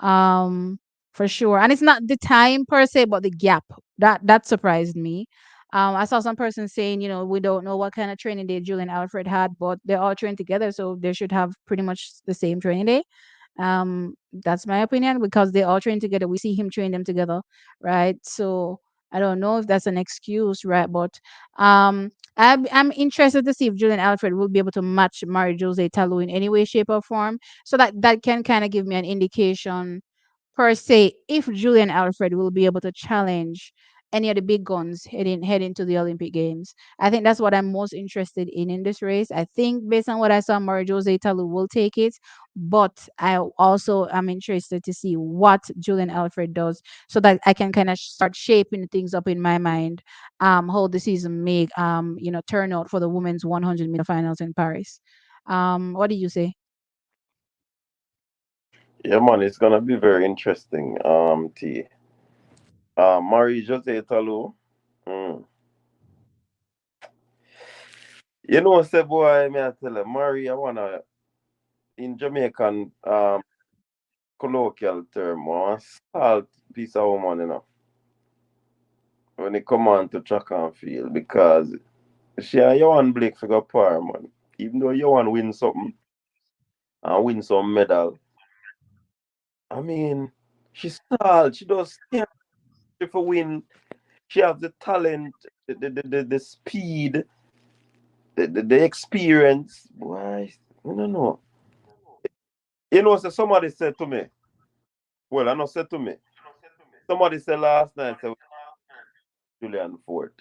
Um for sure. And it's not the time per se, but the gap. That surprised me. I saw some person saying, we don't know what kind of training day Julian Alfred had, but they all trained together, so they should have pretty much the same training day. That's my opinion because they all train together. We see him train them together, right? So I don't know if that's an excuse, right? But I'm interested to see if Julian Alfred will be able to match Mario Jose Talu in any way, shape, or form. So that can kind of give me an indication per se if Julian Alfred will be able to challenge any of the big guns heading to the Olympic Games. I think that's what I'm most interested in this race. I think based on what I saw, Mario Jose Talu will take it, but I also am interested to see what Julian Alfred does so that I can kind of start shaping things up in my mind. How the season may turn out for the women's 100-meter finals in Paris. What do you say? Yeah, man, it's gonna be very interesting. T. Marie Jose Talo. Mm. You know, say boy, me I tell you, Marie, I wanna in Jamaican colloquial term, one salt piece of woman, when it come on to track and field because she and Johan Blake figure par, man. Even though Johan win something and win some medal, I mean, she's tall, she does stand for win. She has the talent, the speed, the experience. Why? I don't know. So somebody said to me, well, I know said to me, somebody said last night, say, Julian Ford.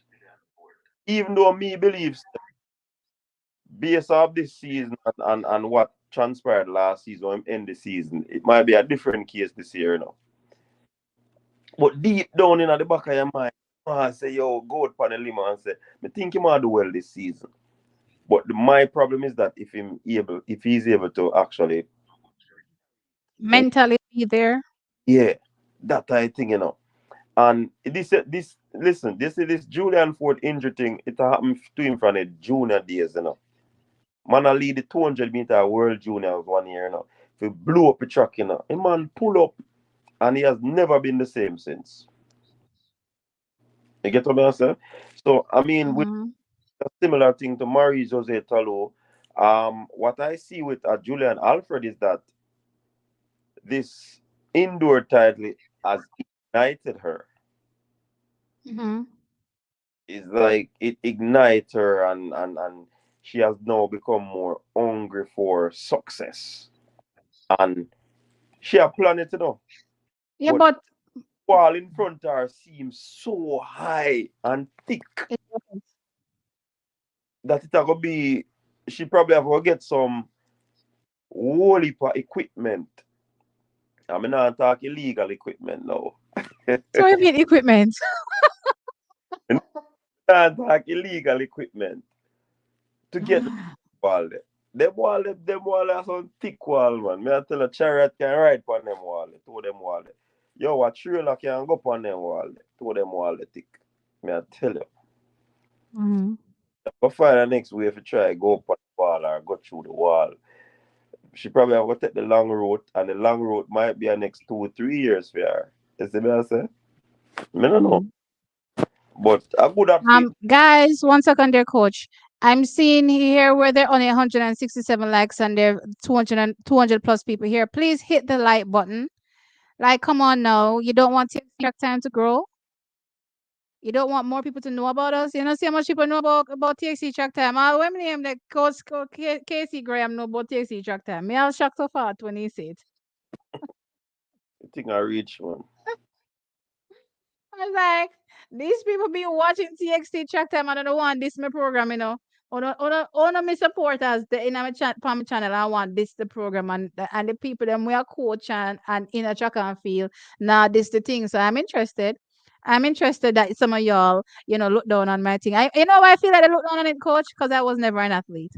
Even though me believes, based off this season and what transpired last season or in the season, it might be a different case this year. But deep down in the back of your mind, I say, yo, go out on the limb and say, I think he might do well this season. But my problem is that if he's able to actually, Mentally be there. yeah, that I think. And listen, this Julian Ford injury thing, it happened to him from the junior days. Man, I lead the 200-meter World Juniors one year. If he blew up a truck. A man pull up and he has never been the same since. You get what I'm saying? So, I mean, with Mhm. a similar thing to Marie Jose Talo, what I see with Julian Alfred is that this indoor title has ignited her. Mm-hmm. It's like it ignites her, and she has now become more hungry for success. And she a planet, Yeah, but but wall in front of her seems so high and thick it doesn't. that it gonna be. She probably have to get some whole heap of equipment. I mean, not talk illegal equipment now. So you mean equipment? Not talk illegal equipment to get the wall there. Them wall are some thick wall, man. Me I tell a chariot can ride on them wall, two them wall. Yo, a trailer can go on them wall, two them wall thick. Me I tell you. Mm-hmm. But find the next way if you try go up on the wall or go through the wall. She probably have to take the long road, and the long road might be the next 2 3 years for her. You see me I say? Me don't know. Mm-hmm. But I good at faith. Guys, 1 second there, coach. I'm seeing here where there are only 167 likes and there are 200 plus people here. Please hit the like button. Like, come on now. You don't want TikTok time to grow. You don't want more people to know about us. You know, see how much people know about TXC track time. All women name like Casey Graham know about TXC track time. Me, I was shocked so far when he said. I think I reach one. I was like, these people be watching TXT track time. I don't know want this my program, you know. Ono my supporters the in my my channel. I want this the program and the people them we are coach and in a track and field. Now this the thing. So I'm interested. I'm interested that some of y'all, you know, look down on my thing. I you know why I feel like they look down on it, coach? Because I was never an athlete.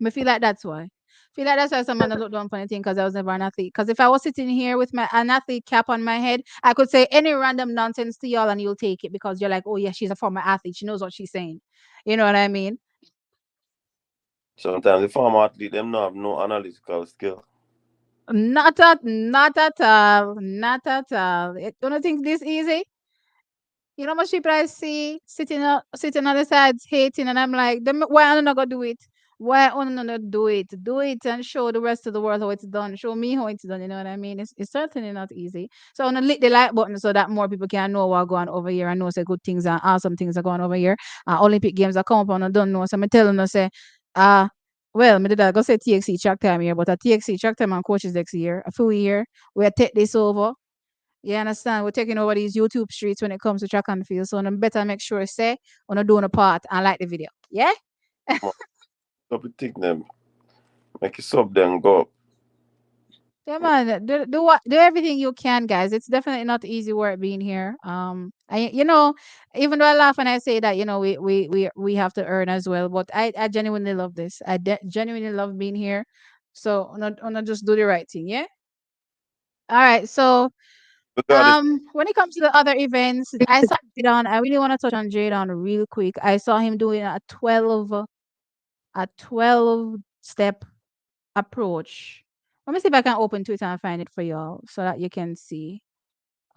I feel like that's why. Feel like that's why someone look down for anything because I was never an athlete. Because if I was sitting here with my an athlete cap on my head, I could say any random nonsense to y'all and you'll take it because you're like, oh yeah, she's a former athlete. She knows what she's saying. You know what I mean? Sometimes the former athlete them not have no analytical skill. Not at all. Not at all. Don't you think this easy? You know how much people I see sitting on the sides hating, and I'm like, why am I not gonna do it? Why am I not do it? Do it and show the rest of the world how it's done. Show me how it's done. You know what I mean? It's certainly not easy. So I want to lick the like button so that more people can know what's going over here and know say good things and awesome things are going over here. Olympic games are come up and I don't know. So I'm telling them say, uh well, me did I go say TXC track time here, but a TXC track time and coaches next year, a full year, we'll take this over. You understand? We're taking over these YouTube streets when it comes to track and field. So I better make sure say on doing a part and like the video. Yeah? Stop it, take them. Make it sub then go up. Yeah, man. Do everything you can, guys. It's definitely not easy work being here. I you know, even though I laugh when I say that, you know, we have to earn as well. But I genuinely love this. Genuinely love being here. So on not just do the right thing. Yeah. All right. So Regardless, when it comes to the other events, I saw Jadon. I really want to touch on Jadon real quick. I saw him doing a 12 step approach. Let me see if I can open Twitter and find it for y'all so that you can see.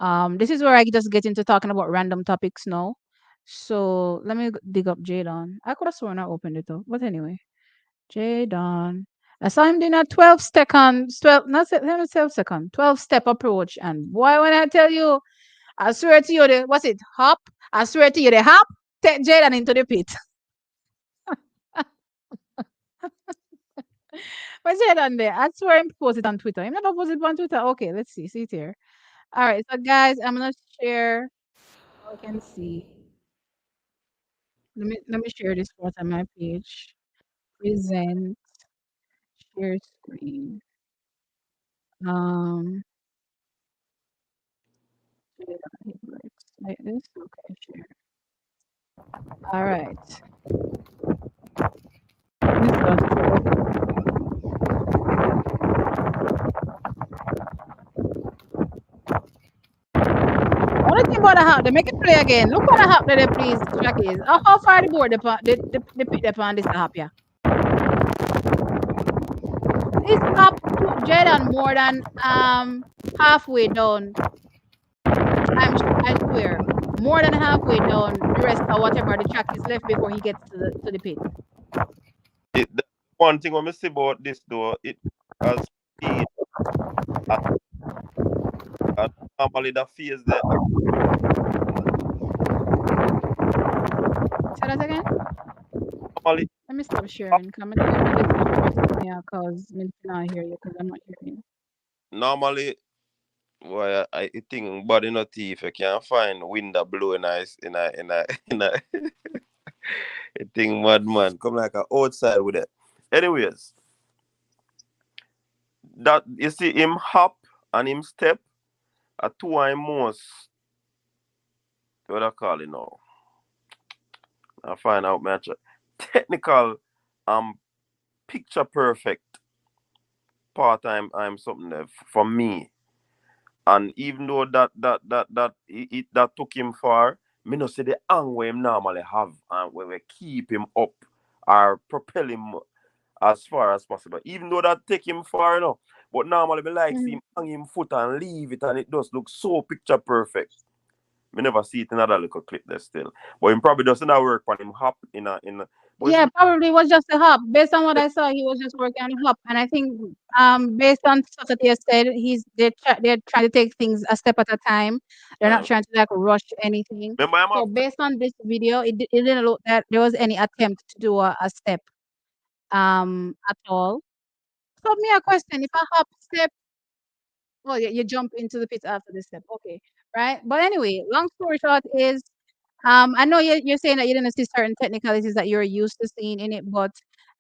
This is where I just get into talking about random topics now. So let me dig up Jadon. I could have sworn I opened it though, but anyway, Jadon. I saw him doing a 12 second, 12, not 12 second, 12 step approach. And boy, when I tell you, I swear to you, what's it? Hop. I swear to you, the hop. Take Jaden into the pit. What's Jaden there? I swear him post it on Twitter. Him never post it on Twitter. Okay, let's see. See it here. All right. So guys, I'm gonna share so I can see. Let me share this part on my page. Present share screen. Um it works like this. Okay, share. All right. Let me start it over. Only thing about the hop, they make it play again. Look what the hop that they please track is. How far the board the pick up on this hop, yeah. This hop took Jaden more than halfway down. I swear. More than halfway down the rest of whatever the track is left before he gets to the pit. the one thing I see about this though, it has been normally the phase that Say that again. normally Let me stop sharing. Come and tell me this is stressing me out because I cannot hear you because I'm not hearing you. normally why I think body no teeth you can't find wind that blow in a I think madman come like a outside with it. Anyways, that you see him hop and him step are two of him most what I call it now. I find out match technical um picture perfect part I'm something there for me. And even though that took him far, me no say the angle where him normally have and where we keep him up or propel him as far as possible. Even though that take him far enough. But normally me like see Mhm. him hang him foot and leave it and it does look so picture perfect. Me never see it in another little clip there still. But him probably doesn't work on him hop in a but it's Yeah, probably was just a hop. Based on what I saw, he was just working on a hop, and I think, based on stuff that he has said, they're trying to take things a step at a time. They're not time. trying to like rush anything. Remember I'm So after based on this video, it didn't look that there was any attempt to do a step at all. So me a question: if a hop step, well, you jump into the pit after the step, okay, right? But anyway, long story short is I know you're saying that you didn't see certain technicalities that you're used to seeing in it, but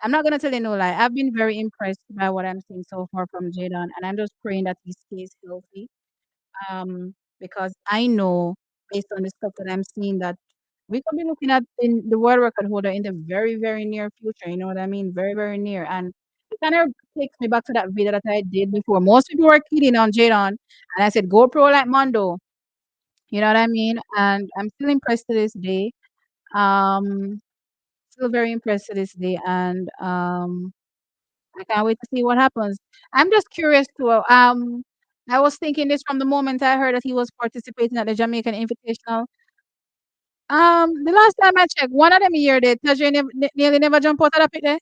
I'm not gonna tell you no lie. I've been very impressed by what I'm seeing so far from Jadon, and I'm just praying that he stays healthy. Because I know based on the stuff that I'm seeing that we could be looking at in the world record holder in the very, very near future. You know what I mean? Very, very near. And it kind of takes me back to that video that I did before. Most people were kidding on Jadon, and I said, "Go pro like Mondo." You know what I mean? And I'm still impressed to this day. Um, Still very impressed to this day, and I can't wait to see what happens. I'm just curious too. I was thinking this from the moment I heard that he was participating at the Jamaican Invitational. The last time I checked, one of them year they Tajay nearly never jump out of that pit there.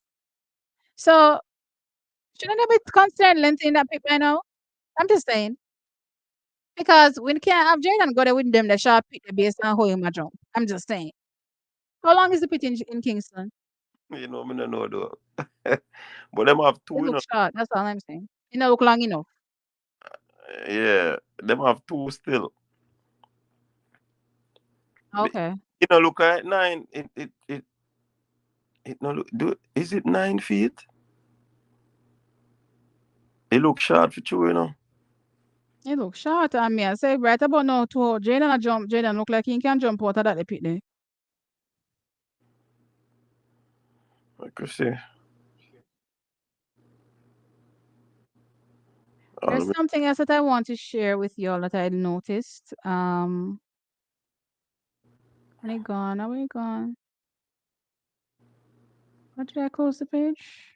So shouldn't they be concerned length in that pit by now? I'm just saying because we can't have Jaden go there with them the sharp pit there based on how he might jump. I'm just saying. How long is the pit in Kingston? me no know though. But them have It two, you know. looks short. That's all I'm saying. It don't look long enough. Yeah, them have two still. But Okay. you know, look at nine. It no look. Is it 9 feet? It look short for you, you know. It look short on me. I say right about now too. Jaden a jump. Jaden look like he can jump out of that the pit there. I could see. There's Let me, something else that I want to share with y'all that I noticed. When it gone? Are we gone? What did I close the page?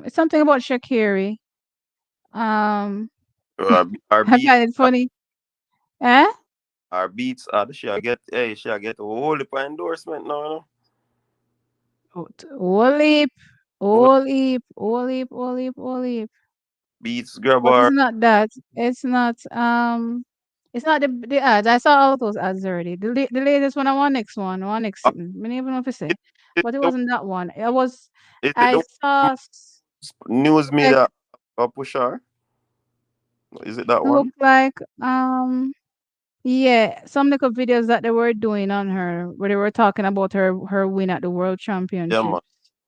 It's something about Shakiri. Um, our I beat, find it funny. Eh? our beats. She get a whole heap of endorsement now, you know. Olip, Whole Olip, Olip, Olip, Olip. beats grab But it's her. not that. It's not the ads. I saw all those ads already. The latest one, I want next one, I want next Uh, sitting. I don't even know if I say, Is it but it the wasn't that one. It was. is it I the saw news like media or push her? Is it that look one? like yeah, some little videos that they were doing on her where they were talking about her win at the World Yeah, Championships. man.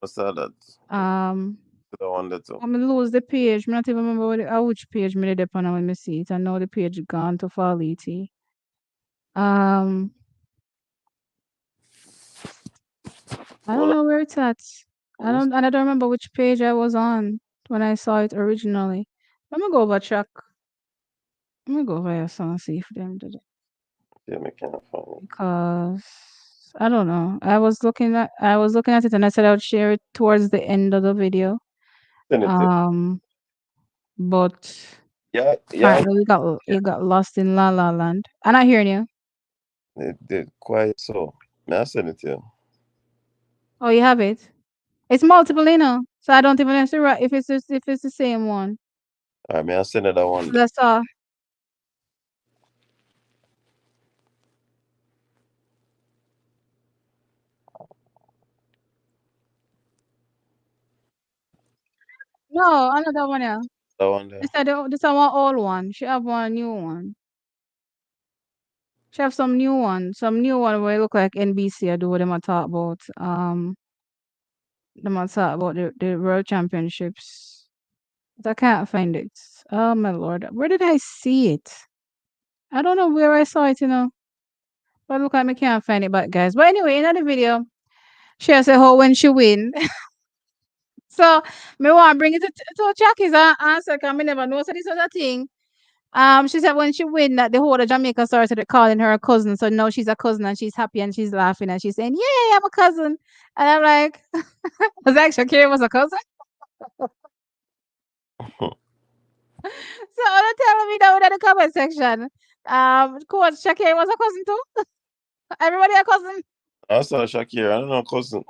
I saw that. Um, The one that too. I'm gonna lose the page. I not even remember which page me did upon when me see it. I know the page gone to Faliti. Um, I don't Well, know where it's at. I'm I don't remember which page I was on when I saw it originally. Let me go over track. Let me go over here so and see if them did it yeah, I can't find it. because I don't know. I was looking at it and I said I would share it towards the end of the video. Send it to Um, but yeah, yeah. apparently you got lost in La La Land. I'm not hearing you. It did quite so. May I send it to you? Oh, you have it. It's multiple, so I don't even have to write if it's the same one. All right, may I send another one? That's all. No, another one, yeah. That one there. This is one old one. She have one new one. She have some new one where it look like NBC. I do what them a talk about. Them a talk about the World Championships. But I can't find it. Oh my lord, where did I see it? I don't know where I saw it. But look, I can't find it back, guys. But anyway, in the video, she say how when she win. So me want bring it to Jackie's answer because me never know so this was a thing. She said when she win that the whole of Jamaica started calling her a cousin. So now she's a cousin and she's happy and she's laughing and she's saying, "Yay, I'm a cousin." And I'm like, was that Shakira was a cousin? So don't tell me that in the comment section. Coach Shakira was a cousin too. Everybody a cousin. I saw Shakira. I don't know, cousin.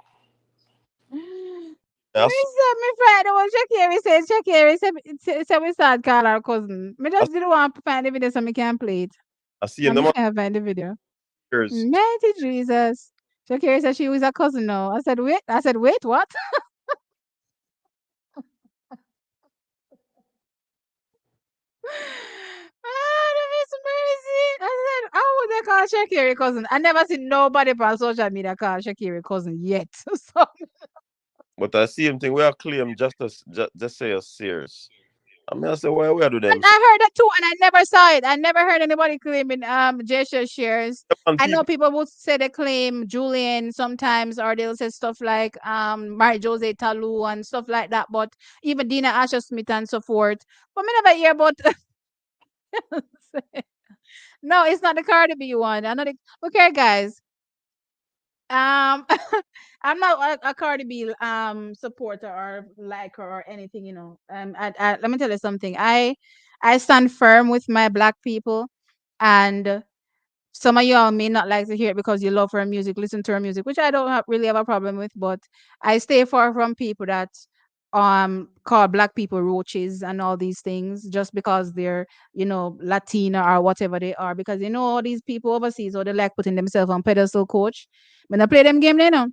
Me I saw, said me friend was Shakira said we start call her cousin. Me I, just didn't want to find the video so me can play it. I see And them me on can't find the video. years. Mighty Jesus. Shakira said she was a cousin now. I said, wait, what? Ah, that is mercy. I said, how would they call Shakira cousin? I never seen nobody on social media call Shakira cousin yet. So But I see him thing we are claim just say us serious. I mean I say why we do and them so I heard that too, and I never saw it. I never heard anybody claiming J shares. and I know people people would say they claim Julian sometimes, or they'll say stuff like Mary Jose Talu and stuff like that. But even Dina Asher Smith and so forth. But me never hear about. No, it's not the Cardi B one. I'm not. Okay, guys. Um, I'm not a Cardi B supporter or liker or anything. Let me tell you something. I stand firm with my black people, and some of y'all may not like to hear it because you love her music, listen to her music, which I don't really have a problem with. But I stay far from people that call black people roaches and all these things just because they're Latina or whatever they are. Because all these people overseas, or they like putting themselves on pedestal. Coach, when I play them game, they know.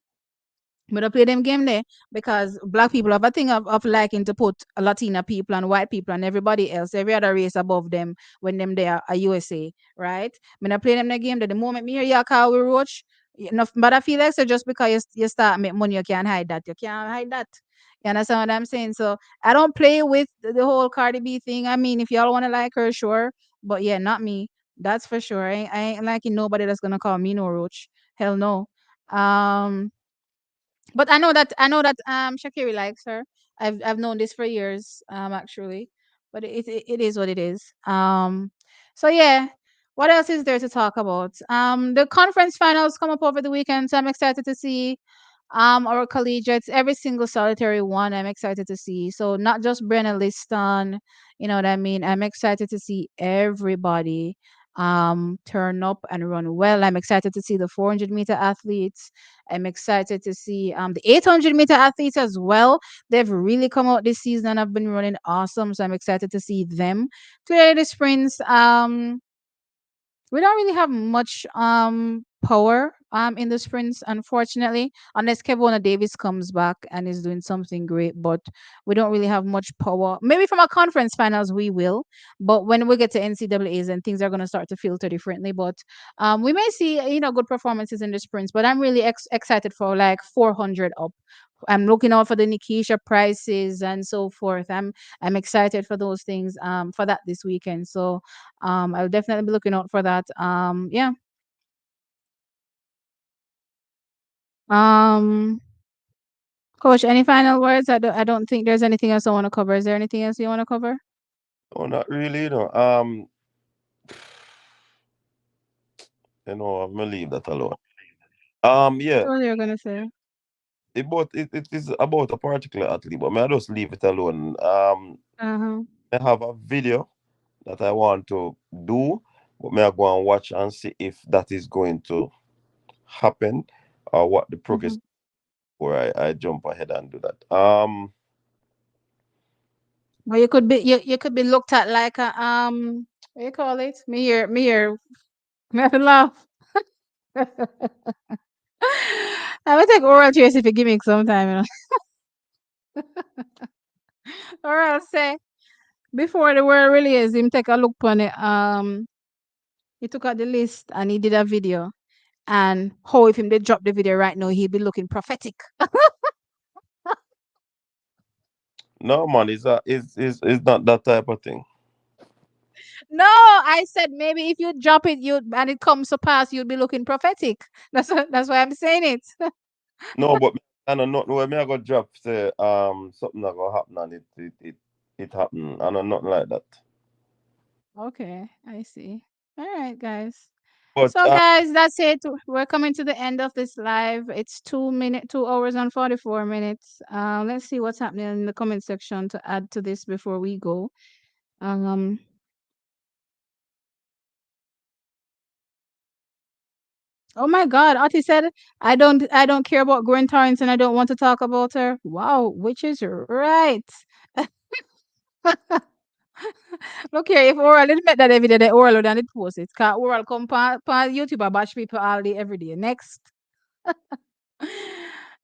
We don't play them game there because black people have a thing of liking to put Latina people and white people and everybody else, every other race above them when them they are a USA, right? When I play them the game, that the moment me hear you call we roach, enough, but I feel like so just because you start make money, you can't hide that. You can't hide that. You understand what I'm saying? So I don't play with the whole Cardi B thing. I mean, if y'all want to like her, sure. But yeah, not me. That's for sure. I ain't liking nobody that's gonna call me no roach. Hell no. Um but I know that Shakiri likes her. I've known this for years, actually. But it is what it is. So yeah. What else is there to talk about? The conference finals come up over the weekend, so I'm excited to see our collegiates, every single solitary one I'm excited to see. So not just Brenna Liston, you know what I mean? I'm excited to see everybody turn up and run well. I'm excited to see the 400-meter athletes. I'm excited to see the 800-meter athletes as well. They've really come out this season and have been running awesome. So I'm excited to see them. Clearly, the sprints. We don't really have much power in the sprints, unfortunately, unless Kevona Davis comes back and is doing something great. But we don't really have much power. Maybe from our conference finals we will, but when we get to NCAA's and things are going to start to filter differently. But we may see good performances in the sprints. But I'm really excited for like 400 up. I'm looking out for the Nikisha prices and so forth. I'm excited for those things for that this weekend. So I'll definitely be looking out for that. Yeah. Um, Coach, any final words? I don't think there's anything else I want to cover. Is there anything else you want to cover? oh not really, I'm gonna leave that alone. Yeah, What was you gonna say? it is about a particular athlete, but may I just leave it alone. Uh-huh. I have a video that I want to do, but may I go and watch and see if that is going to happen or what the progress Mm-hmm. before I jump ahead and do that. Or you could be looked at like a what you call it? Me here me have to laugh. I will take oral trace if you give me some time, you know. Or I'll say before the world release, him take a look on it. He took out the list and he did a video. And how if him they drop the video right now, he'd be looking prophetic. No, man, it's not that type of thing. No, I said maybe if you drop it, you and it comes to pass, you'll be looking prophetic. That's why I'm saying it. No, but I know nothing where me I go drop say something that go happen and it happen. I know nothing like that. Okay, I see. All right, guys. But So, guys, that's it. We're coming to the end of this live. It's 2 hours and 44 minutes. Let's see what's happening in the comment section to add to this before we go. Um, oh my God, Ati said, I don't care about Gwen Torrance and I don't want to talk about her. Wow, which is right. Look here, if Oral didn't make that every day, the Oral would done it post it. Cause Oral come pa YouTube and bash people all day every day. Next.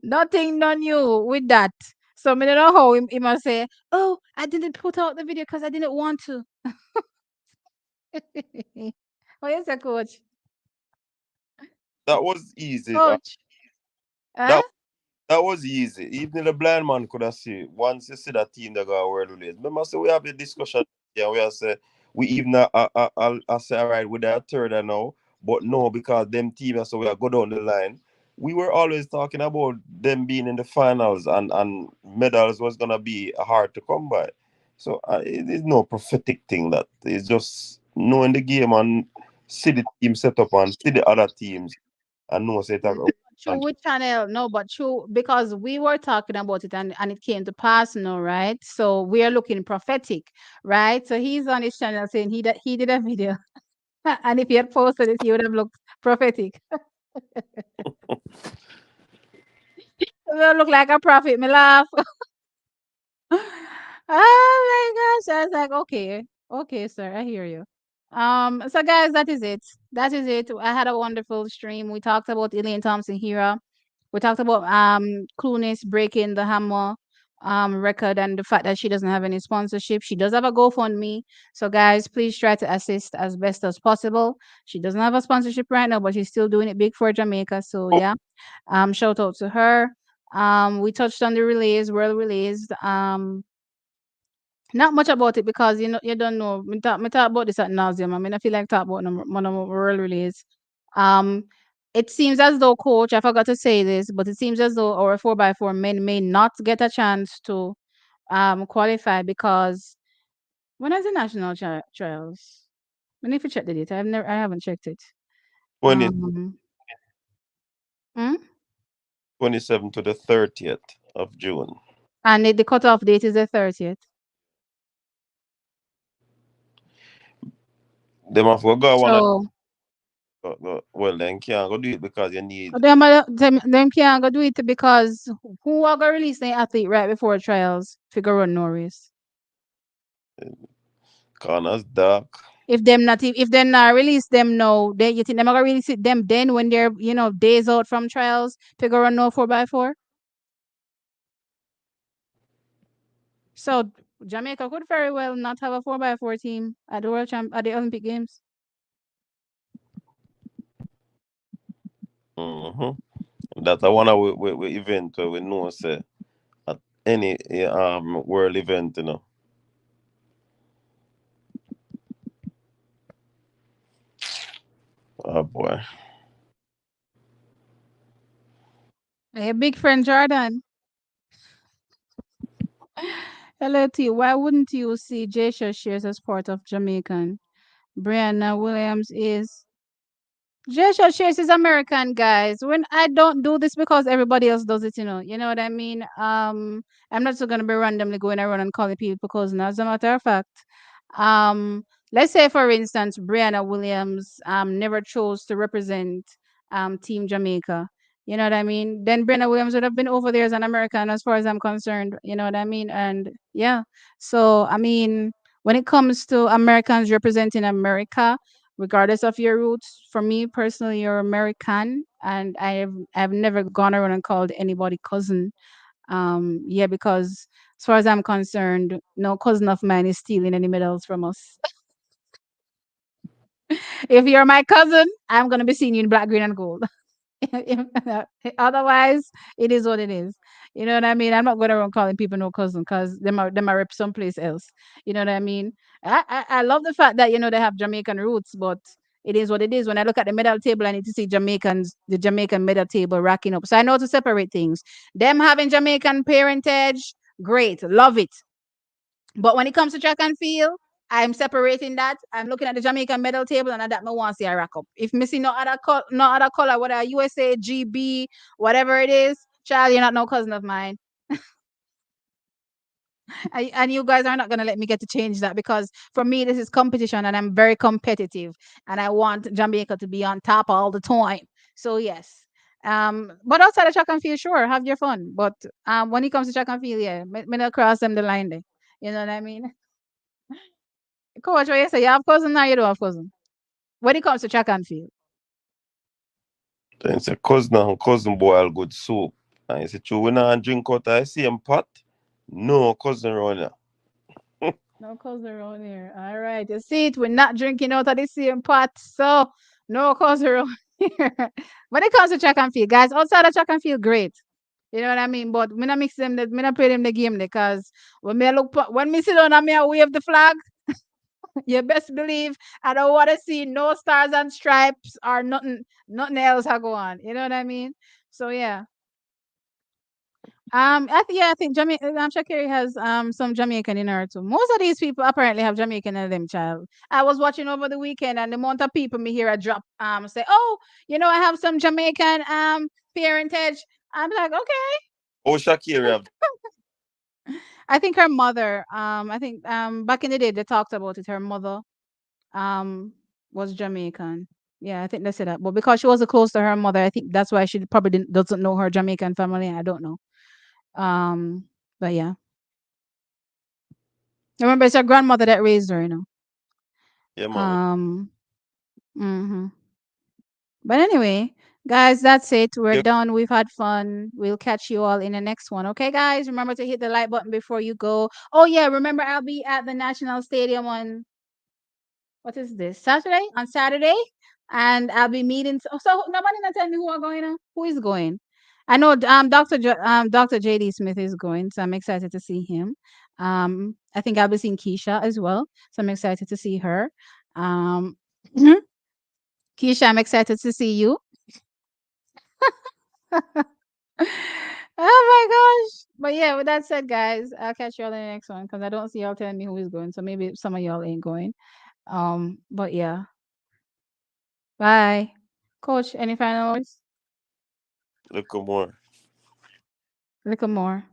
Nothing no new with that. So me don't know how he must say, oh, I didn't put out the video because I didn't want to. Oh yes, a coach. that was easy. Coach. Huh? That That was easy. Even the blind man could have seen. Once you see that team that got world release. Remember, so we have a discussion. Yeah, we have say we even I say all right with that third now, but no because them team so we are go down the line. We were always talking about them being in the finals and medals was gonna be hard to come by. So it is no prophetic thing that it's just knowing the game and see the team set up and see the other teams and know say that. True which channel? No, but true because we were talking about it and it came to pass now, right? So we are looking prophetic, right? So he's on his channel saying he did a video. And if he had posted it, he would have looked prophetic. He would look like a prophet. Me laugh. Oh my gosh. I was like, okay, okay, sir, I hear you. So guys, that is it. That is it. I had a wonderful stream. We talked about Elaine Thompson-Herah. We talked about Clunis breaking the hammer record and the fact that she doesn't have any sponsorship. She does have a GoFundMe. So guys, please try to assist as best as possible. She doesn't have a sponsorship right now, but she's still doing it big for Jamaica. So yeah. Shout out to her. We touched on the relays, world relays. Not much about it because you don't know. Me talk about this at nauseum. I mean, I feel like talk about one of my world relays. Um, it seems as though coach, I forgot to say this, but it seems as though our 4x4 men may not get a chance to qualify because when is the national trials? We need to check the date. I haven't checked it. 20, Um, hmm? 27 to the 30th of June. And the cutoff date is the 30th. Them have to go one So well then can't go do it because you need them can't go do it because who are gonna release the athlete right before trials figure run no race. corners dark. If them not release them now, they you think them are gonna release it them then when they're days out from trials figure run no 4x4. So Jamaica could very well not have a 4x4 team at the at the Olympic Games. That's a one of we event where we know say at any world event, Oh boy. Hey, big friend Jordan. Hello to you. Why wouldn't you see Jasha shares as part of Jamaican? Brianna Williams is Joshua Shares is American, guys. When I don't do this because everybody else does it, you know what I mean. I'm not just gonna be randomly going around and calling people because, as a matter of fact, let's say for instance, Brianna Williams never chose to represent Team Jamaica. You know what I mean? Then Brenna Williams would have been over there as an American, as far as I'm concerned. You know what I mean? And yeah, so I mean, when it comes to Americans representing America, regardless of your roots, for me personally, you're American, and I've never gone around and called anybody cousin. Yeah, because as far as I'm concerned, no cousin of mine is stealing any medals from us. If you're my cousin, I'm gonna be seeing you in black, green, and gold. Otherwise, it is what it is. You know what I mean? I'm not going around calling people no cousin because they might rep someplace else. You know what I mean? I love the fact that they have Jamaican roots, but it is what it is. When I look at the medal table, I need to see the Jamaican medal table racking up. So I know to separate things. Them having Jamaican parentage, great, love it. But when it comes to track and field, I'm separating that. I'm looking at the Jamaican medal table, and that me want to see a rack up. If missing no other color, whether USA, GB, whatever it is, child, you're not no cousin of mine. And you guys are not gonna let me get to change that, because for me this is competition, and I'm very competitive, and I want Jamaica to be on top all the time. So yes. But outside of track and field, sure, have your fun. But when it comes to track and field, yeah, me not cross them the line there. You know what I mean? Coach, what you say? You have cousin or you don't have cousin? When it comes to track and field. Then say cousin and cousin boil good soup. And you say, true, we not drink out of the same pot. No cousin around here. No cousin around here. All right. You see it? We're not drinking out of the same pot. So no cousin around here. When it comes to track and field, guys, outside of track and field, great. You know what I mean? But me not mix them, me not play them the game because when me sit down and me I wave the flag, you best believe I don't want to see no stars and stripes or nothing else I go on. You know what I mean? So yeah. I think Jamaica. Shakiri has some Jamaican in her too. Most of these people apparently have Jamaican in them, child. I was watching over the weekend, and the amount of people me hear a drop say, "Oh, I have some Jamaican parentage." I'm like, okay. Oh, Shakira have I think her mother. I think back in the day they talked about it. Her mother um was Jamaican. Yeah, I think they said that. But because she wasn't close to her mother, I think that's why she probably doesn't know her Jamaican family. I don't know. Um, but yeah. Remember, it's your grandmother that raised her, you know. yeah, man. Um, mhm. But anyway, guys, that's it. We're Yeah, done. We've had fun. We'll catch you all in the next one. Okay, guys? Remember to hit the like button before you go. Oh, yeah. Remember, I'll be at the National Stadium on what is this? Saturday? On Saturday. And I'll be meeting. So nobody not tell me who are going on. Who is going? I know Dr. JD Smith is going, so I'm excited to see him. I think I'll be seeing Keisha as well. So I'm excited to see her. Um Keisha, I'm excited to see you. Oh my gosh. But yeah, with that said, guys, I'll catch you all in the next one because I don't see y'all telling me who is going. So maybe some of y'all ain't going. But yeah. Bye. Coach, any final words? look more. Little more.